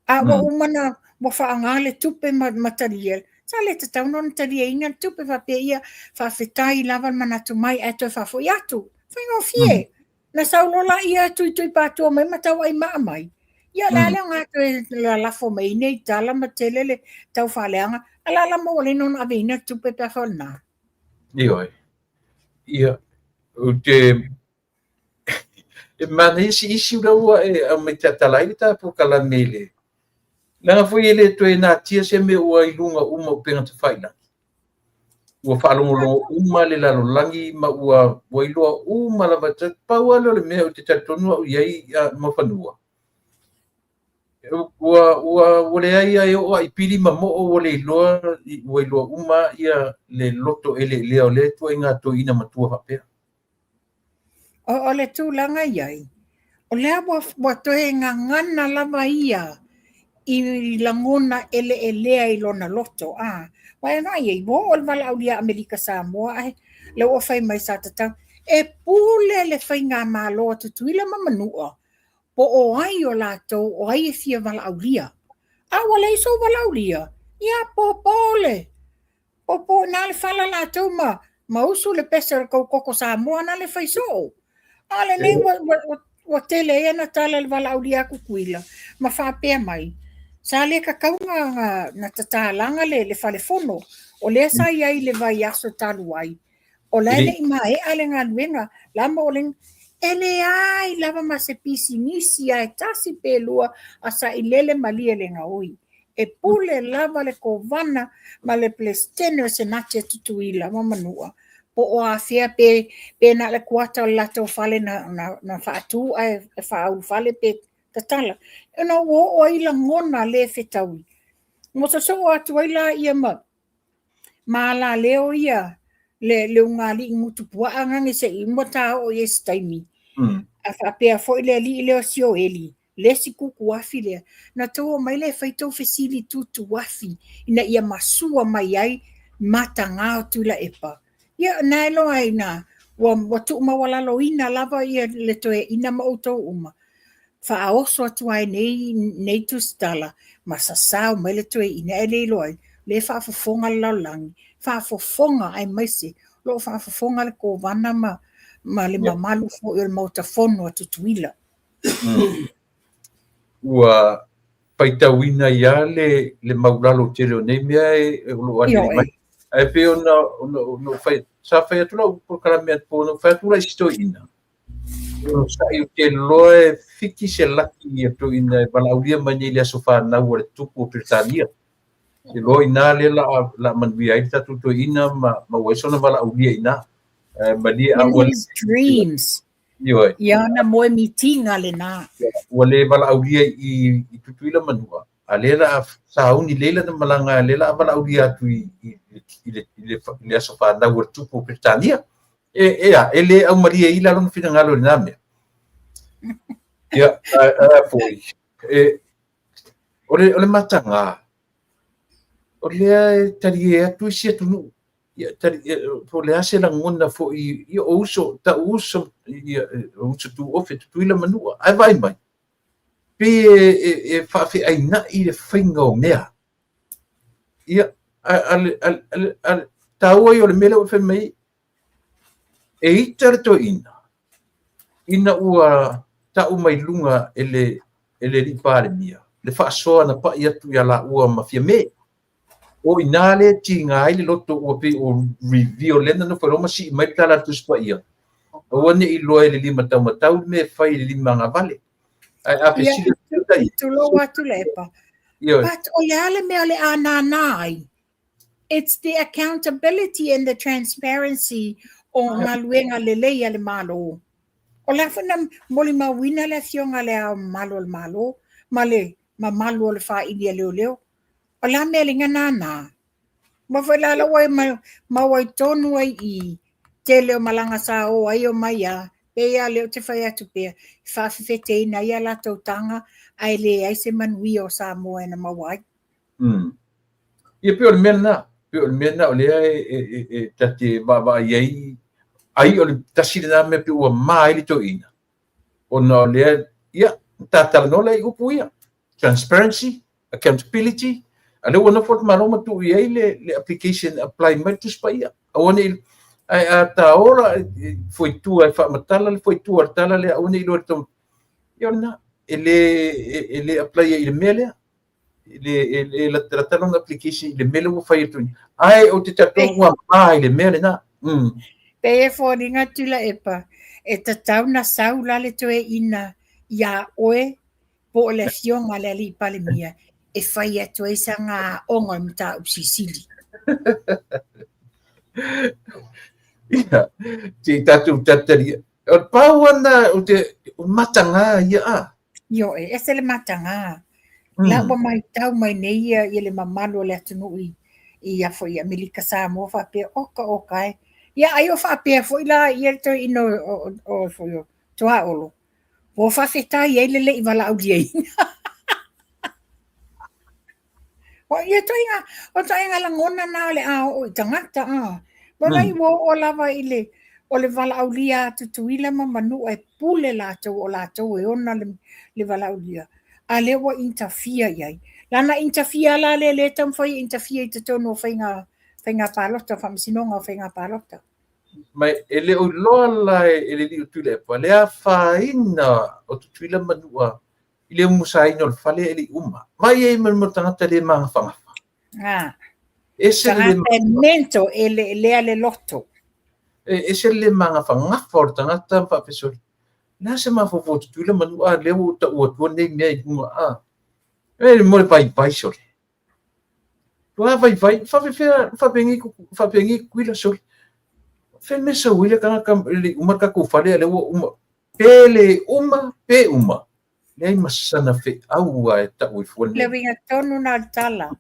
a ua umana ua fa'aga le tupe ma talia sa le tatauna ona taliaina le tupe fa'apeia fa'afetai lava le manatu mai ae toe fa'afo'i atu faigofie na saulola'i tuitui patua mai ma tau'ai ma'a mai ia la le aga toe lalafo mai nei tala ma tele le tau fa'aleaga a la lama ua le nona aveina tupe pe afalanā ia o te mana isi ua mai tatalai le tapukalame le laga foi ele toe natia se me ua iluga uma o pega tafailagi ua fa'alogologo uma le lalolagi ma ua iloa uma lava paua le mea o te tatonu a'u iai ma fanua ua leai ai o a'ipili ma mo'o ua le iloa uma ia le loto ele'elea o le tuaiga toeina matua fa'apea o le tulaga iai o lea ua toe gagana lava ia i lagona ele'elea i lona loto Wae ngai e mo o le valaulia Amerika Samoa le ua fai mai sa tatau e pule le whainga mālo tutuila mamanua po o ai o lātou o ai e fia valaulia wale iso valaulia ia popole popo na le fala lātou ma usu le pesa koko Samoa na le whaiso ale nei wa tele e na tala le valaulia kukuila ma whapea mai sa le kakaunga na tatalanga le whalefono o le sa iai le vai aso talu ai o le ne ima ale ngā nuenga lama o ling ele ai lava ma se pisi nisi ai tasi pelua asa ilele malia le ngaoi e pule lava le kovana ma le plestene se nache tutuila mamanua po o afia pe na le kuata o lato fale na fatu ai fa'au fale pe tatala. Ena o ai la ngona le fetaui. Mo sa so atu ai la ia ma la leo ia le ungali ngutu pua angange se imota o yes taimi. A whapea fo ile li leo sio eli. Le si kuku wafi lea. Na tau mai le whaitau fesili tutu wafi. Ina ia masua mai ai mata ngao tula epa. Ia naelo aina. Wa tu uma walalo ina lava ia le toe ina mauto uma. Whaaoso atu ai nei tu stala. Masasau mai le toe ina ele loai. Le whaafofonga laulangi. Whaafofonga ai maise. Lo whaafofonga le ko wana ma le mamalu fo il mautafono atu tuila. Ua paitauina ia le maulalo te reo nei mea lo ati mai. Ai pe ona fai sa fai atu lau por karamea po no fai atu la istoina. O sa i te loe fiki se laki i atu ina balaulia mani le asofa na ua le tupu o Britania. Se loe ina le la manuia i tatu to ina ma waisona balaulia ina. In his dreams. Ia na moe mitinga le na. Ua le balaulia i tutuila manua. A lela sauni lela na malanga lela balaulia atu i le asofa na ua le tupu o Britania. Ele au maria ila lon fina ngalo na me. Ya, foi. Ole matanga. Ole tari atu sia tunu. Ya tari po le ase la ngona fo i uso uso tu ofe tu ila manua. Ai vai mai. Pe fa fe ai na i le fingo mea. Ya al taua yo le mele o fe mai. E itare to ina ua tau mai lunga ele li pare mia le fa soa na pa ia tu ya la ua mafia me o inale tinga ile loto o pe o review lenda no forma si mai tala tu spa ia o ne i loe le lima tau me fai le lima nga vale ai a pesi tu lo watu lepa but o yale me ale ananai it's the accountability and the transparency o ngaluenga lele ya le malo. O la fana moli mawina le fionga le malo le malo, ma malo le fa ilia leo. O la me linga nana. Ma wala la wai ma wai tonu ai I te leo malanga sa o ai o maia, pe ya leo te whai atu pea, fa fete ina ia la tautanga, ai le ai se manui o sa moa na mawai. Ia pio le mena o lea e tate baba iai ai o le tasile na me pe ua mai le to ina. O na lea ia tatala no le upu ia. Transparency, accountability. Ale wana fort maroma tu iai le application apply mai tu spa ia. Awane ai ata ora foi tu ai fa matala le foi tu artala le awane ilo to. Ia na ele apply ia le mele. Le tratalo na application le mele wo fai tu. Ai o te tato wa mai le mele na. Pe fo ringa tula epa e tatau na saula le toe ina ia oe po le fionga le li pale mia e fai atu e sanga onga mta upsisili. Ia, te tatu tatari. O pawana o te matanga ia. Yo se le matanga. La wa mai tau mai nei ia le mamalo le atunu I a fo ia Melika Samoa fa pe oka e. Ia ai o fa pe fo ila ia to ino o fo yo toa olo. Wo fa feta ia le I wala au dia. O ia to inga la ngona na le a o tangata a. Wala I wo o lava ile o le wala au lia tutuila manu e pule la to o la to e ona le wala au lia. A le wa interfere iai. Lana interfere la le tam fai interfere te tono whainga palota, whamisinonga whainga palota. Mai ele o loa la ele li utule pa le a whaina o tutuila manua ile musaino le fale ele uma. Mai e mo tangata le mga whangafa. Ese le mento le loto. Ese le mga whangafa o tangata whapesori. Nasa mafofo tutuila manua leo ta ua nei mea I kunga a. E mo le pai sori. Tua vai whapengi kuila sori. Fe mesa wile kanga le uma ka ku fale le uma. Pe uma. le masana fe aua e ta ui fuane. Le winga tonu na tala.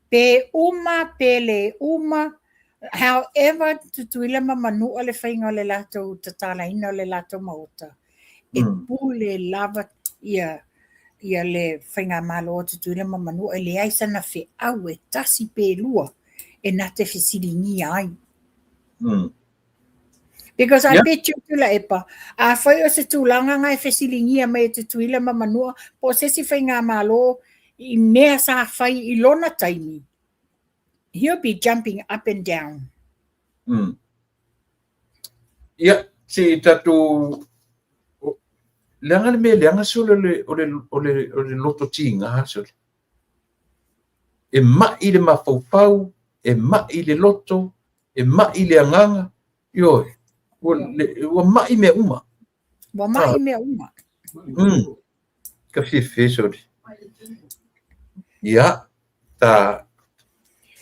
Pe le uma, however, tutuila mamanu o le whainga o le lato tatala ina o le lato mauta. E pule lava ia le whainga malo o tutuila mamanu e le aisana fe au e tasi pe lua e na te whesiringi ai. Because I bet you tula epa. A whai o se tūlanga ngai whesiringia mai te tuila mamanua, po se si whainga malo I mea sa whai I lona taimi. He'll be jumping up and down. Ia, si tatu leanga le mea leanga sole o le loto tinga sole. E mai le mafaufau, e mai le loto, e mai le anganga, ioi. Wa mai mea uma. Wa mai mea uma. Ka whiwhi sori. Ia, ta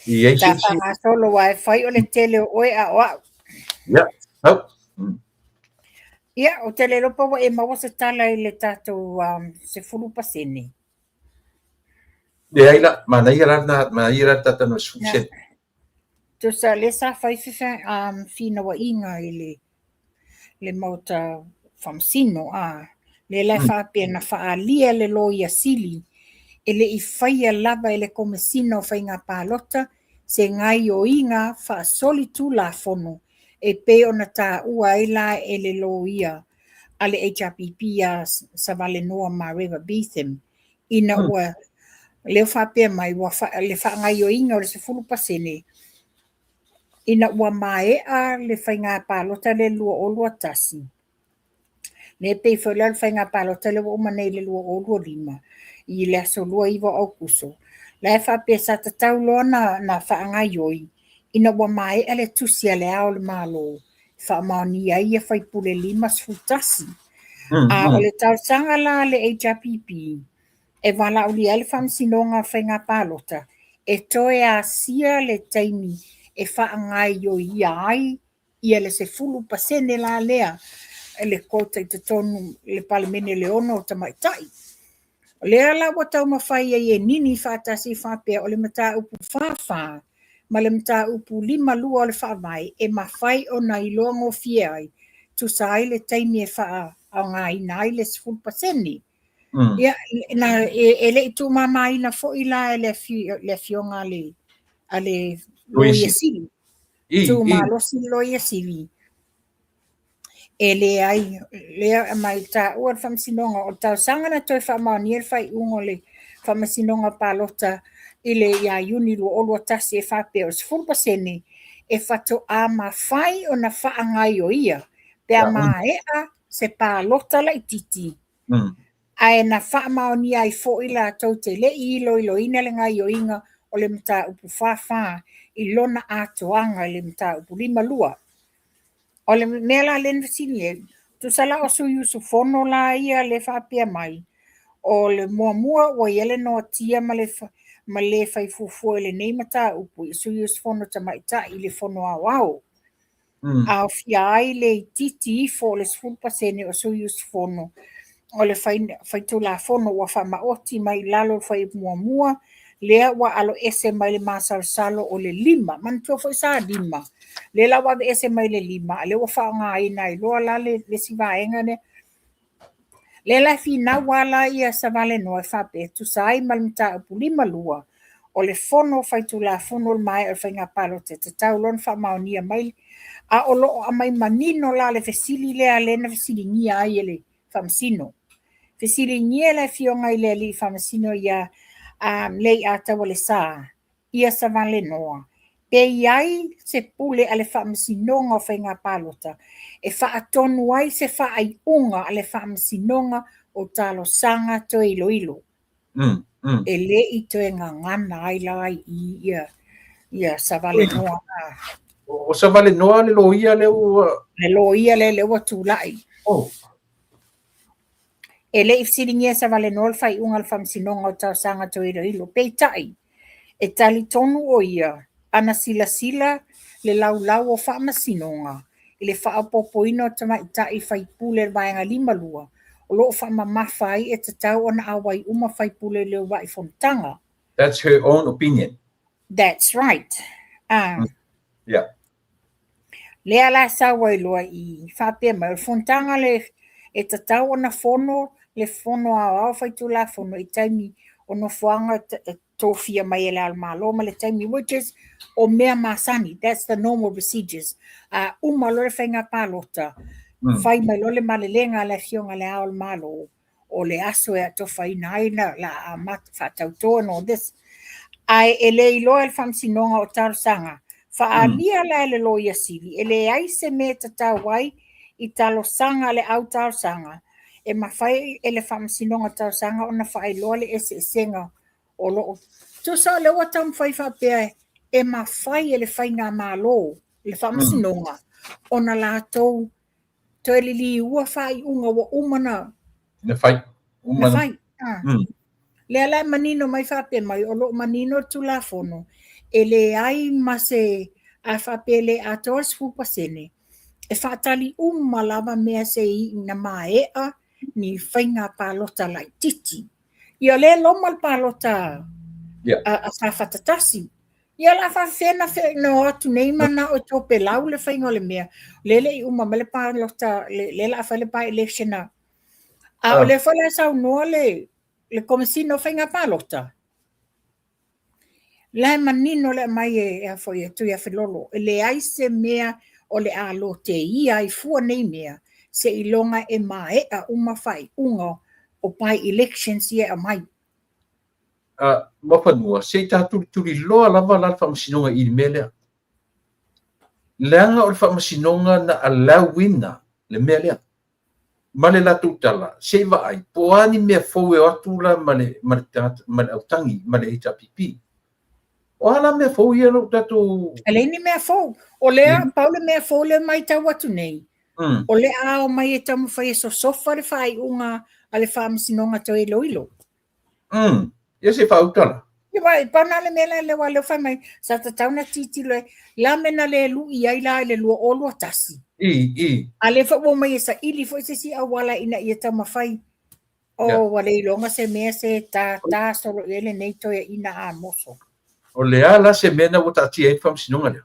I Ta whangasolo wai whai o le tele o oe a oa. Ia, au. Ia, o tele lopa wa e mawa se tala I le tātou se fulu pasene. Le aila, mana ira tata no susen. Tu sa le sa whai whiwha fina wa inga I le mauta whamsino a. Le lai whapea na whaalia le lo ia sili. E le I whaia lava e le komesino whai ngā pālota, se ngai o inga whaasoli tū la fono, e pe ona tā ua ila e le lo ia, a le HRPP a Savale Noa ma River Beetham, ina ua leo whapea mai, le wha ngai o inga o le se fulu pasene, ina ua mae a le whai ngā pālota le lua o lua tasi. Le pe whaila le whai ngā pālota le wa umanei le lua o lua lima, I le aso lua iwa au kuso. Lai whapea sa tatau loa na whaangai oi, ina wa mai ale tusia le ao le malo, whaamaoni ia whai pule lima sfutasi. A o le tau sanga la le HRPP, e wala uli ale whamsinonga whai ngā pālota, e toe a sia le taimi e whaangai oi ia ai, ia le se fulu pasene la lea, le kota I te tonu le palemene le ono o tamaitai. Lea la wa tau mawhai e nini whātasi whapea o le mata upu whawha, ma le mata upu 5 lua o le whawai e mawhai o na ilongo fiai, tu sai le taimi e wha au ngā ina ai le 10%. Ia, na e le tu mama ina fo ila le fionga le loia sili. Tu ma losi loia sili. E le ai, lea mai ta ua whamsinonga, o tau sangana toi whamaoni e whai ungo le whamasinonga pālota I le ia uni lua olua tasi e whapea o se 10% e whato a ma whai o na whaangai o ia, pea ma ea se pālota la I titi. Ai na whamaoni ai fo ila tau te le ilo ina le ngai o inga o le mta upu whawha I lona atoanga le mta upu 5 lua. O le mela le nvisinie, tu sala o suyu su fono la ia le whapea mai. O le mua o iele no tia ma le whai fufu le nei mata upu I suyu su fono tamaita I le fono a wao. A fia ai le titi fo le 10% o suyu su fono. O le whai tu la fono wa whama oti mai lalo whai mua lea wa alo ese mai le masalo o le 5, mantua fo sa 5. Le la wa ese mai le 5, le wa whaanga ina I loa la le sivaenga ne. Le la fina wala ia Savale Noa whape, tu sai malimta upu 5 lua, o le fono whai tu la fono mai o whainga palote, te tau lon whamaonia mai, a o loo a mai manino la le fesili lea lena fesili ngia ai ele whamsino. Fesili ngia le fionga I le li whamsino ia lei a tawa le saa, ia Savale Noa. Pe iai se pule ale whaamasinonga o whainga pālota, e whaatonu ai se whaai unga ale whaamasinonga o talo sanga to ilo. E le I toe ngana ai lai I ia Savale Noa. O Savale Noa le lo ia le ua? Le lo ia le ua tūlai. E le ifsiringia Savale Noa le whai unga le whaamasinonga o talo sanga to ilo. Pe tai, e tali tonu o ia, ana sila le lau o whaamasinonga, I le whaapopoina o tamaita I whaipule vaenga 5 lua, o lo fa mamafa ai e tatau ona awai uma fai pule leo wai fontanga. That's her own opinion. That's right. Yeah. Lea la sa wai loa I whapea mai. Fontanga le e tatau ona fono, le fono au fai tu la fono I taimi ono fuanga tofia mai ele al malo ma le taimi, which is o mea masani. That's the normal procedures. Uma lore whainga palota. Fai mai lole malelenga le fionga le ao malo o le aso e ato whai naina la mat whatautoa no this. Ai ele iloa el whamsinonga o tarusanga. Faalia la ele loia sili. Ele ai se me tatau wai I talo sanga le au tarusanga. E mawhai ele whamsinonga tarusanga ona whai loa le ese senga o loo. Tusa le watam whai whapea e mawhai ele whainga malo le whamsinonga ona la tou to ele li ua whai unga wa umana. Na whai. Na whai. Le ala manino mai whape mai o lo manino tu la fono. Ele ai mase a whape le atos fupasene. E whatali lava mea se I na maea ni whainga palota lai titi. Ia le lomal palota a whafatasi. Ia la whawhena no atu nei mana o tope lau le whainga le mea. Lele I mele palota le la whale pa electiona. O le whale sau noa le komisino whainga palota. La manino le mai e foi tu ia filolo. Le ai se mea o le alo te ia I fua nei mea. Se ilonga e mai a uma whai unga o pai elections ia a mai. Mapanua, se turi loa lava la whamasinonga I melea. Leanga o le whamasinonga na alawina le mea lea. Male la tutala, se va ai, poani mea fowe o atula male autangi, male HRPP. O ala mea fowe ia lo tatu... Aleni mea fowe. O lea, paule mea fowe le mai tau atu nei. O le ao mai e tamu whai so sofa le whai unga ale whamasinonga tau e loilo. Ia se whautala. Ia wai, pauna le mea le wale whai mai, sa tatauna titi le, la mena le lu I ai la le lua olua tasi. Ale wha mai e sa ili fo se si awala ina ia tama whai. O wale ilonga se mea se ta solo ele nei toia ina a moso. O lea la se mena o tati e whamasinonga lea.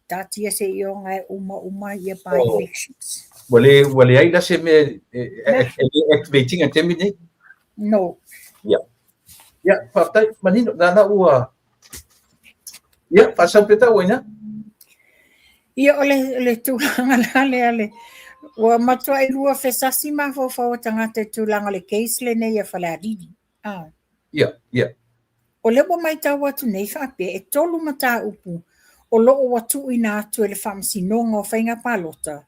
Tati se io ngai uma ia pa elections. Wale ai la se me activating and terminate? No. Ya, patai manino nana ua. Ya, pasau peta uina. Ia ole tūlanga ale. Ua matua I rua whesasi ma whawhawa tangata tūlanga le case le nei a whalariri. Ya. O lewa mai tau atu nei whape e tolu mata upu o loo watu ina atu ele whamsinonga o whainga palota.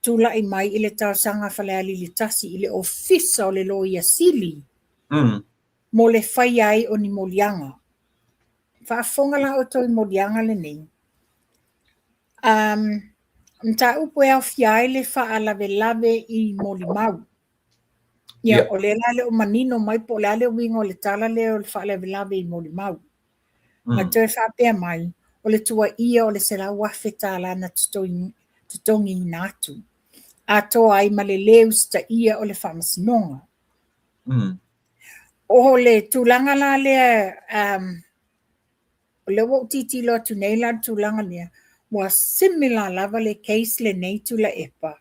Tūla I mai ile tau sanga whaleali tasi ile ofisa o le lo ia sili. Mo le whai ai o ni molianga. Whaafonga la o toi molianga le nei. Mta upo e au fiai le whaalave I molimau. Ia, o le lale o manino mai po le ale o wingo o le tala le o le whaalave I molimau. Ma toi whapea mai, o le tua ia o le sela wafe tala na tutongi natu. A toa ai ma le leus ta ia o le whamasinonga. O le tūlanga la le, o le wau titi lo tu nei la tūlanga lea, wa similar lava le case le nei tu la epa.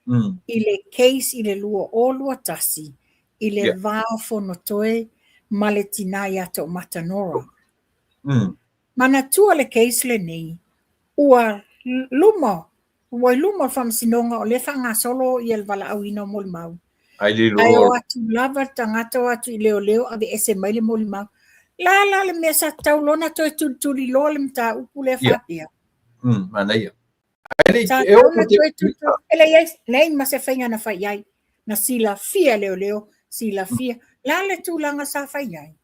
I le case I le lua o lua tasi, I le vao fonotoe ma le tinai ato matanora. Mana tua le case le nei, ua luma whamsinonga o le whanga solo I el wala au ina molimau. Ai o atu lava tangata o atu I leo ave ese mai le molimau. La le mea sa taulona toi tuli loa le mta upu le whapea. Mana ia. Nei ma se whainga na whai ai. Na sila fia leo, sila fia. La le tūlanga sa whai ai.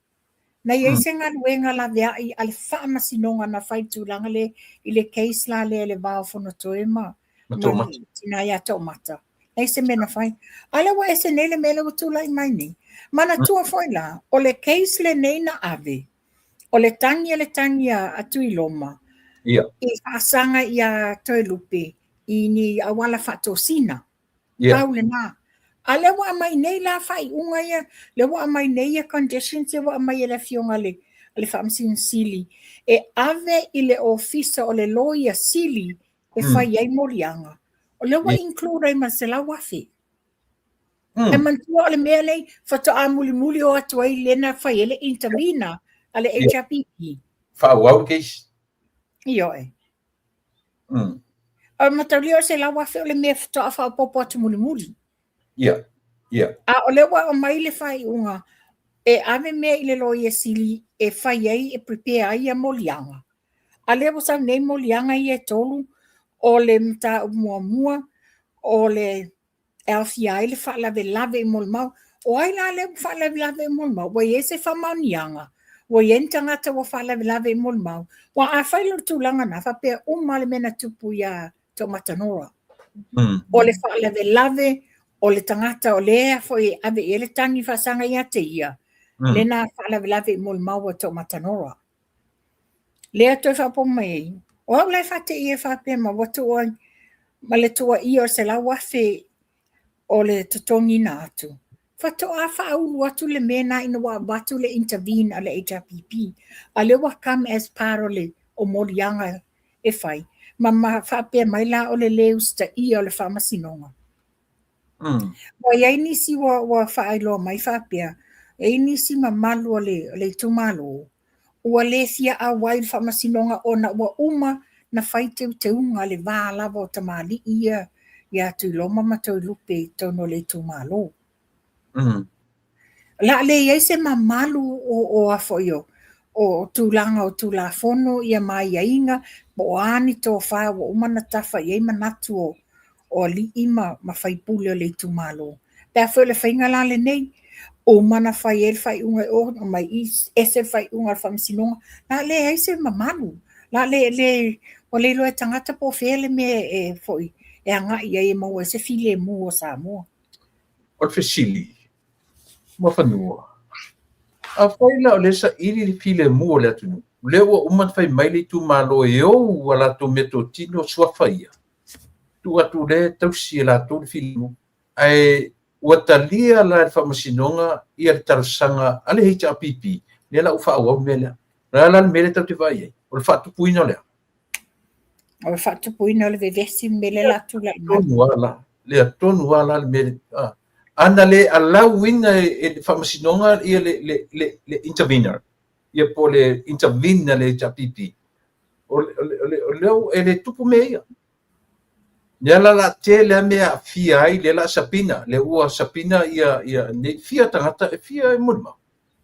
Na iei se ngā luenga la vea I ale whaamasinonga na whai tūlanga le I le case la le vao whono toe ma. Tina ia tau mata. Nei se mena whai. Ala wa ese nei le mele o tūla I mai ni. Mana tua whai la, o le case le nei na ave. O le tangi a tui loma. I whaasanga I a toi lupe. I ni awala whatosina. Pau le nā. A le wa mai nei la fai unga ia, le wa mai nei ia conditions ia wa mai le fionga le whamsin sili. E ave i le ofisa o le loia sili e fai ai morianga. O le wa include ma se la wafi. E mantua o le mea nei, fata a muli o atua i lena fai ele intervina a le HRPP. Whauau keis. Io e. O mataulia o se la wafi o le mea fata a wha popo atu muli. Ia. A o le wa o mai le fai unga, e ave mea i le loia sili e fai ai e prepare ai a molianga. A le wa sa nei molianga i e tolu o le mta mua o le LCI le fa lave i molmau. O ai la le fa lave i molmau. Wa ye se fa maunianga. Wa ye ntangata wa fa lave i molmau. Wa a fai lo tūlanga na fa pe umale mena tupu ia to Matanora. O le fa lave o le tangata o lea foi ave ele tangi fa sanga ia te ia. Le na fa lave i molmau to Matanora. Lea toi fa po mai. O le fa te ia fa pe ma watu o ma le tua ia o se la wafe o le totongi na atu. Fato a whaulu atu le mena ina wa watu le intervene a le HRPP. A le wa come as part o morianga e whai. Ma whapea mai la o le leus ta ia o le whamasinonga. Wa iai nisi wa whaelo mai whapea. E nisi ma malu o le tumalo. Ua le fia a wai whamasinonga o na ua uma na whai te unga le vā lava o tamali ia. Ia tu loma matau lupe tono le tumalo. La le ia se mamalu o afoio. O tūlanga o tūlafono ia mai ainga. Bo ani tō whā o umana tafa iei manatu o li ima ma whai pule o le tumalo. Pea whele whainga la le nei. O mana whai el whai unga o mai ese whai unga whamsinonga. La le ia se mamalu. La le o le loe tangata po whele me e foi. E anga ia e maua se file mu o Samoa. O le fesili. Ma whanua. A whaila o le sa iri li file mu o le atunu. Le ua uman whai maile tu malo e o wala to meto tino sua whaia. Tu atu le tausi e la to le file mu. Ai ua talia la e whamasinonga ia le tarasanga ale heita a pipi. Le la ufa au mele. La mele tau te vai e. O le whatu puina lea. O le whatu puina le vevesi mele la tu la ima. Le atonu ala le mele. Ana le alau ina e whamasinonga ia le intervener. Ia po le intervener le tapipi. O leo e le tupu mea. Ia la te le mea fia ai le la sapina. Le ua sapina ia ne fia tangata e fia e mulma.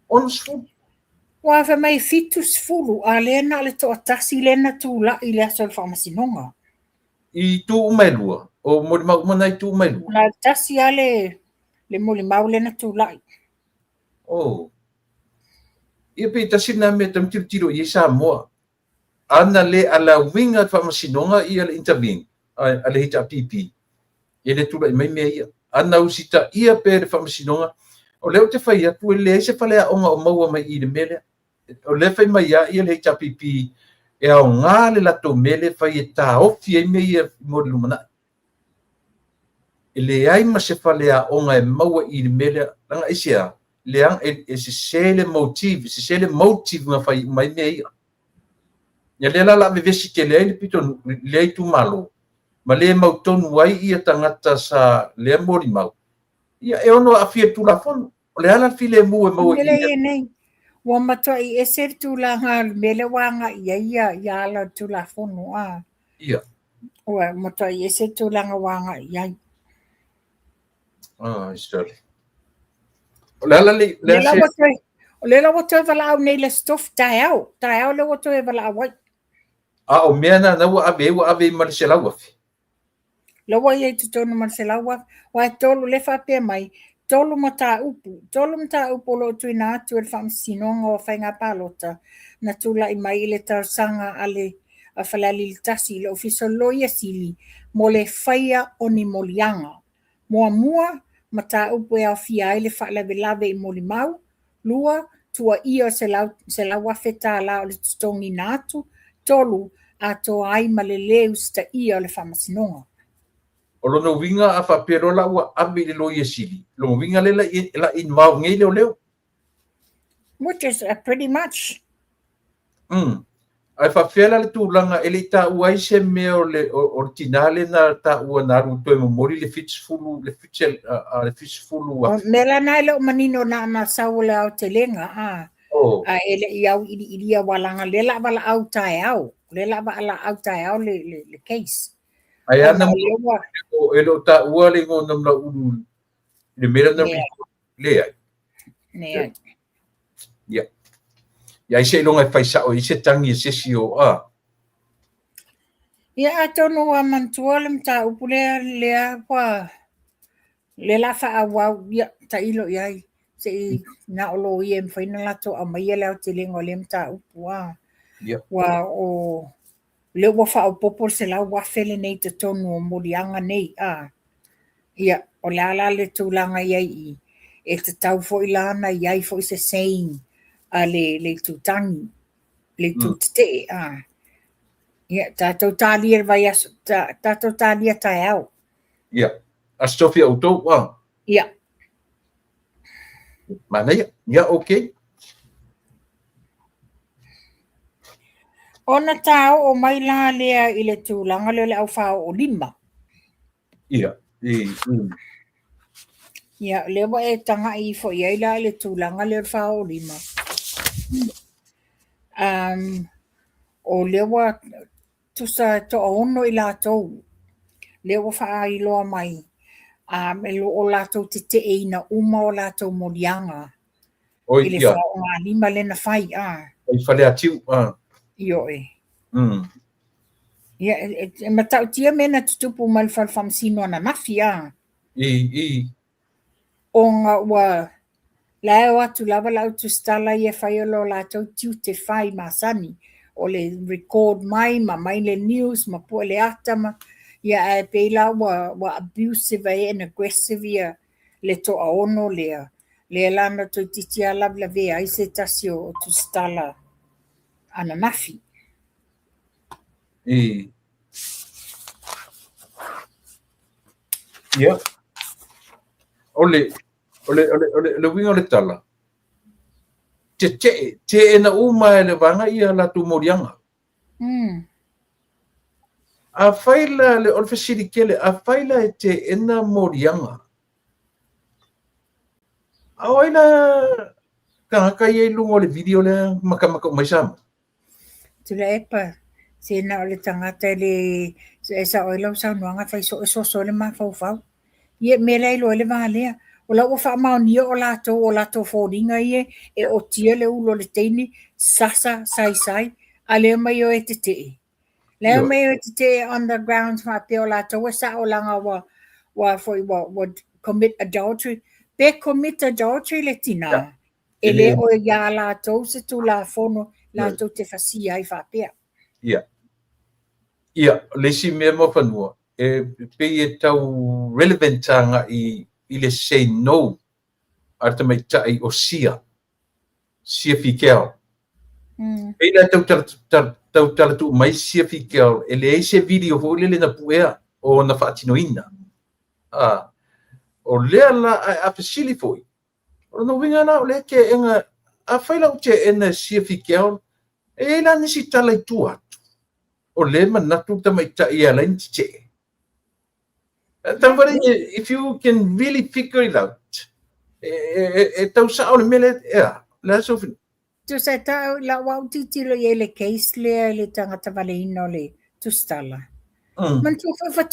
Ono sfu. Wa fa mai fitus fulu a lena le to atasi lena tu la i le aso le whamasinonga. I tu umailua. O mulma umana i tu umailua. Na tasi ale le moli mau lena tu la. Oh. Ia pe tasina me tam tiro i Samoa. Ana le ala winga whamasinonga ia le intervene. Ale hita pipi. Ia le tula i mai mea ia. Ana usita ia pe le whamasinonga. O leo te whai atu e le se whalea onga o maua mai i le mele. O le whai mai ia le hita pipi. E au ngā le lato mele whai e tā ofi e mea ia mori lumana. E le ai ma se whalea onga e maua i le mele. Langa isia. Leang e se sele motive. Se sele motive nga whai mai mea ia. Ia le la me vesi ke le pito le tu malo. Ma le mau tonu ai ia tangata sa le mori mau. Ia e ono a fia tu la fono. O le ala file mu e mau ia. Mele e nei. Wa mato i e ser tu la ngal mele wanga ia ala tu la fono a. Ia. Wa mato i e ser tu la wanga ia. Ah, istari. O le ala le o le la wato vala au nei le stof taeau le wato e vala au. A o mea na wa ave Marcela wafi. Lo wa ye tu tonu Marcela wa tolu le fa pe mai tolu mata upu lo tu ina tu el fam sinonga o fainga palota na tula i mai le tarsanga ale a falali tasi le ofiso lo ye sili mo le faia o ni molianga mua mata upu e fia ile fa lave i molimau lua tua ia se la wafeta la o le tongi natu tolu a to ai maleleu sta ia le whamasinonga. o lona uiga a faapelo la ua ave le lo ia sili lo uiga le la in maogei leo Which is pretty much. ai faafela le tulaga e leʻi taʻua ai se mea o le tina lena taʻua na alu toe momoli le fitsifulu le fitsifulu Me lana e leʻu manino na masau le au te lenga e leʻi au iliʻilia walaga le laʻa laʻau taeao le laʻa laʻau taeao le case ai ana e lo taʻua le gona na ulu le mea na le ai ne ia se longa e faisao i se tangi sesi o ia atonu a mantua le mataupu lea pa le la faauau ia tailo iai seʻi na o lo ia mafaiga latou amaia le aotelega o le mataupu ua o le ua faaupopo se lau afe lenei totonu o moliaga nei ia o le ala le tulaga iai e tatau foʻi lana iai foʻi se saying a le tutagi le tutetee ia tatou talia vai aso tatou talia taeao ia asofi outou ia mana ia okay ona tāo o mai la lea i le tulaga le o le ʻaufāoʻolima ia ia le ua e tagaʻi foʻi ai la i le tulaga le o le fāoʻolima o le ua tusa toʻaono i latou le ua faailoa mai me loo latou teteeina uma o latou moliaga i le fāoʻogalima lena fai ai fale atiu io ia e matautia me na tutupu ma le falefamasino ana nafi oga ua laeo atu lava lau tusitala ia fai o lo latou tiu te fai masani o le record mai ma mai le news ma pua le ata ma ia e pei la ua abusive and aggressive ia le toʻaono lea lana toititia lavelave ai se tasi o tusitala ana nafi ia ole winga le tala te ena uma le vanga ia la tu morianga a faila le olfesiri kele a faila te ena morianga a waila ka ye lungo le video le maka mai sama tula epa sena o le tangata le sa oilo sa noanga fai so le mafaufau ia me lai lo le valea o la ua faamaonia o latou foliga ia e o tia le ulo le teini sasa saisai a lea mai o e tetee lea mai o e tetee on the grounds faapea o latou e saʻolaga ua foi ua commit adultery pe commit adultery le tinā e lē o iā latou se tulafono latou te fasia ai faapea ia lesi mea mafanua e pei e tau relevant tanga i le say no ar te maitaʻi o sia fikeo pei la tau talatu mai sia fikeo e leai se video foʻi le lena puʻea o na faatinoina o lea la a fesili foʻi o lona uiga la o lea keʻega a faila o te ena sia fikeo e la nisi talaitua atu o le manatu tamaitaʻi alaini tetee if you can really figure it out, tau sa o le mele la so tu sa ta la wa titilo ye le case le tangata valeina o le tustala man tu fa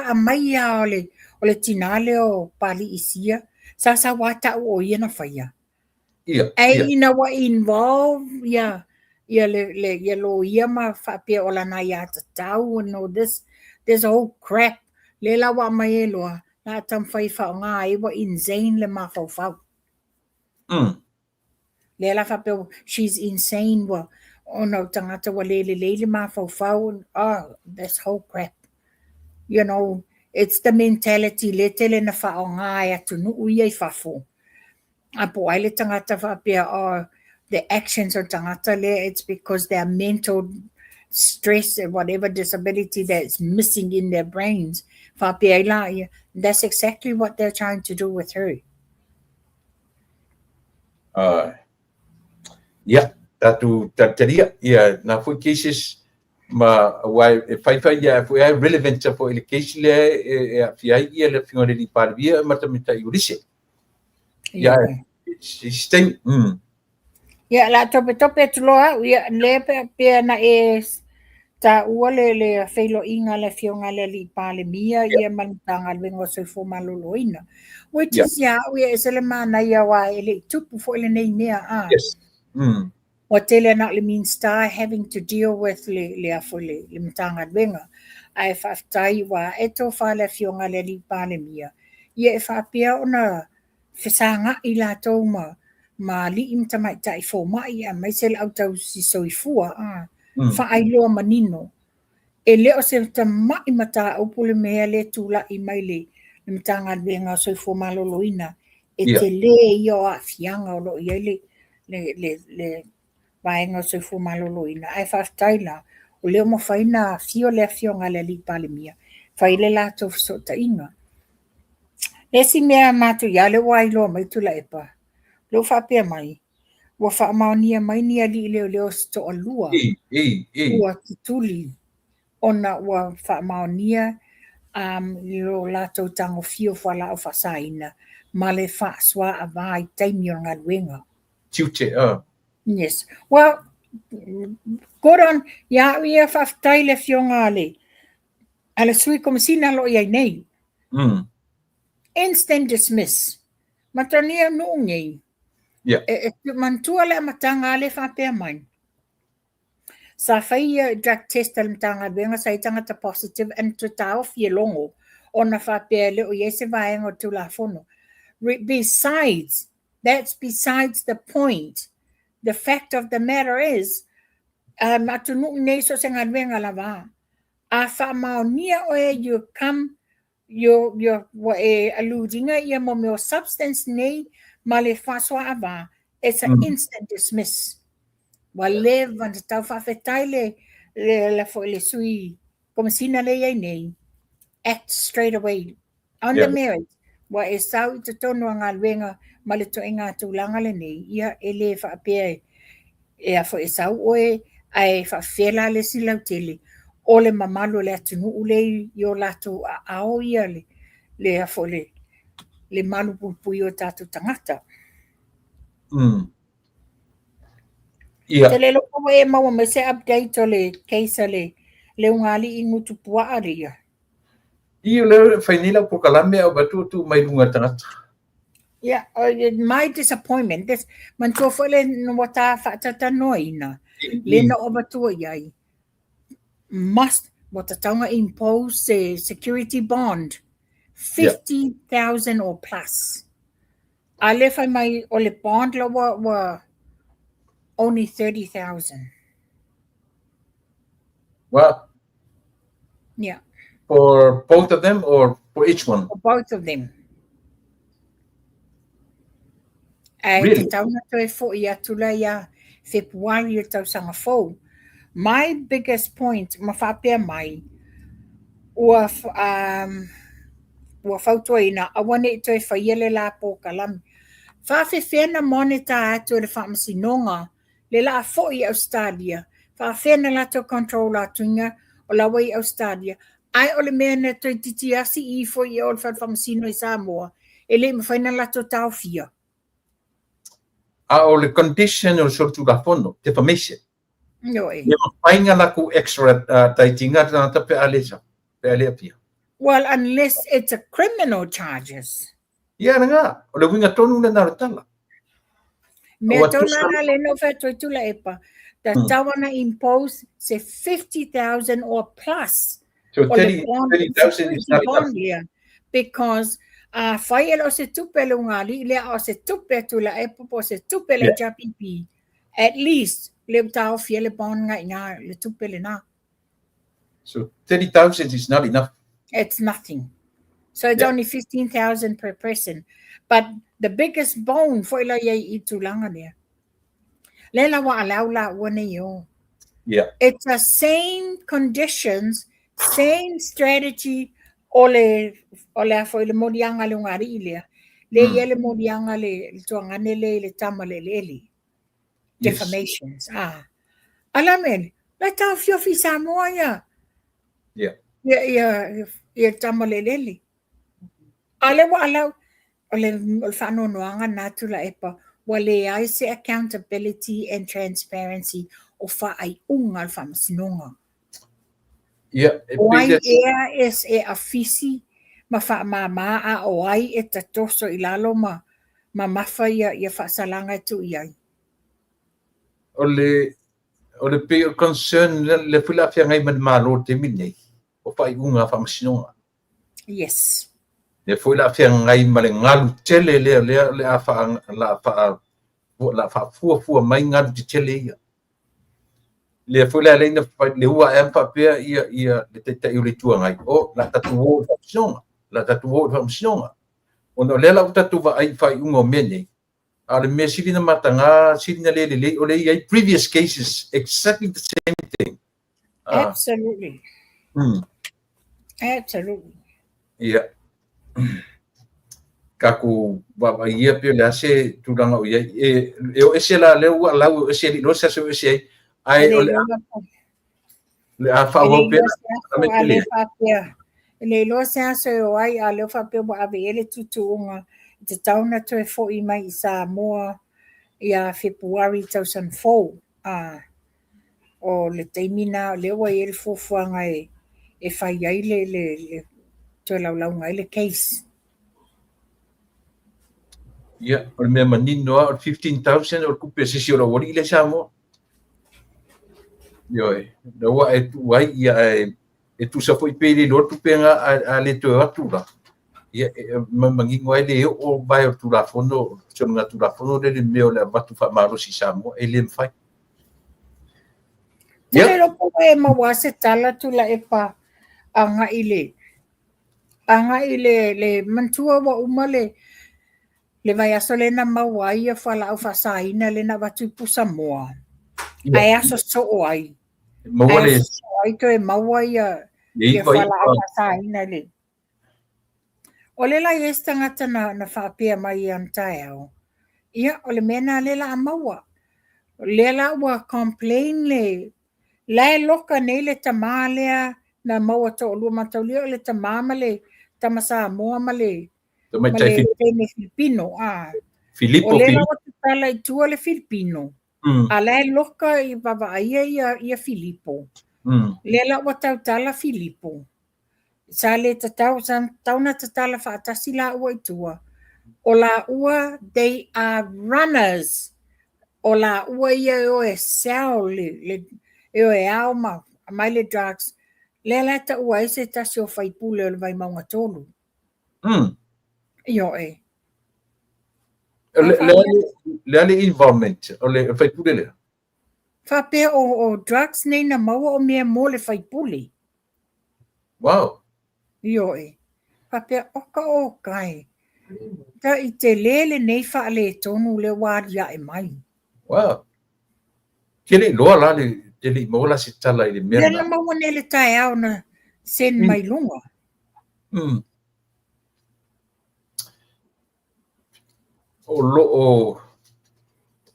a mai o le tinale o pali isia sa wata o ia faia ina wa involve le lo ia ma fa pe o la na ya tau no this whole crap le la wa mai loa na tam fai fa nga I wa insane le ma fa le la fa pe she's insane wa no tangata wa le ma fa this whole crap you know it's the mentality le tele na fa nga ya tu nu ia fa fo apo ai le tangata fa pe the actions of tangata le it's because they are mental stress and whatever disability that's missing in their brains. That's exactly what they're trying to do with her. Tatu tataria na foi cases ma wai fai ya foi relevant for education le fiai le fingore di parvia matamita yurise system la tope tuloa le pe na ta uale le felo inga le fionga le li pale mia manutanga vengo so fo maloloina which is is le mana wa ele tupu fo le nei mea yes what tele na le mean star having to deal with le afole le mtanga venga ai fa tai wa eto fa le fionga le li pale mia fa pia ona fisanga ila toma ma li imta mai tai fo mai mai sel auto si soifua fa ai loa manino e leo se ta mai mata o pule mea le tula i mai le mtanga venga so fo maloloina te le yo a fianga o lo le vaenga so fo maloloina ai fa taila o leo mo faina fio le fionga le li pale mia fa ile la to so ta inga esi mea matu ya le wai lo mai tula epa lo fa pe mai wa fa maonia mai ni ali leo sto alua ua kituli ona ua fa maonia lo lato tango fio fa la fa saina male fa swa avai taimio ngalwenga tute yes well good on ya fa taile fionga ale sui como sina lo ya nei instant dismiss matania no ngei mantua le matanga le fa pe mai sa fai drug test al matanga benga sa itanga positive and to tau fie longo ona fa pe le o yese vaenga tu la fono that's besides the point. The fact of the matter is matunu nei so senga benga lava a fa maonia o you come your alluding a mo substance nei male faswa ava it's an instant dismiss wale van tau fa fetaile le fo le sui como sina le nei act straight away on the merit wa sau to tonu nga wenga male to inga tu langa le nei ia ele fa pe fo sau oe ai fa fela le sila tele ole mamalo le atunu ule yo lato ao ia le afole le malu pupuio tatu tangata tele lo ko e mawa me se update ole case le ungali ingutu pua aria le fainila por Colombia o batu tu mai lunga tangata my disappointment this man to fole no wata fa tata noina le no batu yai must what the tonga impose a security bond 50,000 or plus. I left my only bond were only 30,000. Wow. Yeah. For both of them or for each one? For both of them. Really? February my biggest point, mafapea mai, was ua fautuaina awane toe faiele la po kalami fa fena monitor atu le famasinonga le la fo i Australia fa fena la to control atunga o la wai Australia ai o le mena to titiasi i fo i ol famasino i Samoa ele me fena la to taufia o le condition o sortu ga fono defamation no painga la ku extra taitinga ta pe alesa pe alepia. Well, unless it's a criminal charges. Yeah, nga. O le winga tonu na naratala. Me tona le no fe tula epa. The tawana impose say 50,000 or plus. So 30,000 is not enough. Because faelo se tupele ngali le o se tupe tula epa po se tupele japipi. At least le tau fiele bon nga le tupele na. So 30,000 is not enough. It's nothing. So it's only 15,000 per person. But the biggest bone for ila yai itulanga there. Lela wa alaula wane yo. Yeah. It's the same conditions, same strategy ole foi le modianga le ngari ile. Le yele modianga le tuangane le tama le. Yes. Defamations. Alamen, la ta fiofi Samoa ya. Yeah. Ya tama le. Ale wa ala ole fano noanga natula epa wale ai se accountability and transparency o fa ai unga fa masinonga. Yeah. Wai is afisi ma fa ma a o ai e tatoso ilalo ma mafa ya fa salanga tu iai. Ole pe concern le fula fia ngai man malo te minei. O fa unga fa masinonga. Yes. Le fula fia ngai male ngalu tele le afa la fa fu mai ngalu tele ia. Le fula le na le ua empa pe ia le te le tua ngai. O la tatu fa masinonga. La tatu fa masinonga. Ono le la tatu va ai fa unga menei. Ale me sili na matanga sili na le o le previous cases exactly the same thing. Absolutely. Absolutely. Yeah. Kaku baba ia pe le ase tulanga o ia e o ese la le ua la o ese lo se so ese ai le a fa o pe ale fa pe le lo se so ai ale fa pe bo ave ele tutunga te tauna to e fo i mai Samoa ia February 2004 o le taimina le wa ele fofuanga e fai ai le to launga ele case. Yeah, o me manino o 15,000 o kupe se si o wori le Samoa. Yo da wa e tu ai ia e tu sa foi pele no tu penga a le to atura. Ia mangi ngoi le o vai o tu la fono so na tu la fono de me o le batu fa maro si Samoa e le fai. Tele lo po e mawase tala tu la epa anga ile le mantua wa umale le vai aso le na mawai e fala au fasaina le na watu pu Samoa. Ai aso so ai. Mawale ai to e mawai e fala au fasaina le. O le la esta ngata na whapea mai antao. Ia o le mena le la amaua. Le la wa complain le. La loka nei le tamalea na maua to o luma tau leo le tamama le tamasa moa male. Male tene Filipino. Filippo. O le la wa tala i tua le Filipino. A la loka i baba ia Filippo. Le la wa tau tala Filippo. Sa le tatau tauna tatala whaatasi la ua i tua. O la ua, they are runners. O la ua ia o e sell le e o e ao mai le drugs. Le la ta ua e se tasi o whaipule o le vai maunga tolu. Io e. Le ale involvement o le whaipule le? Whapea o drugs nei na maua o mea mo le whaipule. Wow. Io e. Whapea oka kai. Ta i te lele nei wha le tonu le waria e mai. Wow. Kele loa la le tele mola se tala i le mea. Le maua ne le tae au na sen mai lunga. O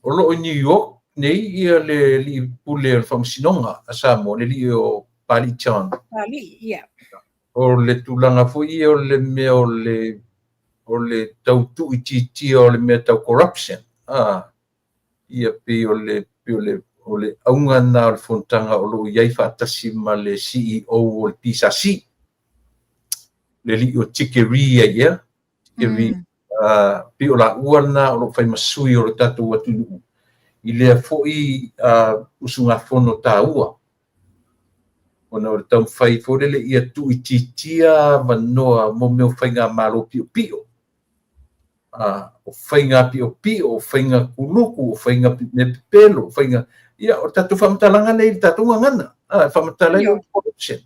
lo New York nei ia le li pule o whamsinonga a Samoa le li o Palichan. Pali, yeah. O le tulanga foi o le mea o le tautu i titi o le mea tau corruption. Ia pe o le aunga na o le fontanga o lo iai whaatasi ma le CEO o le PSC. Le li o Tikeria ia. Tikeria. Pe o la uana o lo whai masui o le tatu watu i lea foi usunga fono tā ua. Ona o le tau whai fōrele ia tu i titia manoa mo meo whainga malo pio pio. O whainga pio pio, o whainga kuluku, o whainga me pelo, o whainga... Ia, o tatu whamatalanga nei, tatu ngana. Whamatalanga o corruption.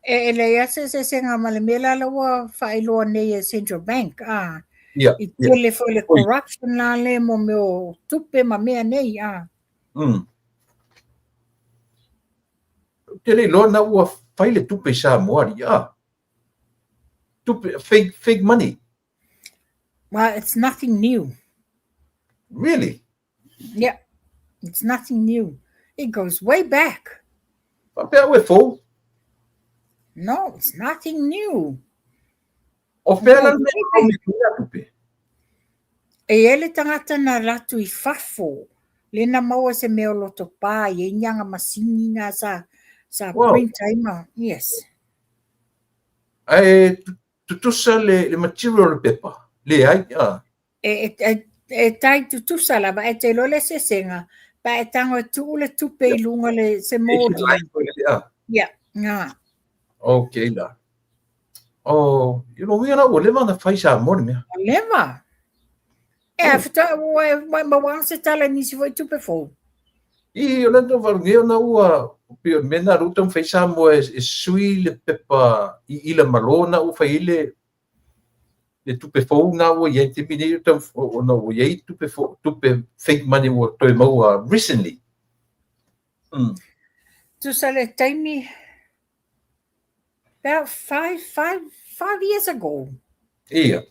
E le ase se ngā male mela lawa whailoa nei e Central Bank. I tele foi le corruption la le mo meo tupe ma mea nei. te le lona ua faile tupe Samoa ia. Tupe fake money. Well, it's nothing new. Really? Yeah, it's nothing new. It goes way back. Papea we fo. No, it's nothing new. O fela me tupe. E ele tangata na ratu I fafo. Lena maua se meo loto pā, e nyanga masini nga sa print taima. Yes. Ai tutusa le material paper. Le ai E tai tutusa la ba e te lole se senga. Pa e tango tu le tupe I lunga le se modi. Yeah, nga. Okay la. Oh, mira o leva na fai Samoa me. Leva. E afta wa mawang se tala nisi foi tupe fo. I o lento varngeo na ua pio mena rutam fai Samoa e sui le pepa I ila malona u fai le tupe fo na ua ye te mini rutam o na ua ye tupe fake money o toi maua recently. Tu sale taimi about five years ago. Yeah.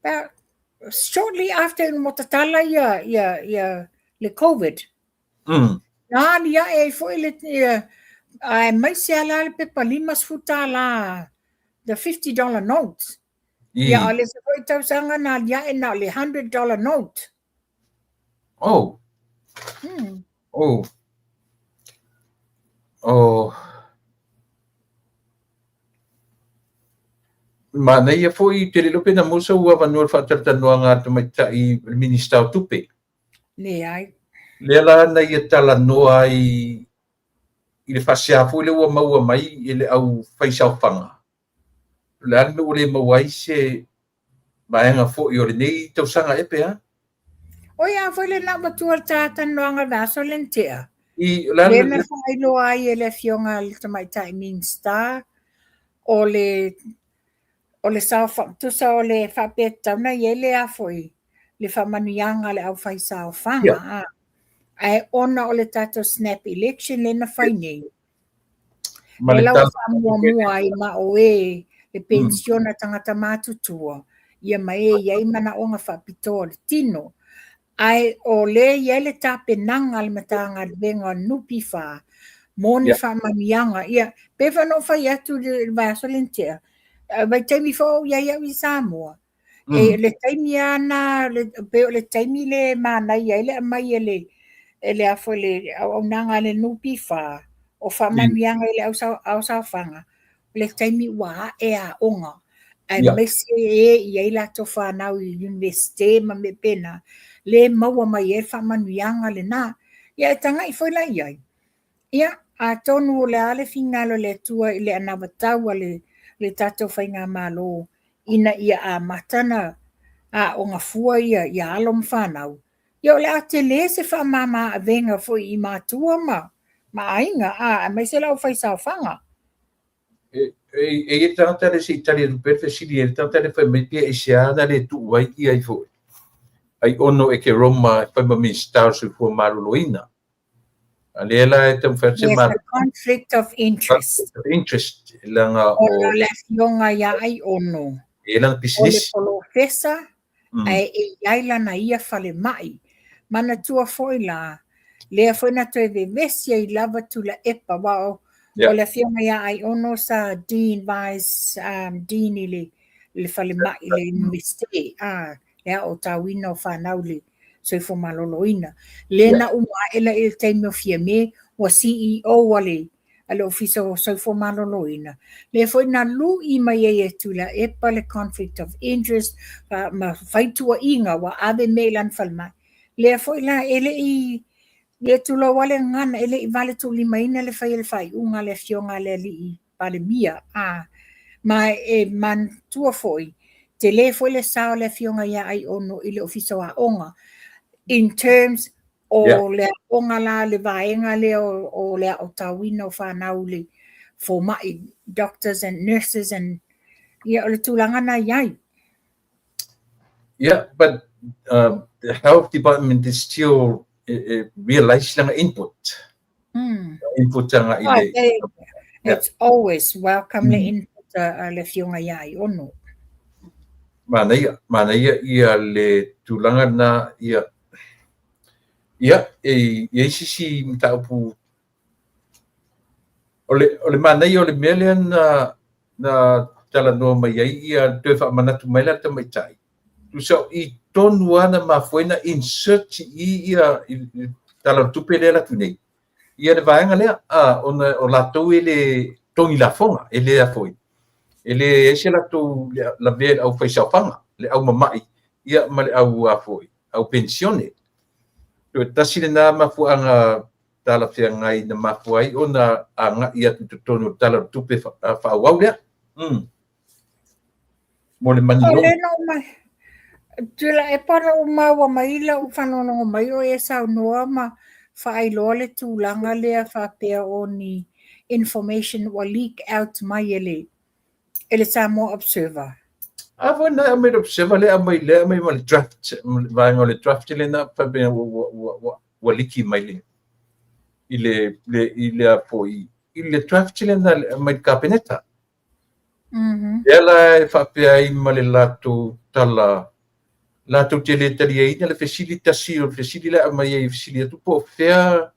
About shortly after motatala ya le COVID. Na ya e foi le ai mai se ala le pepa limas futa la the $50 note. Ya ale se foi tau sanga na ya e na le $100 note. Oh. Mana ia foi te lope na musa ua vanua whaataratanua ngā tamaitai minister o tupe. Le ai. Le ala na ia tala noa I le whasiafu le ua maua mai I le au whaisauwhanga. Le anu o le mawai se maenga fo I o le nei tausanga epe ha? O ia foi le na matua tata noanga vaso lentea. Le na whailo ai le fionga le tamaitai minister o le sao tusa o le whapeta na yele a foi le whamanianga le au whai sao whanga. Ai ona o le tato snap election le na whai nei. Le lau whamua ai ma o le pensiona tangata mātutua. Ia mai iai mana o ngā whapito le tino. Ai o le yele tape nanga le matanga le venga nupi wha. Moni whamanianga. Ia pewa no whai atu le vaso lentea. Vai taimi fo ia I Samoa. E le taimi ana le taimi le mana ia le mai ele afo le au nanga le nupi fa o whamanianga le au sa whanga. Le taimi wa e a onga. Ai mese ia la to whanau I universite ma me pena. Le maua mai e whamanianga le na. Ia e tanga I foi la iai. Ia a tonu o le ale fingalo le tua I le anawataua le tatou whainga malo ina ia a matana a o ngā fua ia alom whanau. Ia le a te le se whamama a venga foi I mātua ma ainga a mai se lau whaisau whanga. E tangata le se Italia ruperta siri e tangata le whai meipia e se ana le tu wai I ai foi. Ai ono e ke Roma whai mami star su fua maroloina. Alela e tam whatse There's a conflict of interest. Interest langa o le fionga ia ai ono. E langa business. O le polofesa ai e iaila na ia fale mai. Mana tua foi la. Lea foi na toe vevesia I lava tu la epa wao. O le fionga ia ai ono sa Dean Vice Dean I le fale mai le universite. Lea o tawina o whanau le soifo maloloina. Lena uma ela il teimio fia me wa CEO wale ale ofisa o soifo maloloina. Le foi na lu I mai e tula epa le conflict of interest ma faitua inga wa ave melan falma. Le foi la ele I le tula wale ngana ele I vale tu limaina le fai unga le fionga le li pale mia. Ma e man tua foi. Te le foi le sao le fionga ia ai ono I le ofisa wa onga. In terms o le onga la le vaenga le o le o tawina o whanau le for mai doctors and nurses and o le tūlanga na iai. Yeah, but the health department is still realizing input. Inputanga Oh, ile. it's always welcome le input le fionga iai ono. Mana ia le tulanga na ia sisi mtaupu ole mana ia ole mele na tala no mai ia te fa manatu mai la te mai tai. Tu so I tonu ana mafuena insert ia tala tupele la tunei. Ia le vaenga lea o la tou ele tongi la fonga ele a foi. Ele ese la tou la ver au fai saupanga le au mamai ia ma le au a foi au pensione. Tu tasile na mafuanga tala fia ngai na mafuai ona anga ia tu tonu tala tupe fa au lea. Mo le manilo. Ole no mai. Tula e para o maua mai la o whanono mai o e sau noa ma whaai loa le tūlanga lea whapea o ni information wa leak out mai ele Samoa Observer. Ava na mai observer le mai mal draft vai ngole draft le na whapea wa liki mai le. Ile a foi. Ile draft le na mai kabineta. Ela e whapea I male lato tala lato tele le facilitasi o facility mai e facility tu po fair.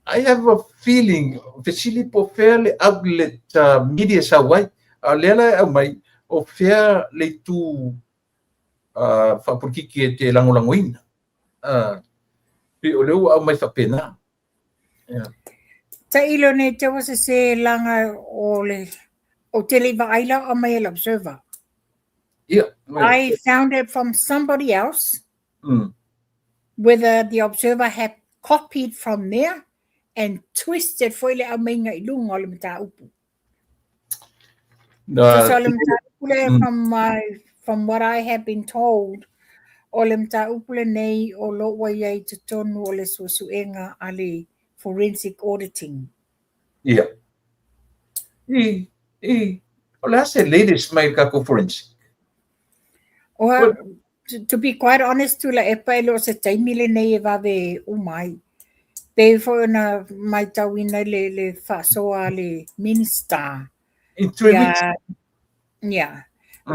I have a feeling facility po fair le outlet media sa wai lela mai o fair le tu fa por que te langolangoina pe o leu au mai fa pena. Ta ilo ne te wasa se langa o tele vaila o mai Observer. Yeah, I found it from somebody else, whether the Observer had copied from there and twisted for le amenga ilung o le mata upu. From what I have been told, o le mata upu le nei o lo wai te tonu o le susuenga ale forensic auditing. Yeah. O le ase ladies mai kako forensic. Well, to be quite honest, tula e pai lo se taimile nei e vave umai. Pe fo na mai tawina le fasoa le minister. In 3 weeks. Yeah.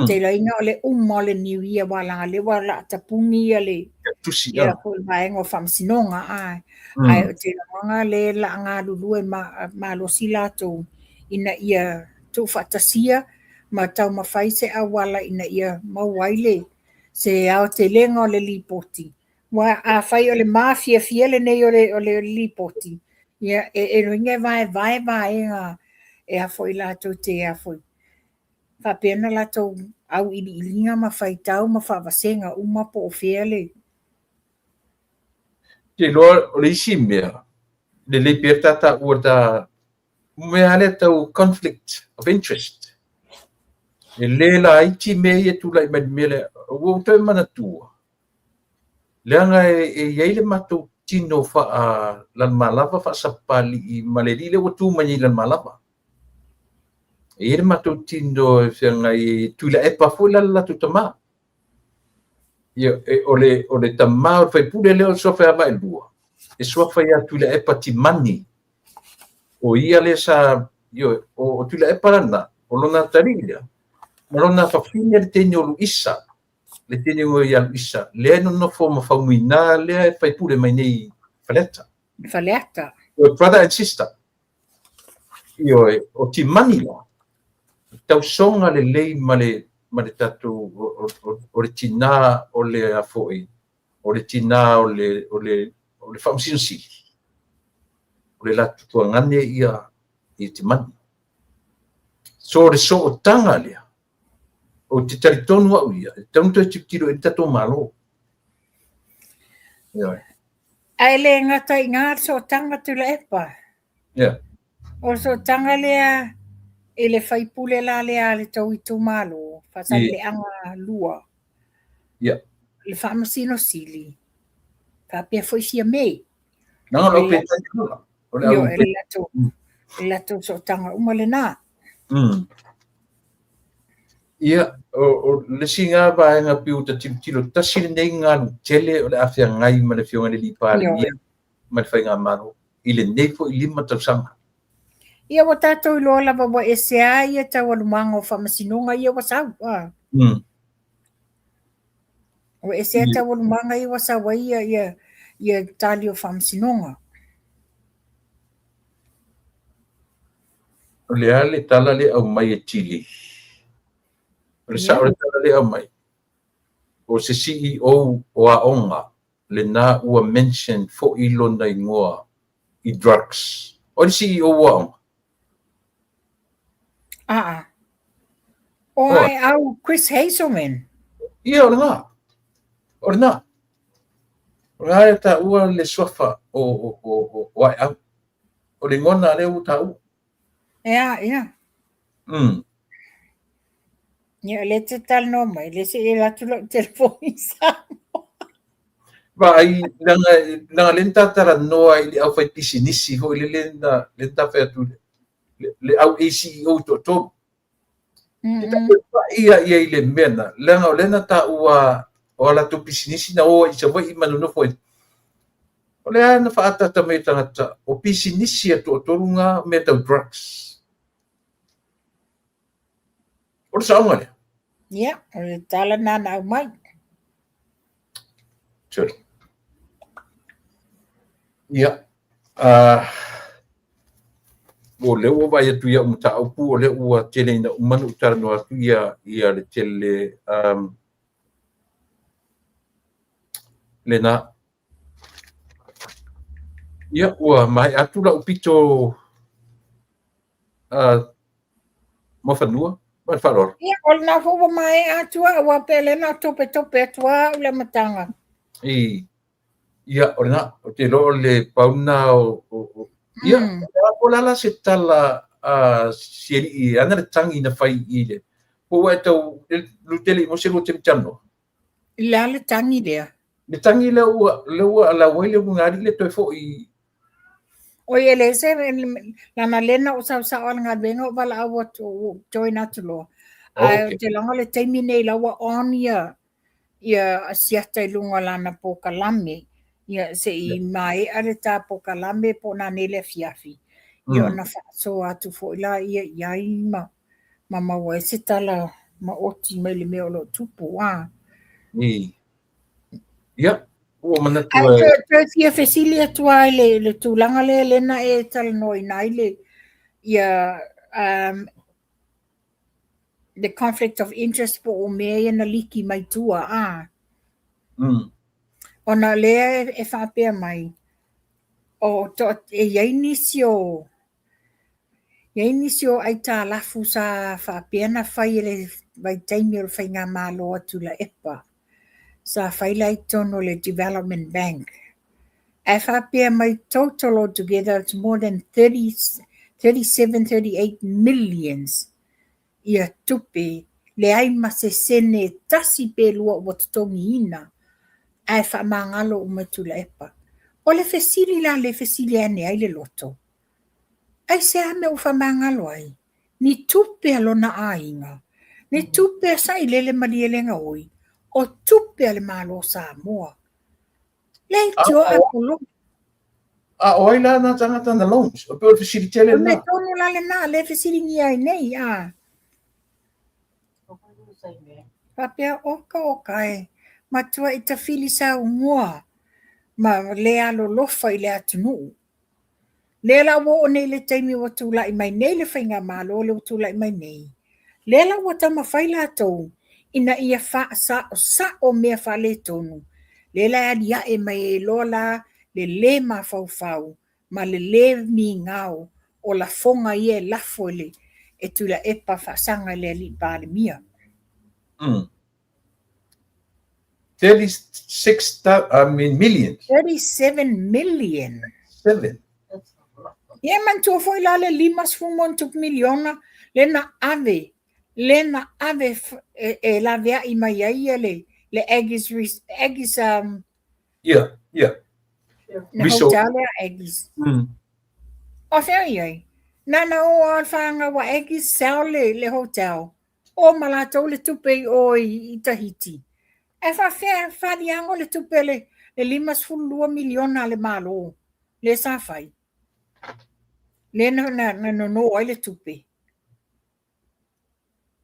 Te la inga le le New Year wala le wala tapungi le. Tusi. Yeah, ko vai ngo fam sinonga ai. Ai te la le la nga lulu ma lo silato ina ia tu fatasia. Ma tau mawhai se awala ina ia mawaile se au te lenga o le lipoti. Wa a whai o le mafia fiele nei o le lipoti. Ia e ringa vai nga e a foi lato te a foi. Whapena lato au ilinga ma whai tau ma whavasenga uma po o fiele. Te loa o le isi mea. Le pertata ua ta mea le tau conflict of interest. E le la iti me e tu lai mele o te mana tua. Leanga e yeile matou tino fa lan malava fa sapali I maleri le o tu mani lan malava. E le matou tino e fianga I tu la epa fu la tu tama. O le tama o fai pule leo so fa mai lua. E so fa ya tu la epa ti mani. O ia le sa o tu la epa na o lona tarilia. Marona fa fine le tenio lu isa. Le tenio ia lu isa. Le no forma fa muina le fai pure mai nei faleta. Faleta. O brother and sister. O ti manila. Tau songa le lei male tatu o le tina o le afoi. O le tina o le famsino si. O le latu tua ngane ia I ti mani. So le so o tanga lea. O te taritonu au ia. Tanu te tiptiro e tato malo. Yeah. Ai le ngata I ngā so tanga tula epa. Yeah. O so tanga lea e le whaipule la lea le tau I tō malo. Whasai le anga lua. Yeah. Le whamasino sili. Ka pia foi sia mei. Nanga lo pe taitula. Yo e lato so tanga umale nā. Ia, o le singa vaenga piu ta tilo tasile nei ngā tele o le awhia ngai ma le whionga le lipare ia ma le whainga maro. i le nei fo i 5 tausaga. Ia wa tātou i loa lava wa e sea ia tau alumanga o whamasinonga ia wa sau. O e sea tau alumanga ia wa sau ia tali o whamasinonga. O le ale tala le au mai e Chile. O le sa o le tala le au mai. O se CEO o a onga le na ua mention fo i lona ingoa i drugs. O le CEO o a onga. O ai au Chris Hazelman. Ia o le ngā. O le ngā. O le hae ta ua le sofa o ai au. O le ngona le u ta u. Ia. Ia le te tal no mai, le se e latu la telefoni sa. Ba ai langa lenta tara noa i au fai pisinisi ho i le lenta fai atu le au ACEO to. Ia i le mena, langa o lena ta ua o la tu pisinisi na o i sa vai i manunu foi. O le ana whaata ta mei tangata o pisinisi atu o torunga me tau drugs. O le saunga le? Ia, o le tala nana au mai. Sorry. Ia. O le ua vai atu ia umata au pu o le ua tele ina umanu utara no atu ia le tele le na ia ua mai atu la upito mawhanua mai whalora. Ia, o le na fuwa mai atua ua pele na tope atua ule matanga. Ia, o le na, o te loo le pauna ia, o lala se tala sieri i ana le tangi na whai i le. Hua e tau, lutele i mose lo te mitano. La le tangi lea. Le tangi le ua ala waile ngari le toi fo i. O ye le se, lana lena o sa o ngā venga o wala awa join atu loa. Te longa le teimi nei lawa on ia asiata i lunga lana po kalame. Ia se i mai are tā po kalame po nā nele fiafi. Ia ona so atu fo ila ia iai ma maua e se tala ma oti mai le mea lo tupu. Ia, ua manatu Te fia fesili atua le tūlanga le lena e tala noi nai le ia the conflict of interest po o mea na liki mai tua ona lea e whapea mai o e iainisio ai tā lafu sa whapea na whai le vai taimi o le whai ngā mālo atu la epa sa whai lai tono le Development Bank e whapea mai total altogether it's more than 38 millions ia tupe le ai masesene tasi pe lua o tongi ina ai whamangalo o matula epa. O le fesili la le fesili ane ai le loto. Ai se ame o whamangalo ai. Ni tupe alona ainga. Ni tupe sa i lele malielenga oi. O tupe ale malo sa moa. Le tio a polo. O ai la na tangata na loans. O pe o fesili tele na. O me tono la le na le fesili ni ai nei Papea oka e. Matua i tawhili sa ungoa. Ma lea lo lofa i lea tunu. Lea la wo o nei le taimi wa tula i mai nei le whainga malo le tula i mai nei. Lea la wa tama whaila atou. Ina ia wha sa o mea wha le tonu. Lea la adia e mai e lola le ma fau. Ma le mi ngao. O la fonga ia e lafo le. E tula epa whasanga le li bāle mia. millions. 37 million. 7. Ia man tua foi la le 5 miliona lena ave e la vea i mai ai le Aggies Yeah. na hotel Aggies. O fea iai. Nana o alwhanga wa Aggies sao le hotel. O malato le tupe o i Tahiti. E whadiango le tupe le 5 miliona le malo. Le sa fai. Le na no ai le tupe.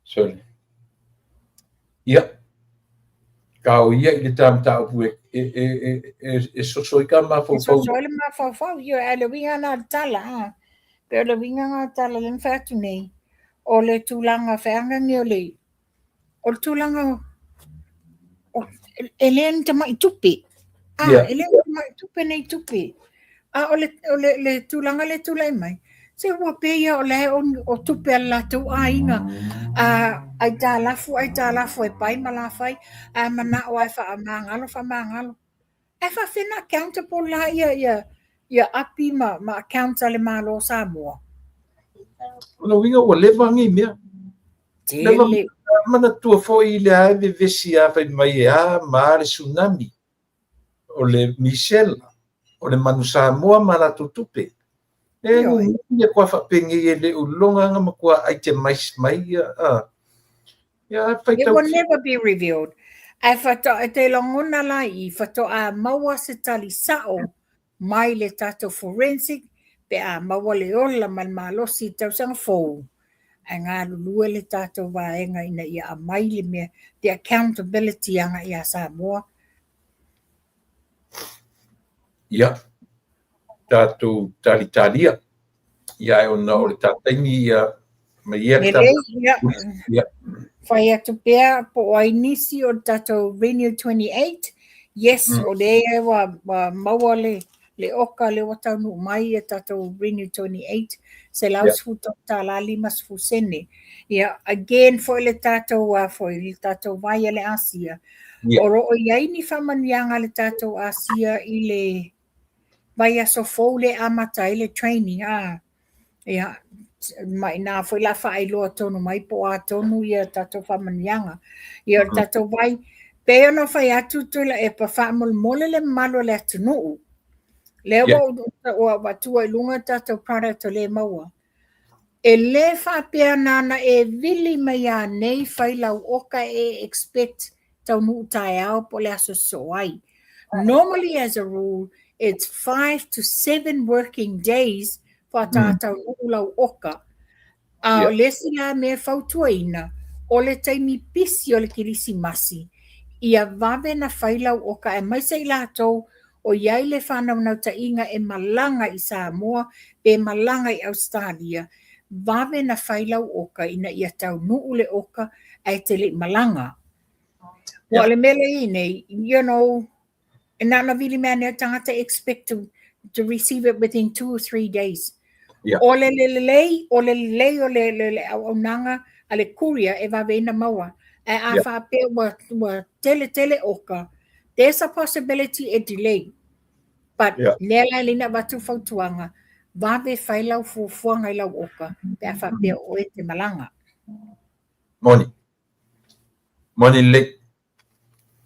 Sorry. Ia. Kau ia i le tamtau e sosoi ka mafau So le mafau yo ale winga na tala pe le winga na tala le fatu nei o le tulanga feanga ni o le tulanga o ele tama i tupe ele tama i tupe nei tupe o le tulanga le tulai mai se wa pe ia o le o tupe ala tu ainga ai ta lafu e pai malafai mana o ai fa mangalo e fa fina accountable la ia api ma account ale malo Samoa. No winga o leva ngi mea. Leva mana tua foi le ave vesi a fai mai ma le tsunami. O le Michelle o le manu Samoa mana tutupe. E ngi kwa fa pengi e le ulonga nga makua ai te mais mai It will never be revealed. Ai fato te longona la I fato a maua se tali sao mai le tato forensic pe a maua le ola man malosi tau sang fou. Ai ngā lulua le tato waenga ina ia a mai le mea the accountability anga ia Samoa. Ia. Tato talitalia. Ia e ona o le tataingi ia ma ia ia. Whai atu pēr po o inisi o tato Venue 28. Yes, o le wa maua le oka le watanu mai e tato Venue 28. Se laus futo ta la limas fusene. Ia, again, foi le tato foi le tato vai le Asia. Oro o iai ni whamanianga le tato Asia I le vai aso fou le amata I le training. Ia, mai na foi la fai lo tonu mai po a tonu ia tato whamanianga. Ia tato vai pe ona fai atu tula e pa whamol mole le malo le atu nuu. Leo o watua I lunga tato product o le maua. E le whapea nana e vili mai a nei fai lau oka e expect tau nuu tai au po le aso soai. Normally as a rule, it's 5 to 7 working days for tātou ulau oka. O le sila me fautuaina, o le taimi pisi o le kirisi masi. Ia vave na whailau oka e maisa I lātou o iai le whanau nau ta inga e malanga I Samoa, e malanga I Australia. Vave na whailau oka ina ia tau nuu le oka ai te le malanga. Wa le mele ine, you know, e nana vili mea nea tangata expect to receive it within 2 or 3 days. O le aunanga a le kuria e waweina maua. E a whape wa tele oka. There's a possibility a delay. But nela lina watu fautuanga. Wawe whailau fuanga I lau oka. Pe a whape o e te malanga. Moni le.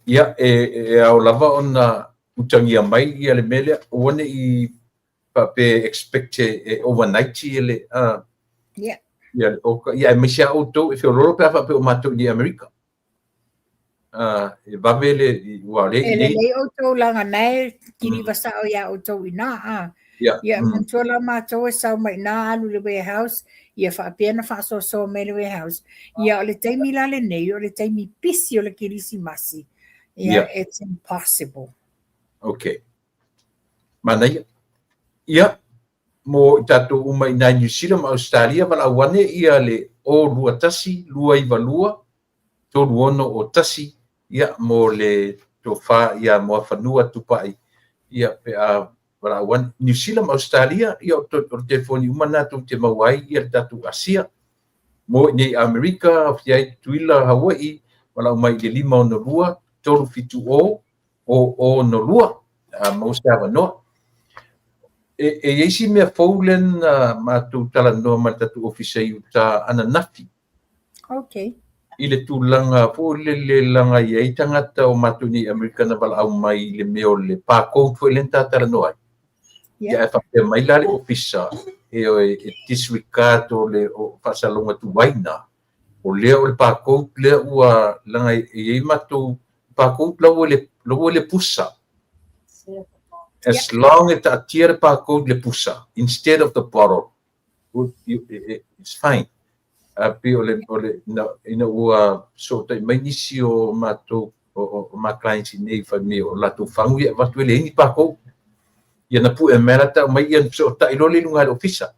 Ia e au lava ona utangia mai I ale mele. One I pe expect overnight ele ia me sia auto if you rope fa pe o mato ni America e va vele wa le auto langa nei kini vasa o ia auto ina ia montola mato sa mai na alu le warehouse ia fa pena fa so me le warehouse ia le taimi la le nei o le taimi pisi o le kirisi masi ia it's impossible. Okay mana ia mo tato uma ina New Zealand Australia wala wane ia le o lua tasi lua I valua to luono o tasi ia mo le to fa ia mo fanua tupai ia pe a wala wane New Zealand Australia ia to telefoni uma na to te mawai ia tato Asia mo ni America ia tuila Hawaii wala mai le 5 no lua tolu fitu o no lua mo sa no e isi mea faulen matu tala no matatu ofisa ta ananafi. Okay. I le tūlanga po le langa I tangata o matu ni Amerika na wala au mai le meo le pākou fo le tala no ai. Ia e whapea mai la le ofisa e disregard o le o whasalonga tu waina. O lea o le pākou lea ua langa e matu pākou lau le pusa. As long as the tier pa code le pusa instead of the bottle it's fine. Api ole ina ua so tai mai nisi o mato o ma clients nei fa me o la tu fangu ia watu ele ni pa ko ia na pu e mera ta mai ia so tai lo le lunga ofisa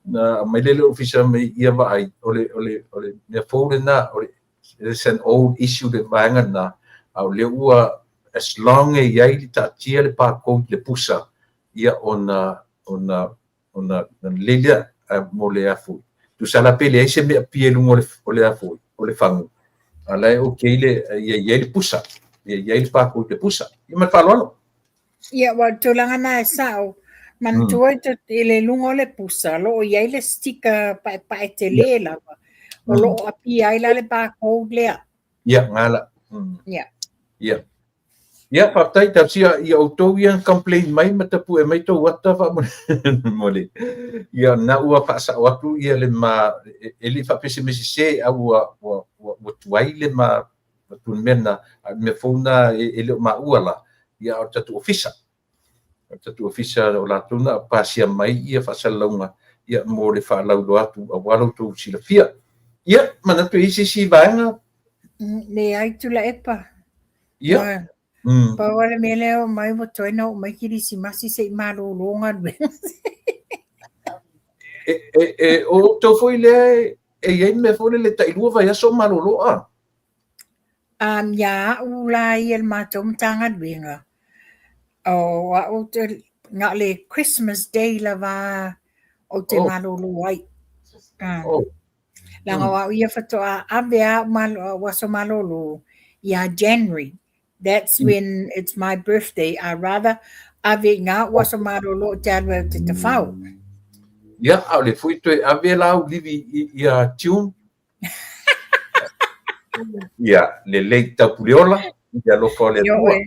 na mai le ofisa mai ia va ai ole ne fole na ole it's an old issue de vanga na au le ua as long as ia ta tia le pa ko le pusa ia ona lelia mo le afu tu sala pele ese me pie lungo le afu o le fangu ala okay le ia le pusa ia le pa ko le pusa ia ma falolo ia wa tulanga na sao man tuai te ele lungo le pusa lo ia le stika pa te le la o lo api ai la le pa ko le ia ngala ia patai tapsia ia auto ia complain mai matapu e mai to wata fa mole ia na ua fa sa watu ia le ma ele fa pese se au wa tuai le ma tu mena me fona ele ma uala ia o tatu ofisa o la tuna pasia mai ia fa salonga ia mo le fa lau do atu a walo to silafia ia mana tu isi vanga le ai tu la epa ia pa wale mele o mai mo toina o mai kiri si masi se malo longa o to foi le e me foi le tai lua vai so malo loa ya ulai el matom tanga winga o o te ngale Christmas Day la va o te malo luai langa wa ia fato a avea malo waso malo lo ya January. That's when it's my birthday. I rather ave nga waso malo lo January te fau. Ya ale fui to ave la livi ia tune. Ya le leita puliola ya lo fole tua.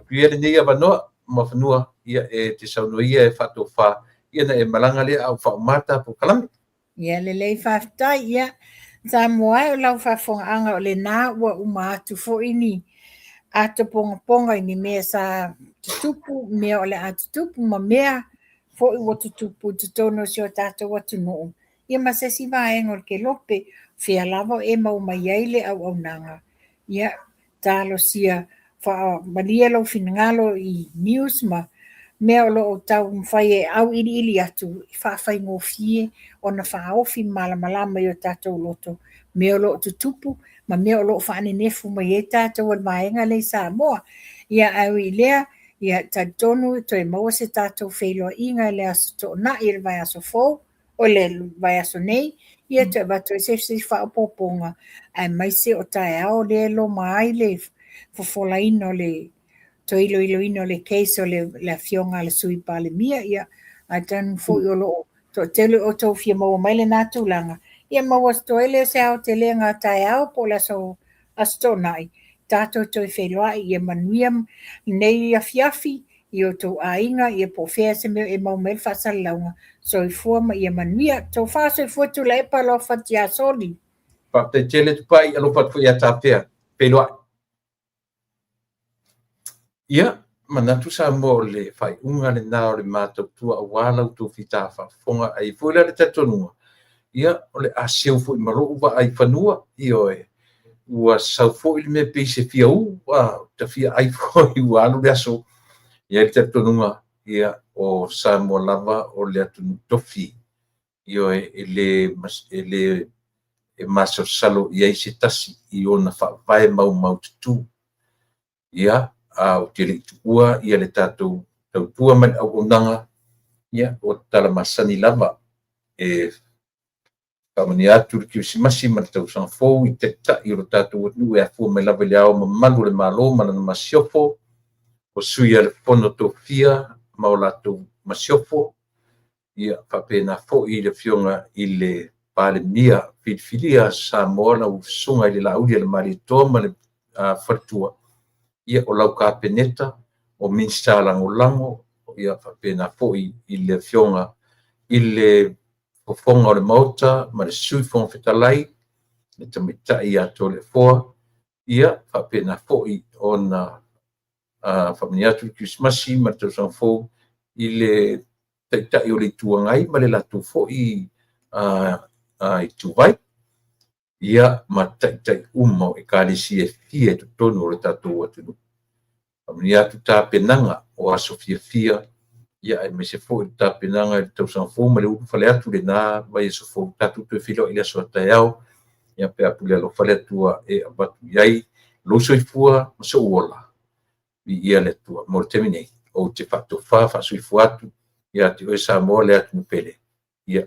Piere ni ava no mafanua ia te sauno ia fato fa ia na malanga le au fa mata po kalam. Ya le fa ta ia sa moa la fa fong anga le na wa uma tu fo ini ata ponga ini me sa tupu me ole ata tupu ma mea fo i watu tupu tutono si o tata watu no ia masesi va engol ke lope fia lava e mau mai ele au nanga ia talo sia fa malia lo finngalo i news ma mea lo o tau mwhai e au ili atu whawhai ngō fie o na whaofi malama i o tātou loto mea lo o tutupu ma mea lo o whaane nefu mai e tātou al maenga lei sa moa ia au i lea ia tātonu toi maua se tātou whailoa inga lea so to na i le vai aso fōu o le vai aso nei ia toi vato e se whaopoponga ai mai se o tae ao le lo mai le fofola ino le to ilo ino le case o le fionga le sui pa le mia ia a tan fo yo lo to tele o to fia mo mai le natu langa ia mo was to ele se au te lenga tai au po la so asto nai tato to fe loa ia manuiam nei a fiafi io to ainga ia po fe se me e mo mel fa salanga so i forma ia manuia to fa so fo to le pa lo fa tia soli pa te tele tu pai alo pa ia tapea pe loa ia manatu sa mo le fai unga le nao le mātou tua wala utu fita fonga ai fuila le tatonua ia ole a seu fu maro uwa ai fanua io e ua sau fu il me pese fia u ta fia ai fu i walu le aso ia le tatonua ia o sa mo lava o le atunu tofi io e maso salo ia se tasi i ona fa vai mau tu ia au tele tua ia le tatou tua man au nanga ia o tala masani lava e kamani atu ki simasi man tau san fo i te ta i ro tatou nu e fu me lava le au malu le malo mana masiofo o suia le pono to fia maulato masiofo ia papena fo i le fionga i le pale mia filia sa mola u sunga i le laudi le mari to ma le fatua ia o lau ka peneta o minsta lango ia pena foi i le fionga i le fofonga o le mauta ma le sui fonga fetalai le tamita ia to le foa ia pena foi ona faminiatu Christmasi ma te san fo i le taitai o le tuangai ma le latu fo'i i tuvai ia ma taitai uma o ekalisia fia e totonu o le tatou atunu. Amini atu tapenaga o aso fiafia ia e mese fo'i le tapenaga i le tausaga ma le upu fale atu lenā mai e sofou tatu toe filo'i le aso ataeao ia pe apu le alofa le atua e avatu iai lou soifua ma so ola i ia le atua mo le temi nei o te fa'atofā fa'asoifu atu ia te oe Samoa le atu pele ia